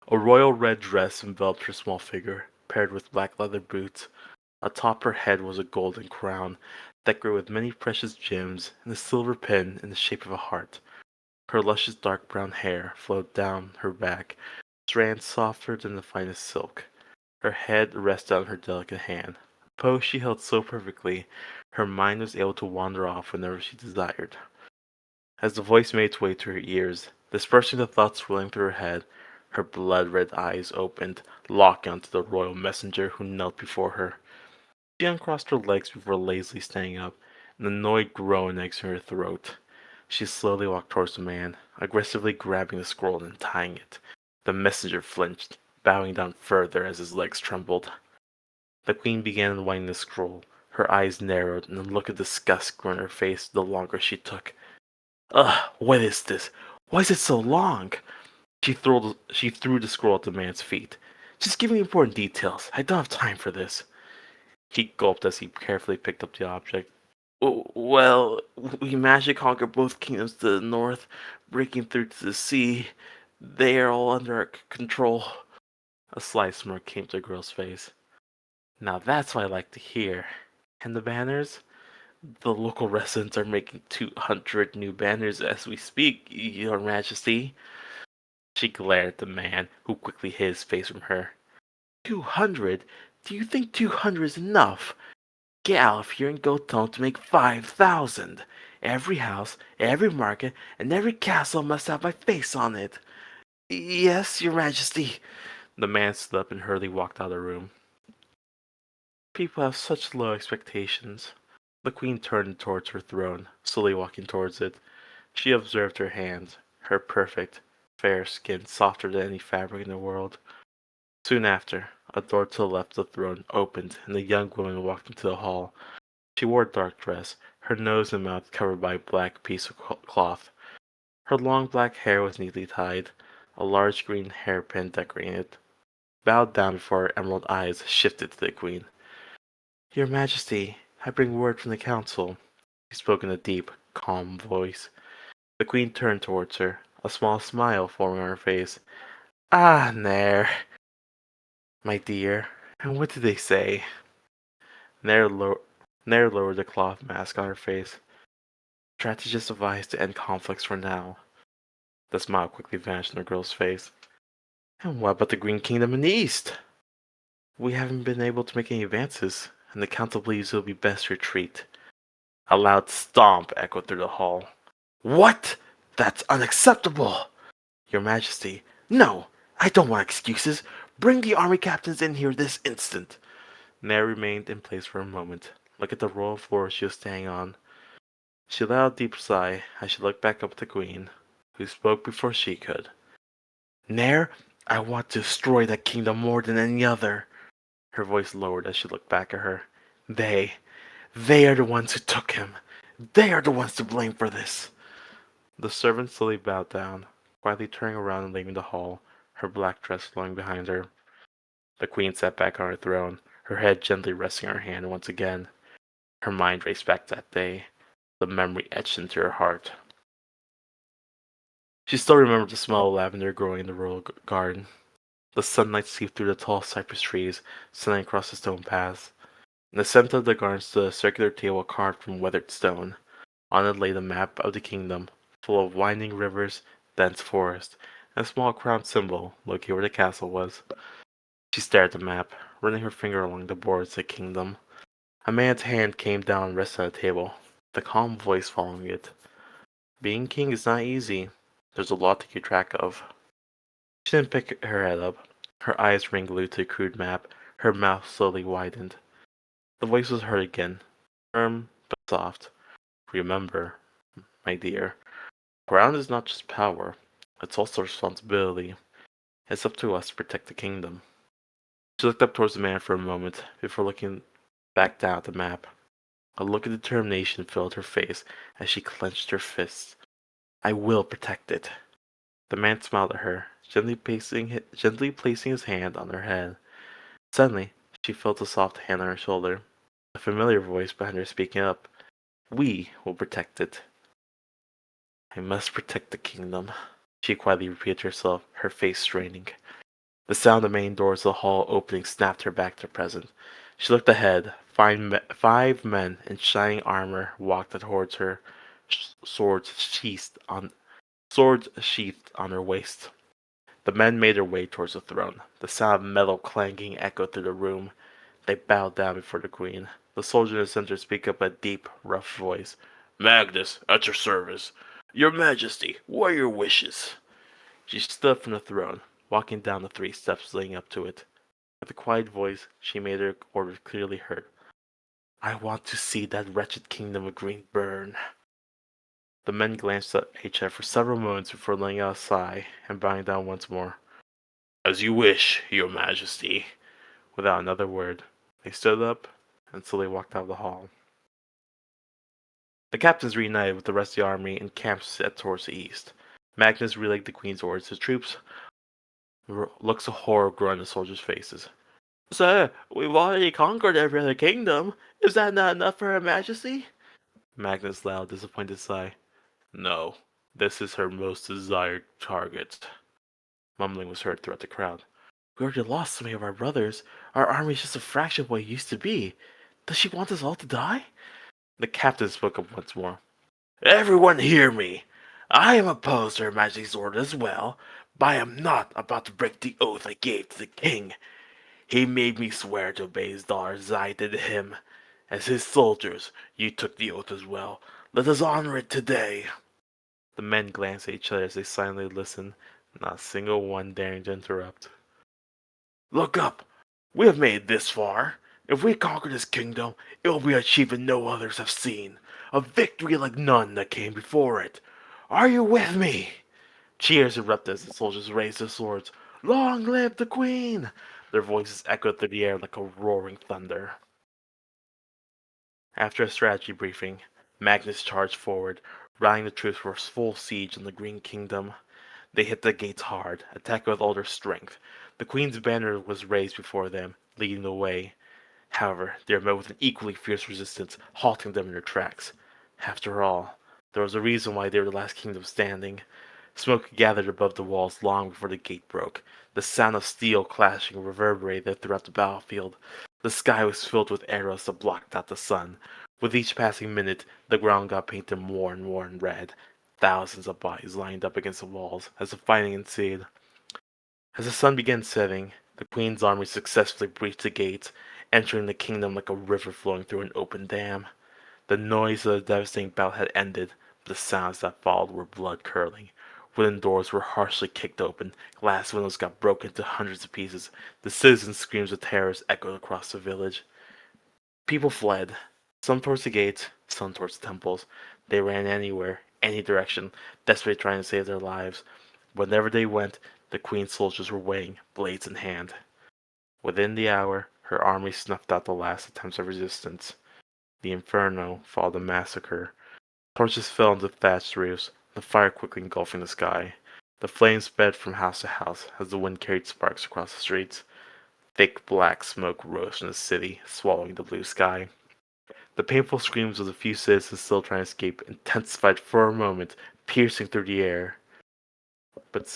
A royal red dress enveloped her small figure, paired with black leather boots. Atop her head was a golden crown, decorated with many precious gems, and a silver pin in the shape of a heart. Her luscious dark brown hair flowed down her back, strands softer than the finest silk. Her head rested on her delicate hand, a pose she held so perfectly, her mind was able to wander off whenever she desired. As the voice made its way to her ears, dispersing the thoughts swirling through her head, her blood-red eyes opened, locking onto the royal messenger who knelt before her. She uncrossed her legs before lazily standing up, an annoyed groan exiting her throat. She slowly walked towards the man, aggressively grabbing the scroll and tying it. The messenger flinched, bowing down further as his legs trembled. The queen began unwinding the scroll. Her eyes narrowed, and a look of disgust grew on her face the longer she took. Ugh, what is this? Why is it so long? She threw the scroll at the man's feet. Just give me important details. I don't have time for this. He gulped as he carefully picked up the object. Well, we managed to conquer both kingdoms to the north, breaking through to the sea. They are all under our control. A sly smirk came to the girl's face. Now that's what I like to hear. And the banners? The local residents are making 200 new banners as we speak, Your Majesty. She glared at the man, who quickly hid his face from her. 200? Do you think 200 is enough? Get out of here and go tell them to make 5,000. Every house, every market, and every castle must have my face on it. Yes, Your Majesty. The man stood up and hurriedly walked out of the room. People have such low expectations. The queen turned towards her throne, slowly walking towards it. She observed her hands, her perfect, fair skin softer than any fabric in the world. Soon after, a door to the left of the throne opened and a young woman walked into the hall. She wore a dark dress, her nose and mouth covered by a black piece of cloth. Her long black hair was neatly tied, a large green hairpin decorating it. Bowed down before her emerald eyes shifted to the queen. Your Majesty, I bring word from the council. She spoke in a deep, calm voice. The queen turned towards her, a small smile forming on her face. Ah, Nair, my dear, and what did they say? Nair lowered the cloth mask on her face. Strategists advised to end conflicts for now. The smile quickly vanished on the girl's face. And what about the Green Kingdom in the east? We haven't been able to make any advances, and the council believes it will be best to retreat. A loud stomp echoed through the hall. What? That's unacceptable! Your Majesty, no! I don't want excuses! Bring the army captains in here this instant! Nair remained in place for a moment, looking at the royal floor she was standing on. She let out a deep sigh as she looked back up at the queen, who spoke before she could. Nair, I want to destroy that kingdom more than any other. Her voice lowered as she looked back at her. They are the ones who took him. They are the ones to blame for this. The servant slowly bowed down, quietly turning around and leaving the hall, her black dress flowing behind her. The queen sat back on her throne, her head gently resting on her hand once again. Her mind raced back to that day, the memory etched into her heart. She still remembered the smell of lavender growing in the royal garden. The sunlight seeped through the tall cypress trees, sending across the stone paths. In the center of the garden stood a circular table carved from weathered stone. On it lay the map of the kingdom, full of winding rivers, dense forest, and a small crown symbol located where the castle was. She stared at the map, running her finger along the borders of the kingdom. A man's hand came down and rested on the table, the calm voice following it. Being king is not easy. There's a lot to keep track of. She didn't pick her head up. Her eyes remained glued to the crude map. Her mouth slowly widened. The voice was heard again, firm but soft. Remember, my dear, crown is not just power, it's also responsibility. It's up to us to protect the kingdom. She looked up towards the man for a moment before looking back down at the map. A look of determination filled her face as she clenched her fists. I will protect it. The man smiled at her, gently placing his hand on her head. Suddenly, she felt a soft hand on her shoulder, a familiar voice behind her speaking up. We will protect it. I must protect the kingdom, she quietly repeated to herself, her face straining. The sound of the main doors of the hall opening snapped her back to the present. She looked ahead. 5 men in shining armor walked towards her, swords sheathed on their waists. The men made their way towards the throne. The sound of metal clanging echoed through the room. They bowed down before the queen. The soldier in the center spoke up in a deep, rough voice. Magnus, at your service. Your Majesty, what are your wishes? She stood from the throne, walking down the 3 steps leading up to it. With a quiet voice, she made her orders clearly heard. I want to see that wretched kingdom of green burn. The men glanced at each other for several moments before letting out a sigh and bowing down once more. As you wish, your Majesty. Without another word, they stood up and slowly walked out of the hall. The captains reunited with the rest of the army and camps set towards the east. Magnus relayed the queen's orders to the troops. Looks of horror grew on the soldiers' faces. Sir, we've already conquered every other kingdom. Is that not enough for Her Majesty? Magnus let out a disappointed sigh. No, this is her most desired target. Mumbling was heard throughout the crowd. We already lost so many of our brothers. Our army is just a fraction of what it used to be. Does she want us all to die? The captain spoke up once more. Everyone hear me! I am opposed to Her Majesty's order as well, but I am not about to break the oath I gave to the king. He made me swear to obey his daughter as I did him. As his soldiers, you took the oath as well. Let us honor it today. The men glanced at each other as they silently listened, not a single one daring to interrupt. Look up! We have made it this far. If we conquer this kingdom, it will be an achievement no others have seen. A victory like none that came before it. Are you with me? Cheers erupted as the soldiers raised their swords. Long live the queen! Their voices echoed through the air like a roaring thunder. After a strategy briefing, Magnus charged forward, rallying the troops for a full siege on the Green Kingdom. They hit the gates hard, attacking with all their strength. The queen's banner was raised before them, leading the way. However, they were met with an equally fierce resistance, halting them in their tracks. After all, there was a reason why they were the last kingdom standing. Smoke gathered above the walls long before the gate broke. The sound of steel clashing reverberated throughout the battlefield. The sky was filled with arrows that blocked out the sun. With each passing minute, the ground got painted more and more in red. Thousands of bodies lined up against the walls as the fighting ensued. As the sun began setting, the queen's army successfully breached the gates, entering the kingdom like a river flowing through an open dam. The noise of the devastating battle had ended, but the sounds that followed were blood-curdling. Wooden doors were harshly kicked open, glass windows got broken into hundreds of pieces. The citizens' screams of terror echoed across the village. People fled. Some towards the gates, some towards the temples. They ran anywhere, any direction, desperately trying to save their lives. Wherever they went, the queen's soldiers were waiting, blades in hand. Within the hour, her army snuffed out the last attempts of resistance. The inferno followed the massacre. Torches fell into thatched roofs, the fire quickly engulfing the sky. The flames sped from house to house as the wind carried sparks across the streets. Thick black smoke rose from the city, swallowing the blue sky. The painful screams of the few citizens still trying to escape intensified for a moment, piercing through the air. But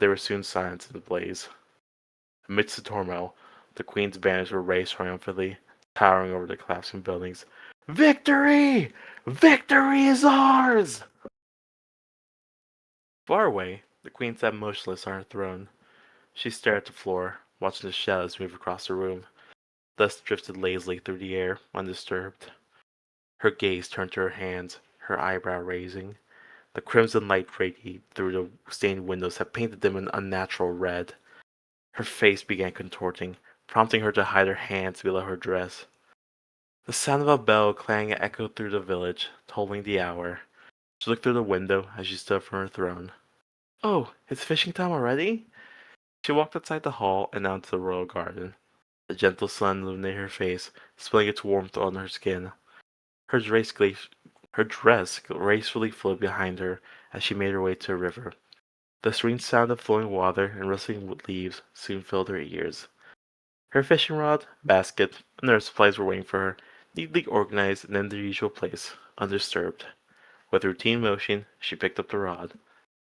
they were soon silenced in the blaze. Amidst the turmoil, the queen's banners were raised triumphantly, towering over the collapsing buildings. Victory! Victory is ours! Far away, the queen sat motionless on her throne. She stared at the floor, watching the shadows move across the room. Dust drifted lazily through the air, undisturbed. Her gaze turned to her hands, her eyebrow raising. The crimson light radiated through the stained windows that painted them an unnatural red. Her face began contorting, prompting her to hide her hands below her dress. The sound of a bell clanging echoed through the village, tolling the hour. She looked through the window as she stood from her throne. Oh, it's fishing time already? She walked outside the hall and out into the royal garden. The gentle sun illuminated her face, spilling its warmth on her skin. Her dress gracefully flowed behind her as she made her way to a river. The serene sound of flowing water and rustling leaves soon filled her ears. Her fishing rod, basket, and other supplies were waiting for her, neatly organized and in their usual place, undisturbed. With routine motion, she picked up the rod.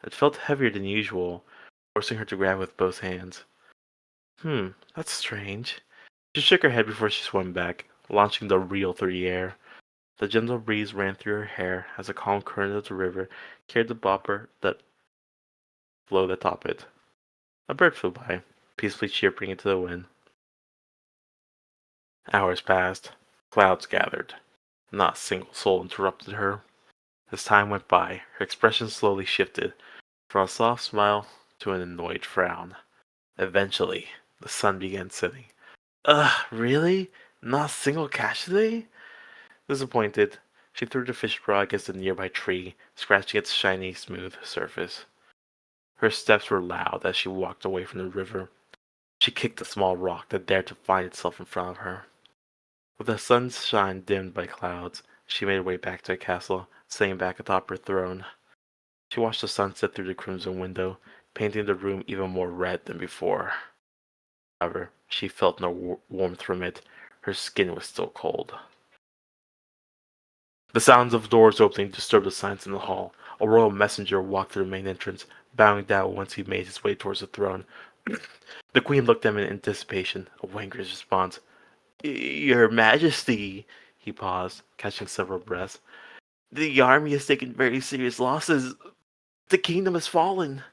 It felt heavier than usual, forcing her to grab it with both hands. That's strange. She shook her head before she swam back, launching the reel through the air. The gentle breeze ran through her hair as the calm current of the river carried the bobber that flowed atop it. A bird flew by, peacefully chirping into the wind. Hours passed. Clouds gathered. Not a single soul interrupted her. As time went by, her expression slowly shifted, from a soft smile to an annoyed frown. Eventually, the sun began setting. Ugh, really? Not a single catch today? Disappointed, she threw the fish rod against a nearby tree, scratching its shiny, smooth surface. Her steps were loud as she walked away from the river. She kicked a small rock that dared to find itself in front of her. With the sunshine dimmed by clouds, she made her way back to the castle, sitting back atop her throne. She watched the sunset through the crimson window, painting the room even more red than before. However, she felt no warmth from it. Her skin was still cold. The sounds of doors opening disturbed the silence in the hall. A royal messenger walked through the main entrance, bowing down once he made his way towards the throne. The queen looked at him in anticipation, awaiting his response. Your Majesty, he paused, catching several breaths. The army has taken very serious losses. The kingdom has fallen.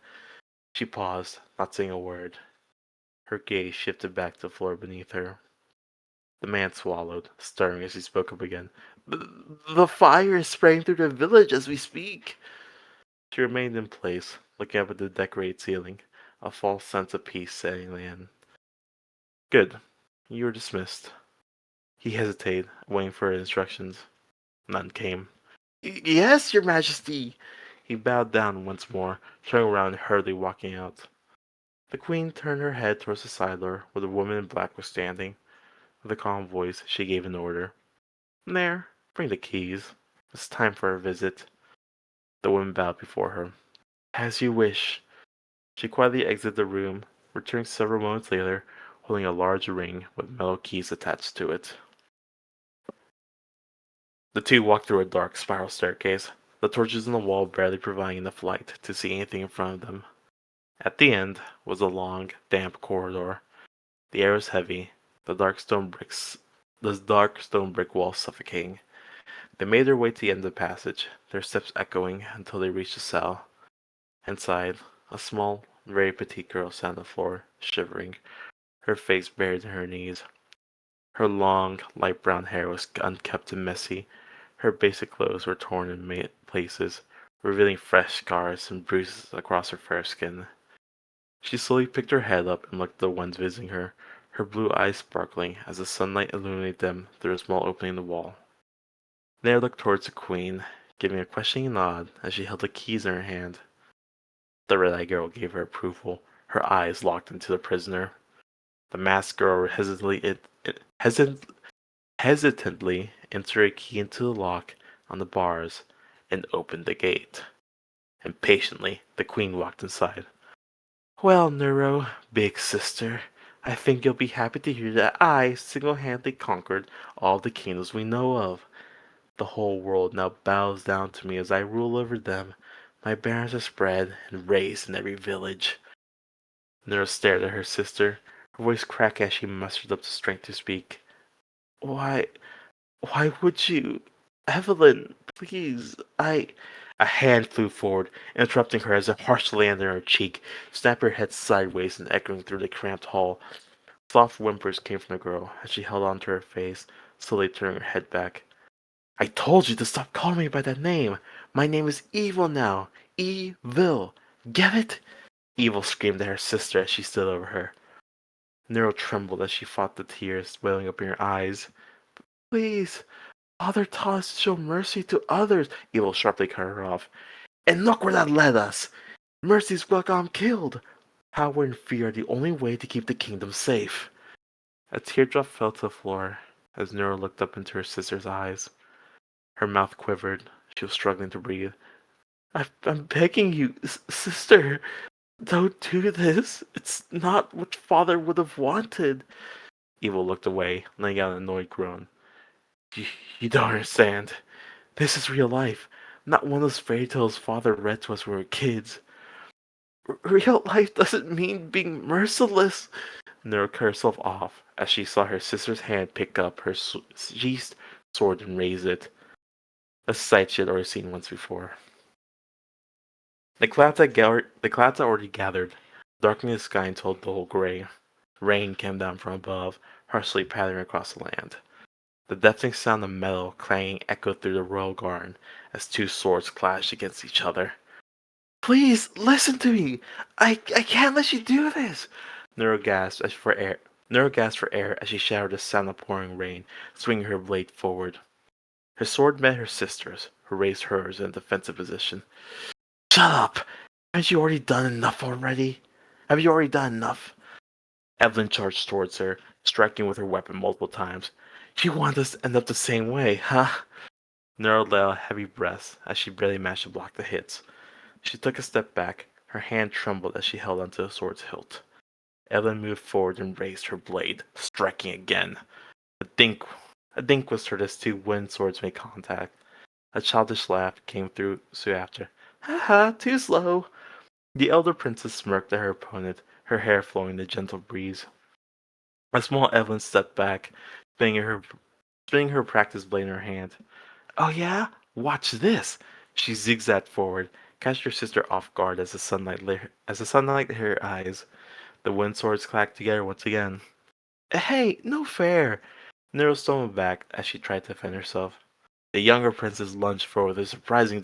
She paused, not saying a word. Her gaze shifted back to the floor beneath her. The man swallowed, stirring as he spoke up again. The fire is spraying through the village as we speak. She remained in place, looking up at the decorated ceiling, a false sense of peace setting in. Good. You are dismissed. He hesitated, waiting for instructions. None came. Yes, Your Majesty! He bowed down once more, turning around and hurriedly walking out. The queen turned her head towards the side door, where the woman in black was standing. With a calm voice, she gave an order. There, bring the keys. It's time for a visit. The woman bowed before her. As you wish. She quietly exited the room, returning several moments later, holding a large ring with metal keys attached to it. The two walked through a dark spiral staircase, the torches on the wall barely providing enough light to see anything in front of them. At the end was a long, damp corridor. The air was heavy, the dark stone brick walls suffocating. They made their way to the end of the passage, their steps echoing until they reached the cell. Inside, a small, very petite girl sat on the floor, shivering, her face buried in her knees. Her long, light brown hair was unkempt and messy. Her basic clothes were torn in places, revealing fresh scars and bruises across her fair skin. She slowly picked her head up and looked at the ones visiting her, her blue eyes sparkling as the sunlight illuminated them through a small opening in the wall. Nero looked towards the queen, giving a questioning nod as she held the keys in her hand. The red-eyed girl gave her approval, her eyes locked into the prisoner. The masked girl hesitantly entered a key into the lock on the bars and opened the gate. Impatiently, the queen walked inside. Well, Neuro, big sister, I think you'll be happy to hear that I single-handedly conquered all the kingdoms we know of. The whole world now bows down to me as I rule over them. My banners are spread and raised in every village. Neuro stared at her sister, her voice cracked as she mustered up the strength to speak. Why would you? Evelyn, please, A hand flew forward, interrupting her as a harsh landed on her cheek, snapped her head sideways and echoing through the cramped hall. Soft whimpers came from the girl as she held onto her face, slowly turning her head back. I told you to stop calling me by that name. My name is Evil now. Evil. Get it? Evil screamed at her sister as she stood over her. Nero trembled as she fought the tears welling up in her eyes. Please, Father taught us to show mercy to others. Evil sharply cut her off. And look where that led us. Mercy's what got him killed. Power and fear are the only way to keep the kingdom safe. A teardrop fell to the floor as Nero looked up into her sister's eyes. Her mouth quivered. She was struggling to breathe. I'm begging you, sister, don't do this. It's not what Father would have wanted. Evil looked away, letting out an annoyed groan. You don't understand. This is real life, not one of those fairy tales Father read to us when we were kids. Real life doesn't mean being merciless. Nero cut herself off as she saw her sister's hand pick up her sheathed sword and raise it, a sight she had already seen once before. The clouds had already gathered, darkening the sky into a dull gray. Rain came down from above, harshly pattering across the land. The deafening sound of metal clanging echoed through the royal garden as two swords clashed against each other. Please, listen to me! I can't let you do this! Nero gasped for air as she shouted the sound of pouring rain, swinging her blade forward. Her sword met her sister's, who raised hers in a defensive position. Shut up! Haven't you already done enough already? Have you already done enough? Evelyn charged towards her, striking with her weapon multiple times. You want us to end up the same way, huh? Nero let out a heavy breath as she barely managed to block the hits. She took a step back. Her hand trembled as she held onto the sword's hilt. Evelyn moved forward and raised her blade, striking again. A dink was heard as two wind swords made contact. A childish laugh came through soon after. Ha, too slow. The elder princess smirked at her opponent, her hair flowing in the gentle breeze. A small Evelyn stepped back, spinning her practice blade in her hand. Oh yeah? Watch this! She zigzagged forward, catching her sister off guard as the sunlight hit her eyes. The wind swords clacked together once again. Hey, no fair! Nero stumbled back as she tried to defend herself. The younger princess lunged forward with a surprising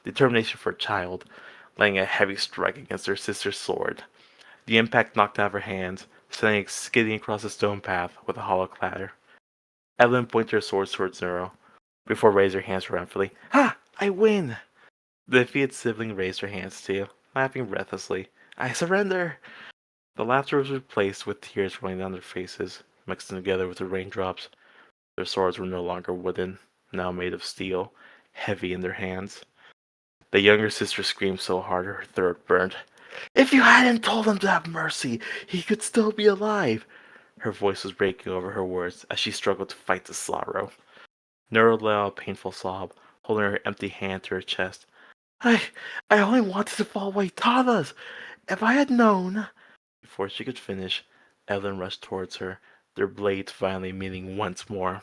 determination for a child, laying a heavy strike against her sister's sword. The impact knocked out of her hands, sending it skidding across the stone path with a hollow clatter. Evelyn pointed her sword towards Nero, before raising her hands triumphantly. Ha! I win! The defeated sibling raised her hands too, laughing breathlessly. I surrender! The laughter was replaced with tears rolling down their faces, mixing together with the raindrops. Their swords were no longer wooden, now made of steel, heavy in their hands. The younger sister screamed so hard her throat burned. If you hadn't told him to have mercy, he could still be alive. Her voice was breaking over her words as she struggled to fight the sorrow. Nero let out a painful sob, holding her empty hand to her chest. I only wanted to follow what he taught us. If I had known... Before she could finish, Evelyn rushed towards her, their blades finally meeting once more.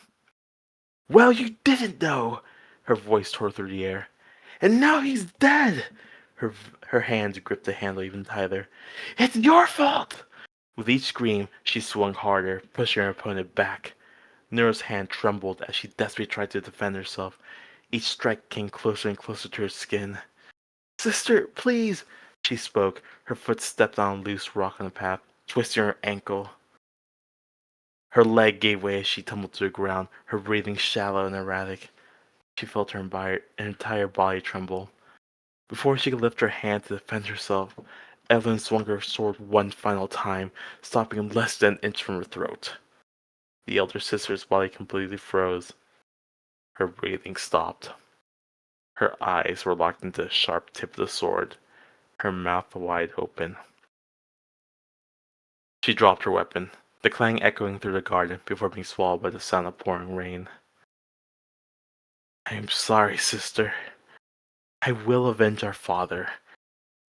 Well, you didn't know! Her voice tore through the air. And now he's dead! Her hands gripped the handle even tighter. It's your fault! With each scream, she swung harder, pushing her opponent back. Nero's hand trembled as she desperately tried to defend herself. Each strike came closer and closer to her skin. Sister, please! She spoke. Her foot stepped on a loose rock on the path, twisting her ankle. Her leg gave way as she tumbled to the ground, her breathing shallow and erratic. She felt her entire body tremble. Before she could lift her hand to defend herself, Evelyn swung her sword one final time, stopping less than an inch from her throat. The elder sister's body completely froze. Her breathing stopped. Her eyes were locked into the sharp tip of the sword, her mouth wide open. She dropped her weapon, the clang echoing through the garden before being swallowed by the sound of pouring rain. I am sorry, sister. I will avenge our father.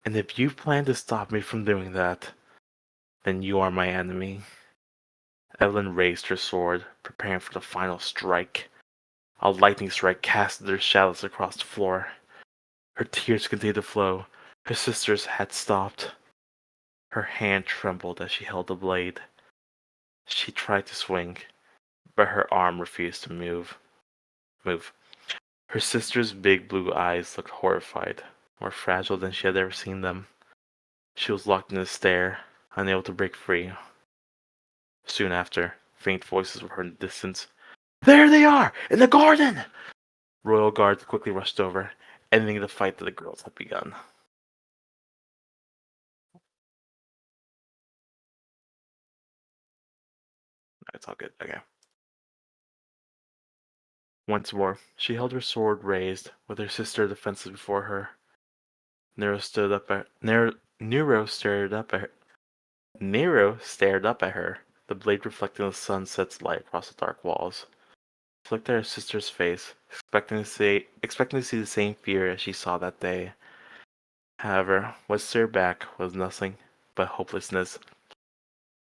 And if you plan to stop me from doing that, then you are my enemy. Evelyn raised her sword, preparing for the final strike. A lightning strike cast their shadows across the floor. Her tears continued to flow. Her sister's had stopped. Her hand trembled as she held the blade. She tried to swing, but her arm refused to move. Her sister's big blue eyes looked horrified, more fragile than she had ever seen them. She was locked in a stare, unable to break free. Soon after, faint voices were heard in the distance. There they are! In the garden! Royal guards quickly rushed over, ending the fight that the girls had begun. It's all good. Okay. Once more, she held her sword raised, with her sister defenseless before her. Nero stared up at her, the blade reflecting the sunset's light across the dark walls. She looked at her sister's face, expecting to see the same fear as she saw that day. However, what stared back was nothing but hopelessness.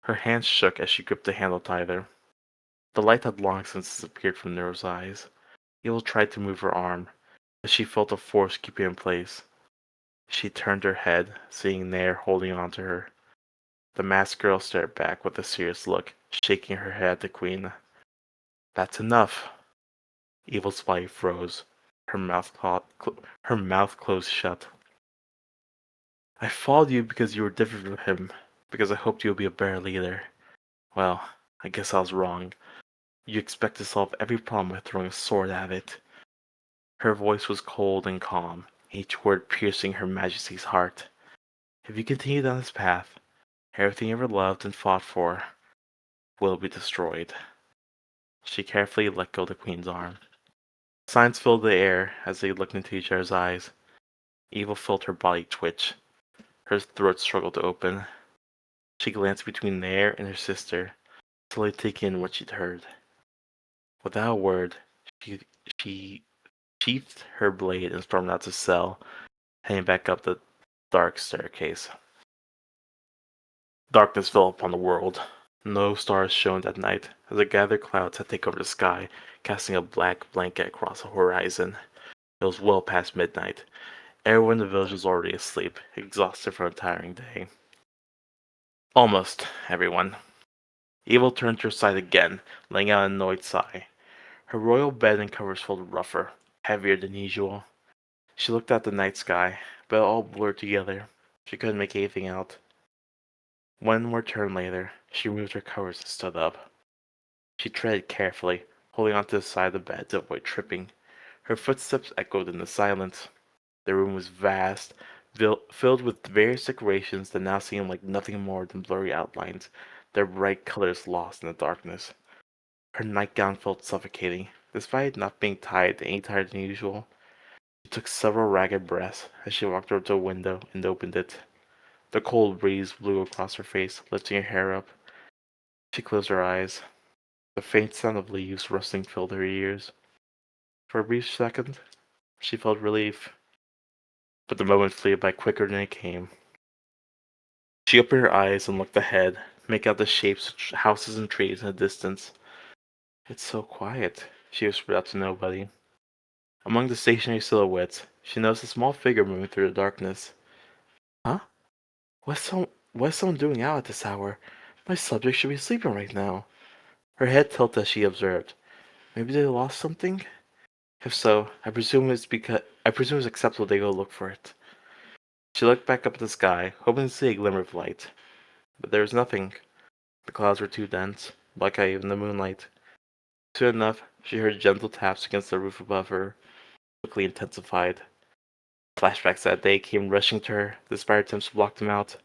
Her hands shook as she gripped the handle tighter. The light had long since disappeared from Nero's eyes. Evil tried to move her arm, but she felt a force keep it in place. She turned her head, seeing Nair holding on to her. The masked girl stared back with a serious look, shaking her head at the queen. That's enough. Evil's body froze. Her mouth closed shut. I followed you because you were different from him, because I hoped you would be a better leader. Well, I guess I was wrong. You expect to solve every problem by throwing a sword at it. Her voice was cold and calm, each word piercing Her Majesty's heart. If you continue down this path, everything you ever loved and fought for will be destroyed. She carefully let go of the queen's arm. Silence filled the air as they looked into each other's eyes. Evil felt her body twitch. Her throat struggled to open. She glanced between Nair and her sister, slowly taking in what she'd heard. Without a word, she sheathed her blade and stormed out the cell, heading back up the dark staircase. Darkness fell upon the world. No stars shone that night, as the gathered clouds had taken over the sky, casting a black blanket across the horizon. It was well past midnight. Everyone in the village was already asleep, exhausted from a tiring day. Almost everyone. Evil turned to her side again, letting out an annoyed sigh. Her royal bed and covers felt rougher, heavier than usual. She looked at the night sky, but it all blurred together. She couldn't make anything out. One more turn later, she removed her covers and stood up. She treaded carefully, holding onto the side of the bed to avoid tripping. Her footsteps echoed in the silence. The room was vast, filled with various decorations that now seemed like nothing more than blurry outlines, their bright colors lost in the darkness. Her nightgown felt suffocating, despite not being tied any tighter than usual. She took several ragged breaths as she walked over to a window and opened it. The cold breeze blew across her face, lifting her hair up. She closed her eyes. The faint sound of leaves rustling filled her ears. For a brief second, she felt relief, but the moment flew by quicker than it came. She opened her eyes and looked ahead, making out the shapes of houses and trees in the distance. It's so quiet, she whispered out to nobody. Among the stationary silhouettes, she noticed a small figure moving through the darkness. Huh? What's someone doing out at this hour? My subject should be sleeping right now. Her head tilted as she observed. Maybe they lost something? If so, I presume it's acceptable they go look for it. She looked back up at the sky, hoping to see a glimmer of light. But there was nothing. The clouds were too dense, black eye even the moonlight. Soon enough, She heard gentle taps against the roof above her, quickly intensified. Flashbacks that day came rushing to her, despite attempts to block them out.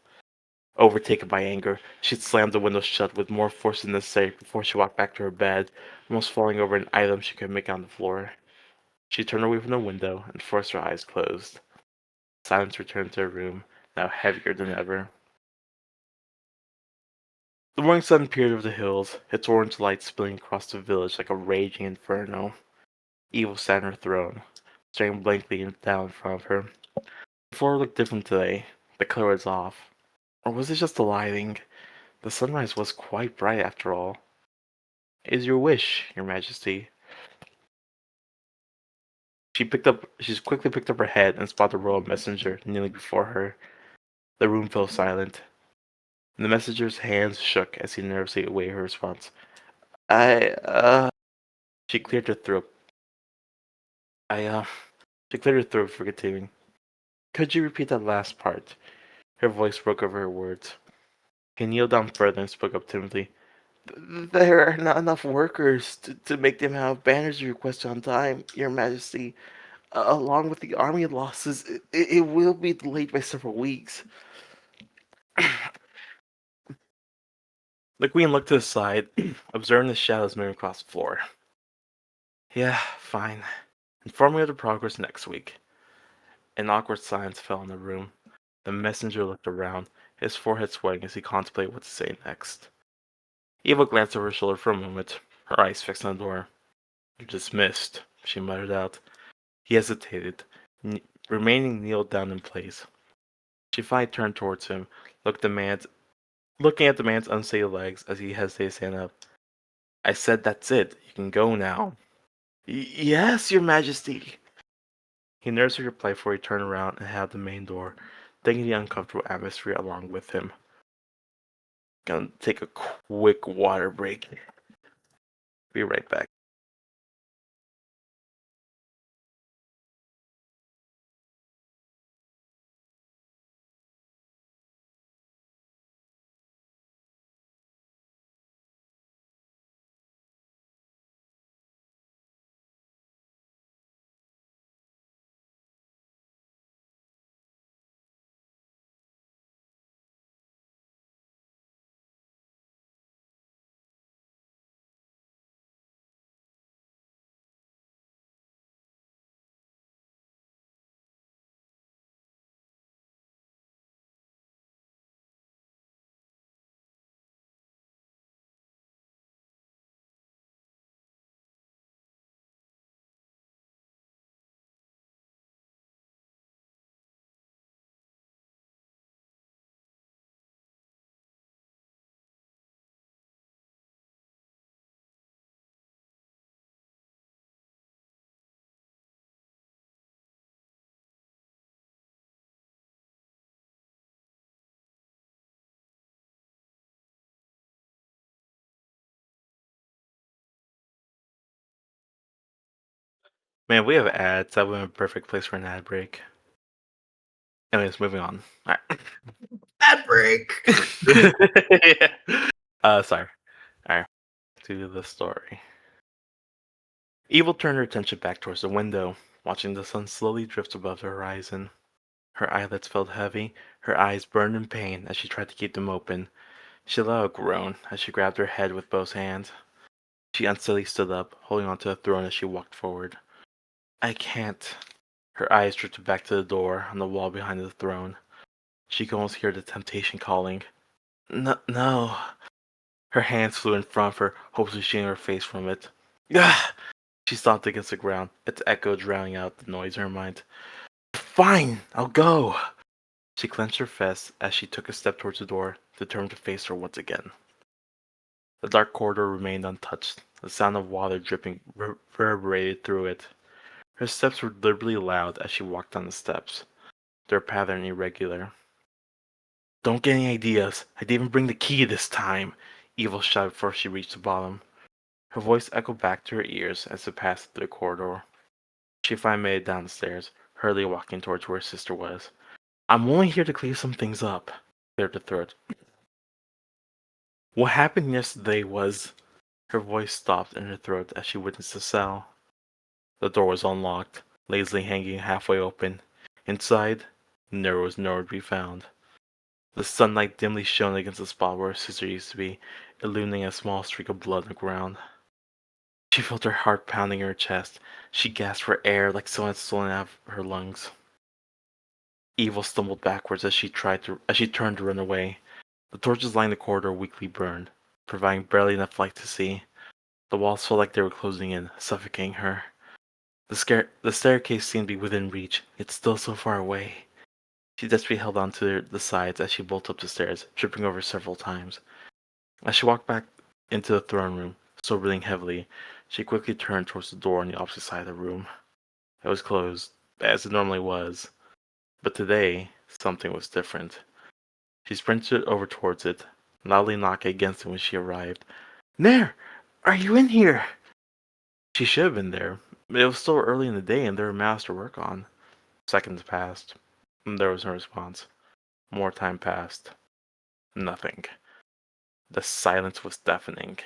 Overtaken by anger, she slammed the window shut with more force than necessary before she walked back to her bed, almost falling over an item she could make on the floor. She turned away from the window and forced her eyes closed. Silence returned to her room, now heavier than ever. The morning sun peered over the hills, its orange light spilling across the village like a raging inferno. Evil sat on her throne, staring blankly down in front of her. The floor looked different today. The color was off. Or was it just the lighting? The sunrise was quite bright after all. "It is your wish, your majesty." She quickly picked up her head and spotted the royal messenger kneeling before her. The room fell silent. The messenger's hands shook as he nervously awaited her response. She cleared her throat. She cleared her throat for continuing. "Could you repeat that last part?" Her voice broke over her words. He kneeled down further and spoke up timidly. "There are not enough workers to make the amount of banners you requested on time, your majesty. Along with the army losses, it will be delayed by several weeks." The queen looked to the side, observing the shadows moving across the floor. "Yeah, fine. Inform me of the progress next week." An awkward silence fell in the room. The messenger looked around, his forehead sweating as he contemplated what to say next. Eva glanced over her shoulder for a moment, her eyes fixed on the door. "You're dismissed," she muttered out. He hesitated, remaining kneeled down in place. She finally turned towards him, looking at the man's unsteady legs as he hesitated to stand up. "I said that's it. You can go now." "Yes, your majesty." He nursed her reply before he turned around and headed out the main door, taking the uncomfortable atmosphere along with him. "Gonna take a quick water break. Be right back." Man, we have ads. That would be a perfect place for an ad break. Anyways, moving on. All right.
Ad break.
Yeah. Sorry. All right. To the story. Evil turned her attention back towards the window, watching the sun slowly drift above the horizon. Her eyelids felt heavy, her eyes burned in pain as she tried to keep them open. She let out a groan as she grabbed her head with both hands. She unsteadily stood up, holding onto the throne as she walked forward. "I can't." Her eyes drifted back to the door on the wall behind the throne. She could almost hear the temptation calling. No. Her hands flew in front of her, hopelessly shielding her face from it. "Ugh!" She stomped against the ground, its echo drowning out the noise in her mind. "Fine, I'll go." She clenched her fist as she took a step towards the door, determined to face her once again. The dark corridor remained untouched. The sound of water dripping reverberated through it. Her steps were deliberately loud as she walked down the steps, their pattern irregular. "Don't get any ideas. I didn't even bring the key this time," Evil shouted before she reached the bottom. Her voice echoed back to her ears as it passed through the corridor. She finally made it down the stairs, hurriedly walking towards where her sister was. "I'm only here to clear some things up," cleared the throat. "What happened yesterday was..." Her voice stopped in her throat as she witnessed the cell. The door was unlocked, lazily hanging halfway open. Inside, there was nowhere to be found. The sunlight dimly shone against the spot where her sister used to be, illuminating a small streak of blood on the ground. She felt her heart pounding in her chest. She gasped for air like someone had stolen it out of her lungs. Evil stumbled backwards as she turned to run away. The torches lining the corridor weakly burned, providing barely enough light to see. The walls felt like they were closing in, suffocating her. The staircase seemed to be within reach, yet still so far away. She desperately held on to the sides as she bolted up the stairs, tripping over several times. As she walked back into the throne room, still breathing heavily, she quickly turned towards the door on the opposite side of the room. It was closed, as it normally was, but today, something was different. She sprinted over towards it, loudly knocking against it when she arrived. "Nair! Are you in here?" She should have been there. It was still early in the day and there were matters to work on. Seconds passed. And there was no response. More time passed. Nothing. The silence was deafening.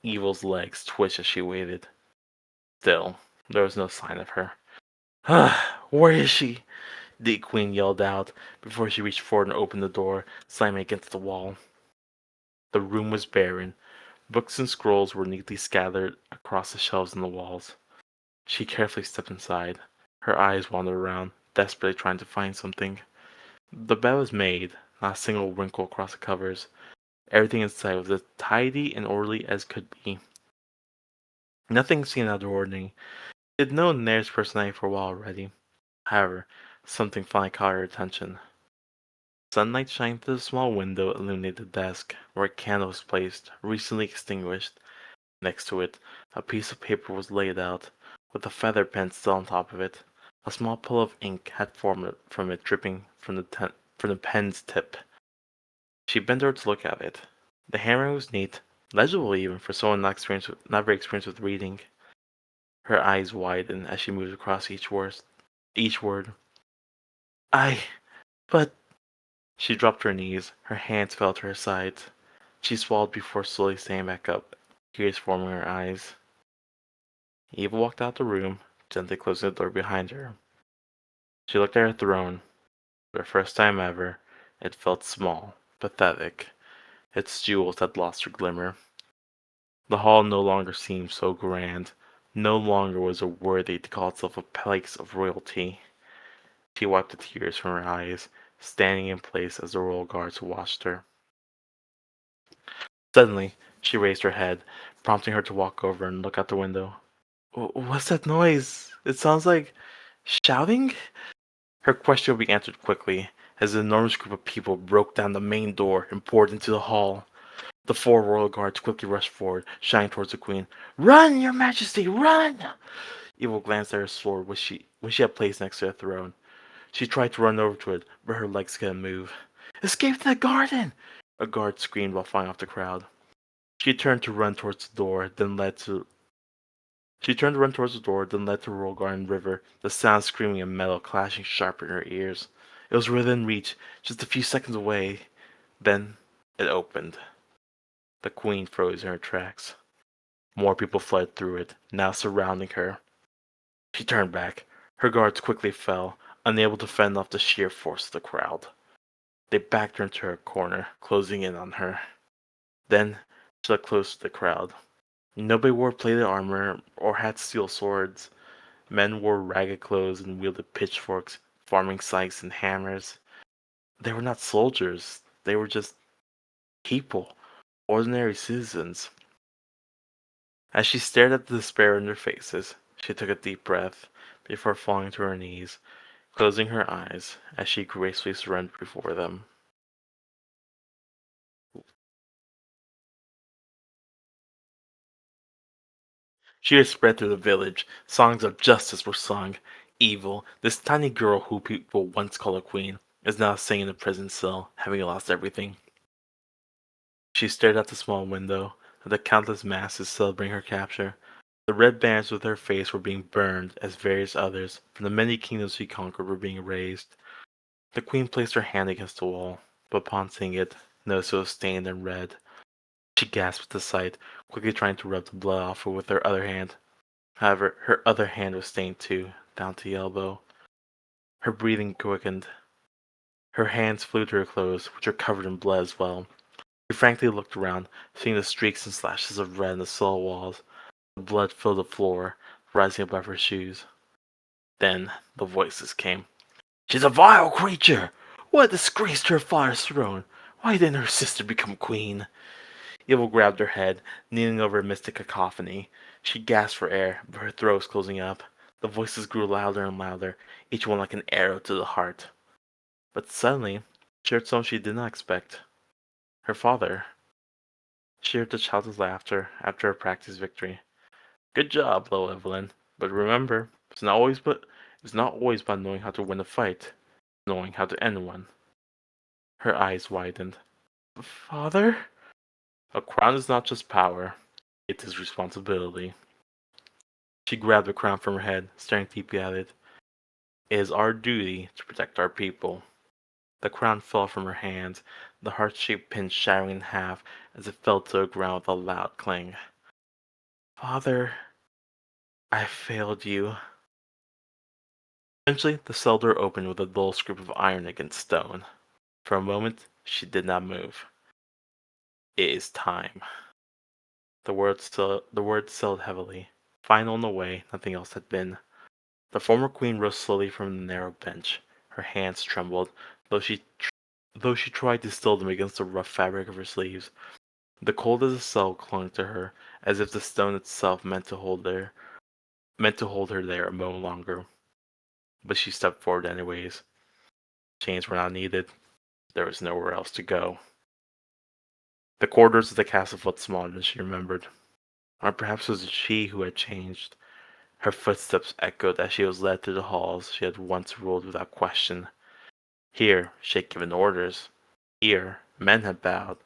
Evil's legs twitched as she waited. Still, there was no sign of her. Where is she? The queen yelled out before she reached forward and opened the door, slamming against the wall. The room was barren. Books and scrolls were neatly scattered across the shelves and the walls. She carefully stepped inside. Her eyes wandered around, desperately trying to find something. The bed was made, not a single wrinkle across the covers. Everything inside was as tidy and orderly as could be. Nothing seemed out of the ordinary. She had known Nair's personality for a while already. However, something finally caught her attention. Sunlight shining through the small window illuminated the desk, where a candle was placed, recently extinguished. Next to it, a piece of paper was laid out, with a feather pen still on top of it. A small pool of ink had formed from it, dripping from the pen's tip. She bent over to look at it. The handwriting was neat, legible even for someone not very experienced with reading. Her eyes widened as she moved across each word. But she dropped to her knees. Her hands fell to her sides. She swallowed before slowly standing back up, tears forming her eyes. Eva walked out the room, gently closing the door behind her. She looked at her throne. For the first time ever, it felt small, pathetic. Its jewels had lost their glimmer. The hall no longer seemed so grand. No longer was it worthy to call itself a place of royalty. She wiped the tears from her eyes, standing in place as the royal guards watched her. Suddenly, she raised her head, prompting her to walk over and look out the window. What's that noise? It sounds like shouting? Her question would be answered quickly, as an enormous group of people broke down the main door and poured into the hall. The 4 royal guards quickly rushed forward, shouting towards the queen. "Run, your majesty, run!" Evil glanced at her sword, which she had placed next to the throne. She tried to run over to it, but her legs couldn't move. "Escape to the garden!" a guard screamed while flying off the crowd. She turned to run towards the door, then led to Royal Garden River, the sound screaming and metal clashing sharp in her ears. It was within reach, just a few seconds away. Then it opened. The queen froze in her tracks. More people fled through it, now surrounding her. She turned back. Her guards quickly fell, unable to fend off the sheer force of the crowd. They backed her into her corner, closing in on her. Then she looked close to the crowd. Nobody wore plated armor or had steel swords. Men wore ragged clothes and wielded pitchforks, farming scythes, and hammers. They were not soldiers. They were just people, ordinary citizens. As she stared at the despair in their faces, she took a deep breath before falling to her knees, closing her eyes as she gracefully surrendered before them. She had spread through the village. Songs of justice were sung. Evil, this tiny girl who people once called a queen, is now sitting in a prison cell, having lost everything. She stared out the small window at the countless masses celebrating her capture. The red banners with her face were being burned as various others from the many kingdoms she conquered were being erased. The queen placed her hand against the wall, but upon seeing it, noticed it was stained and red. She gasped at the sight, quickly trying to rub the blood off her with her other hand. However, her other hand was stained too, down to the elbow. Her breathing quickened. Her hands flew to her clothes, which were covered in blood as well. She frankly looked around, seeing the streaks and slashes of red in the cell walls. The blood filled the floor, rising above her shoes. Then the voices came. "She's a vile creature! What a disgrace to her father's throne! Why didn't her sister become queen?" Evil grabbed her head, kneeling over a mystic cacophony. She gasped for air, but her throat was closing up. The voices grew louder and louder, each one like an arrow to the heart. But suddenly, she heard something she did not expect. Her father. She heard the child's laughter after her practice victory. "Good job, little Evelyn. But remember, it's not always about knowing how to win a fight, knowing how to end one." Her eyes widened. "Father?" "A crown is not just power, it is responsibility." She grabbed the crown from her head, staring deeply at it. "It is our duty to protect our people." The crown fell from her hands, the heart-shaped pin shattering in half as it fell to the ground with a loud clang. "Father, I failed you." Eventually, the cell door opened with a dull scrape of iron against stone. For a moment, she did not move. "It is time." The words settled heavily. Final in a way nothing else had been. The former queen rose slowly from the narrow bench. Her hands trembled, though she tried to still them against the rough fabric of her sleeves. The cold of the cell clung to her, as if the stone itself meant to hold her there a moment longer. But she stepped forward anyways. Chains were not needed. There was nowhere else to go. The corridors of the castle felt smaller than she remembered. Or perhaps it was she who had changed. Her footsteps echoed as she was led through the halls she had once ruled without question. Here she had given orders. Here men had bowed.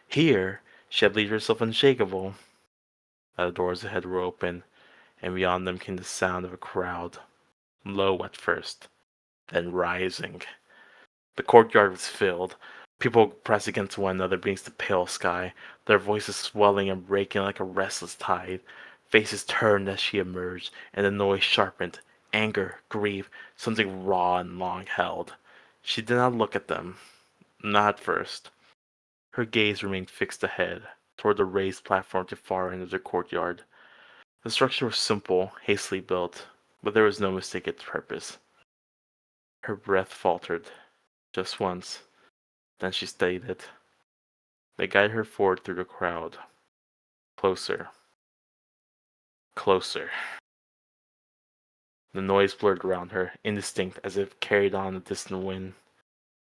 Here she had believed herself unshakable. The doors ahead were open, and beyond them came the sound of a crowd. Low at first, then rising. The courtyard was filled. People pressed against one another beneath the pale sky, their voices swelling and breaking like a restless tide. Faces turned as she emerged, and the noise sharpened. Anger, grief, something raw and long held. She did not look at them. Not at first. Her gaze remained fixed ahead, toward the raised platform at the far end of the courtyard. The structure was simple, hastily built, but there was no mistaking its purpose. Her breath faltered, just once. Then she steadied it. They guided her forward through the crowd. Closer. Closer. The noise blurred around her, indistinct as if carried on a distant wind.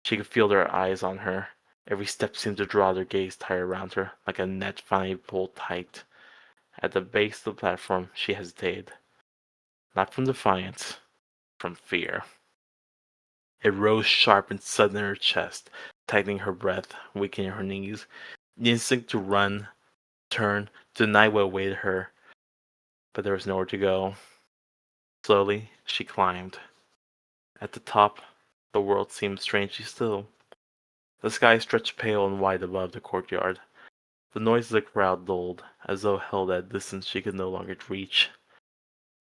She could feel their eyes on her. Every step seemed to draw their gaze tighter around her, like a net finally pulled tight. At the base of the platform, she hesitated. Not from defiance, from fear. It rose sharp and sudden in her chest, tightening her breath, weakening her knees. The instinct to run, turn, to deny what awaited her. But there was nowhere to go. Slowly, she climbed. At the top, the world seemed strangely still. The sky stretched pale and wide above the courtyard. The noise of the crowd dulled, as though held at a distance she could no longer reach.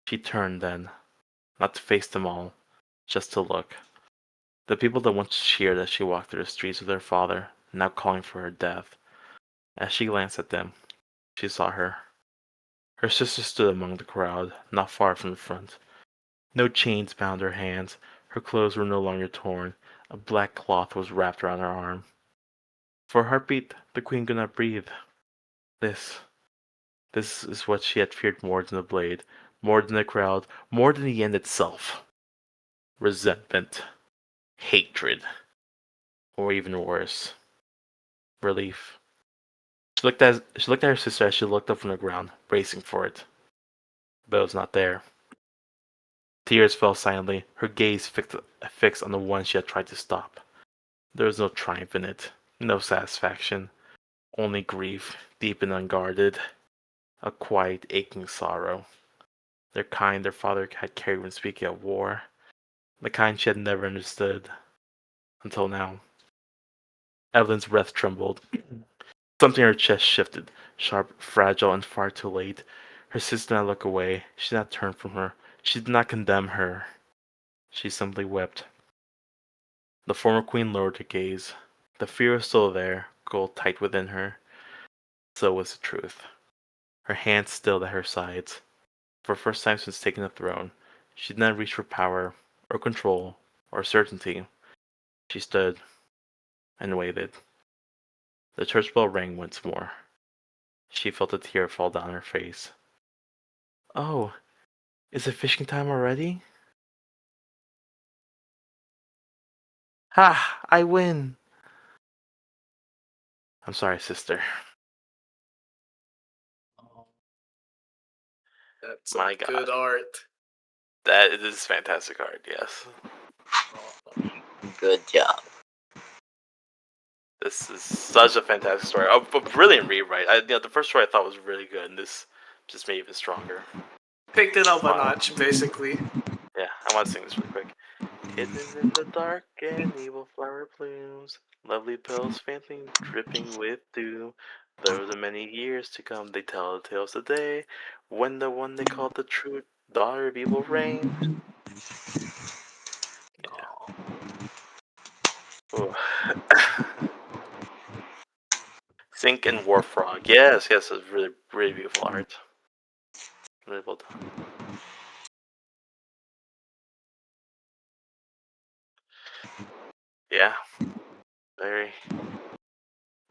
She turned then, not to face them all, just to look. The people that once cheered as she walked through the streets with her father, now calling for her death. As she glanced at them, she saw her. Her sister stood among the crowd, not far from the front. No chains bound her hands, her clothes were no longer torn, a black cloth was wrapped around her arm. For a heartbeat, the queen could not breathe. This is what she had feared more than the blade, more than the crowd, more than the end itself. Resentment, hatred, or even worse, relief. She looked at her sister as she looked up from the ground, bracing for it. But it was not there. Tears fell silently, her gaze fixed on the one she had tried to stop. There was no triumph in it, no satisfaction, only grief, deep and unguarded. A quiet, aching sorrow. The kind their father had carried when speaking of war. The kind she had never understood. Until now. Evelyn's breath trembled. Something in her chest shifted, sharp, fragile, and far too late. Her sister did not look away. She did not turn from her. She did not condemn her. She simply wept. The former queen lowered her gaze. The fear was still there, coiled tight within her. So was the truth. Her hands stilled at her sides. For the first time since taking the throne, she did not reach for power, or control, or certainty. She stood and waited. The church bell rang once more. She felt a tear fall down her face. Oh, is it fishing time already? Ha! I win! I'm sorry, sister.
That's
My
some good art.
That is fantastic art, yes.
Good job.
This is such a fantastic story. A brilliant rewrite. The first story I thought was really good, and this just made it even stronger.
Picked it up a
Wow.
notch, basically.
Yeah, I want to sing this really quick. Hidden in the dark and evil flower blooms, lovely pills faintly dripping with dew. Though the many years to come, they tell the tales today. When the one they call the true daughter of evil reigned. Ooh. Sink and War Frog. Yes, it's really, really beautiful art. Really well done. Yeah. Very,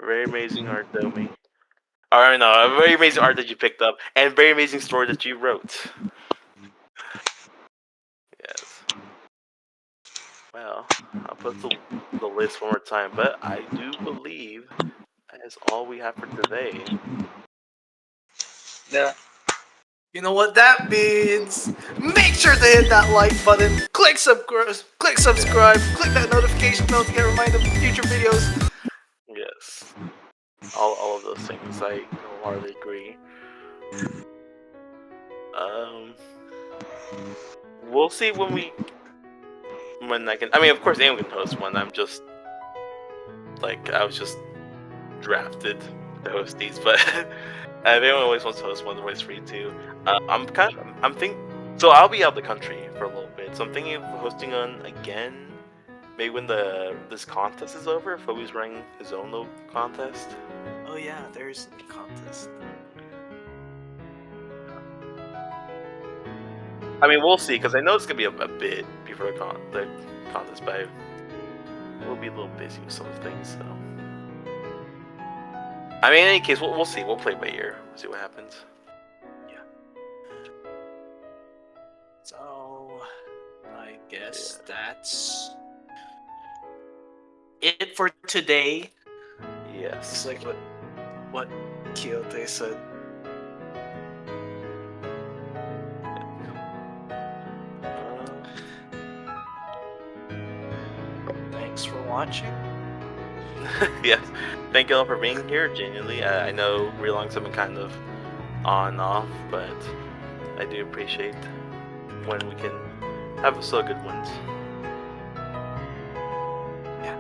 very amazing art, Domi. Or no, very amazing art that you picked up, and very amazing story that you wrote. Yes. Well, I'll put the list one more time, but I do believe that is all we have for today.
Yeah.
You know what that means? Make sure to hit that like button, click subscribe, click that notification bell to get reminded of future videos.
Yes. All of those things, I wholeheartedly agree. We'll see when I can. I mean, of course, anyone can host one. I was just drafted to host these, but if anyone always wants to host one, they're always free to. I'm thinking. So I'll be out of the country for a little bit, so I'm thinking of hosting one again. Maybe when this contest is over, if Phoebe's running his own little contest.
Oh yeah, there's a contest.
I mean, we'll see, because I know it's gonna be a bit before the contest, but we'll be a little busy with some things. So, I mean, in any case, we'll see. We'll play by ear. We'll see what happens.
Yeah. So, I guess that's it for today.
Yes.
It's like what Quixote said. Thanks for watching.
Yes. Thank you all for being here. Genuinely, I know Readalongs have been kind of on and off, but I do appreciate when we can have so good ones.
Yeah.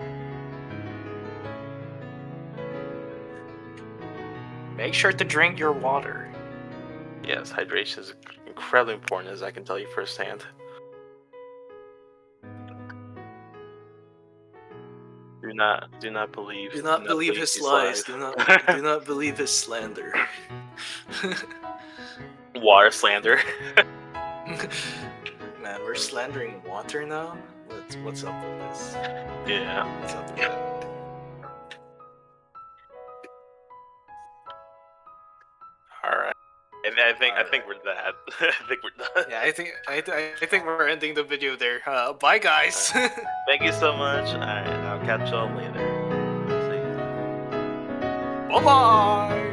Make sure to drink your water.
Yes, hydration is incredibly important, as I can tell you firsthand. Do not believe.
Do not believe his
these
lies. Do not believe his slander.
Water slander.
Man, we're slandering water now? What's up with this?
Yeah.
What's up with that?
Alright. And I think we're that. I think we're done.
Yeah, I think we're ending the video there. Bye guys.
Thank you so much. Alright, I'll catch y'all later. See ya.
Bye bye.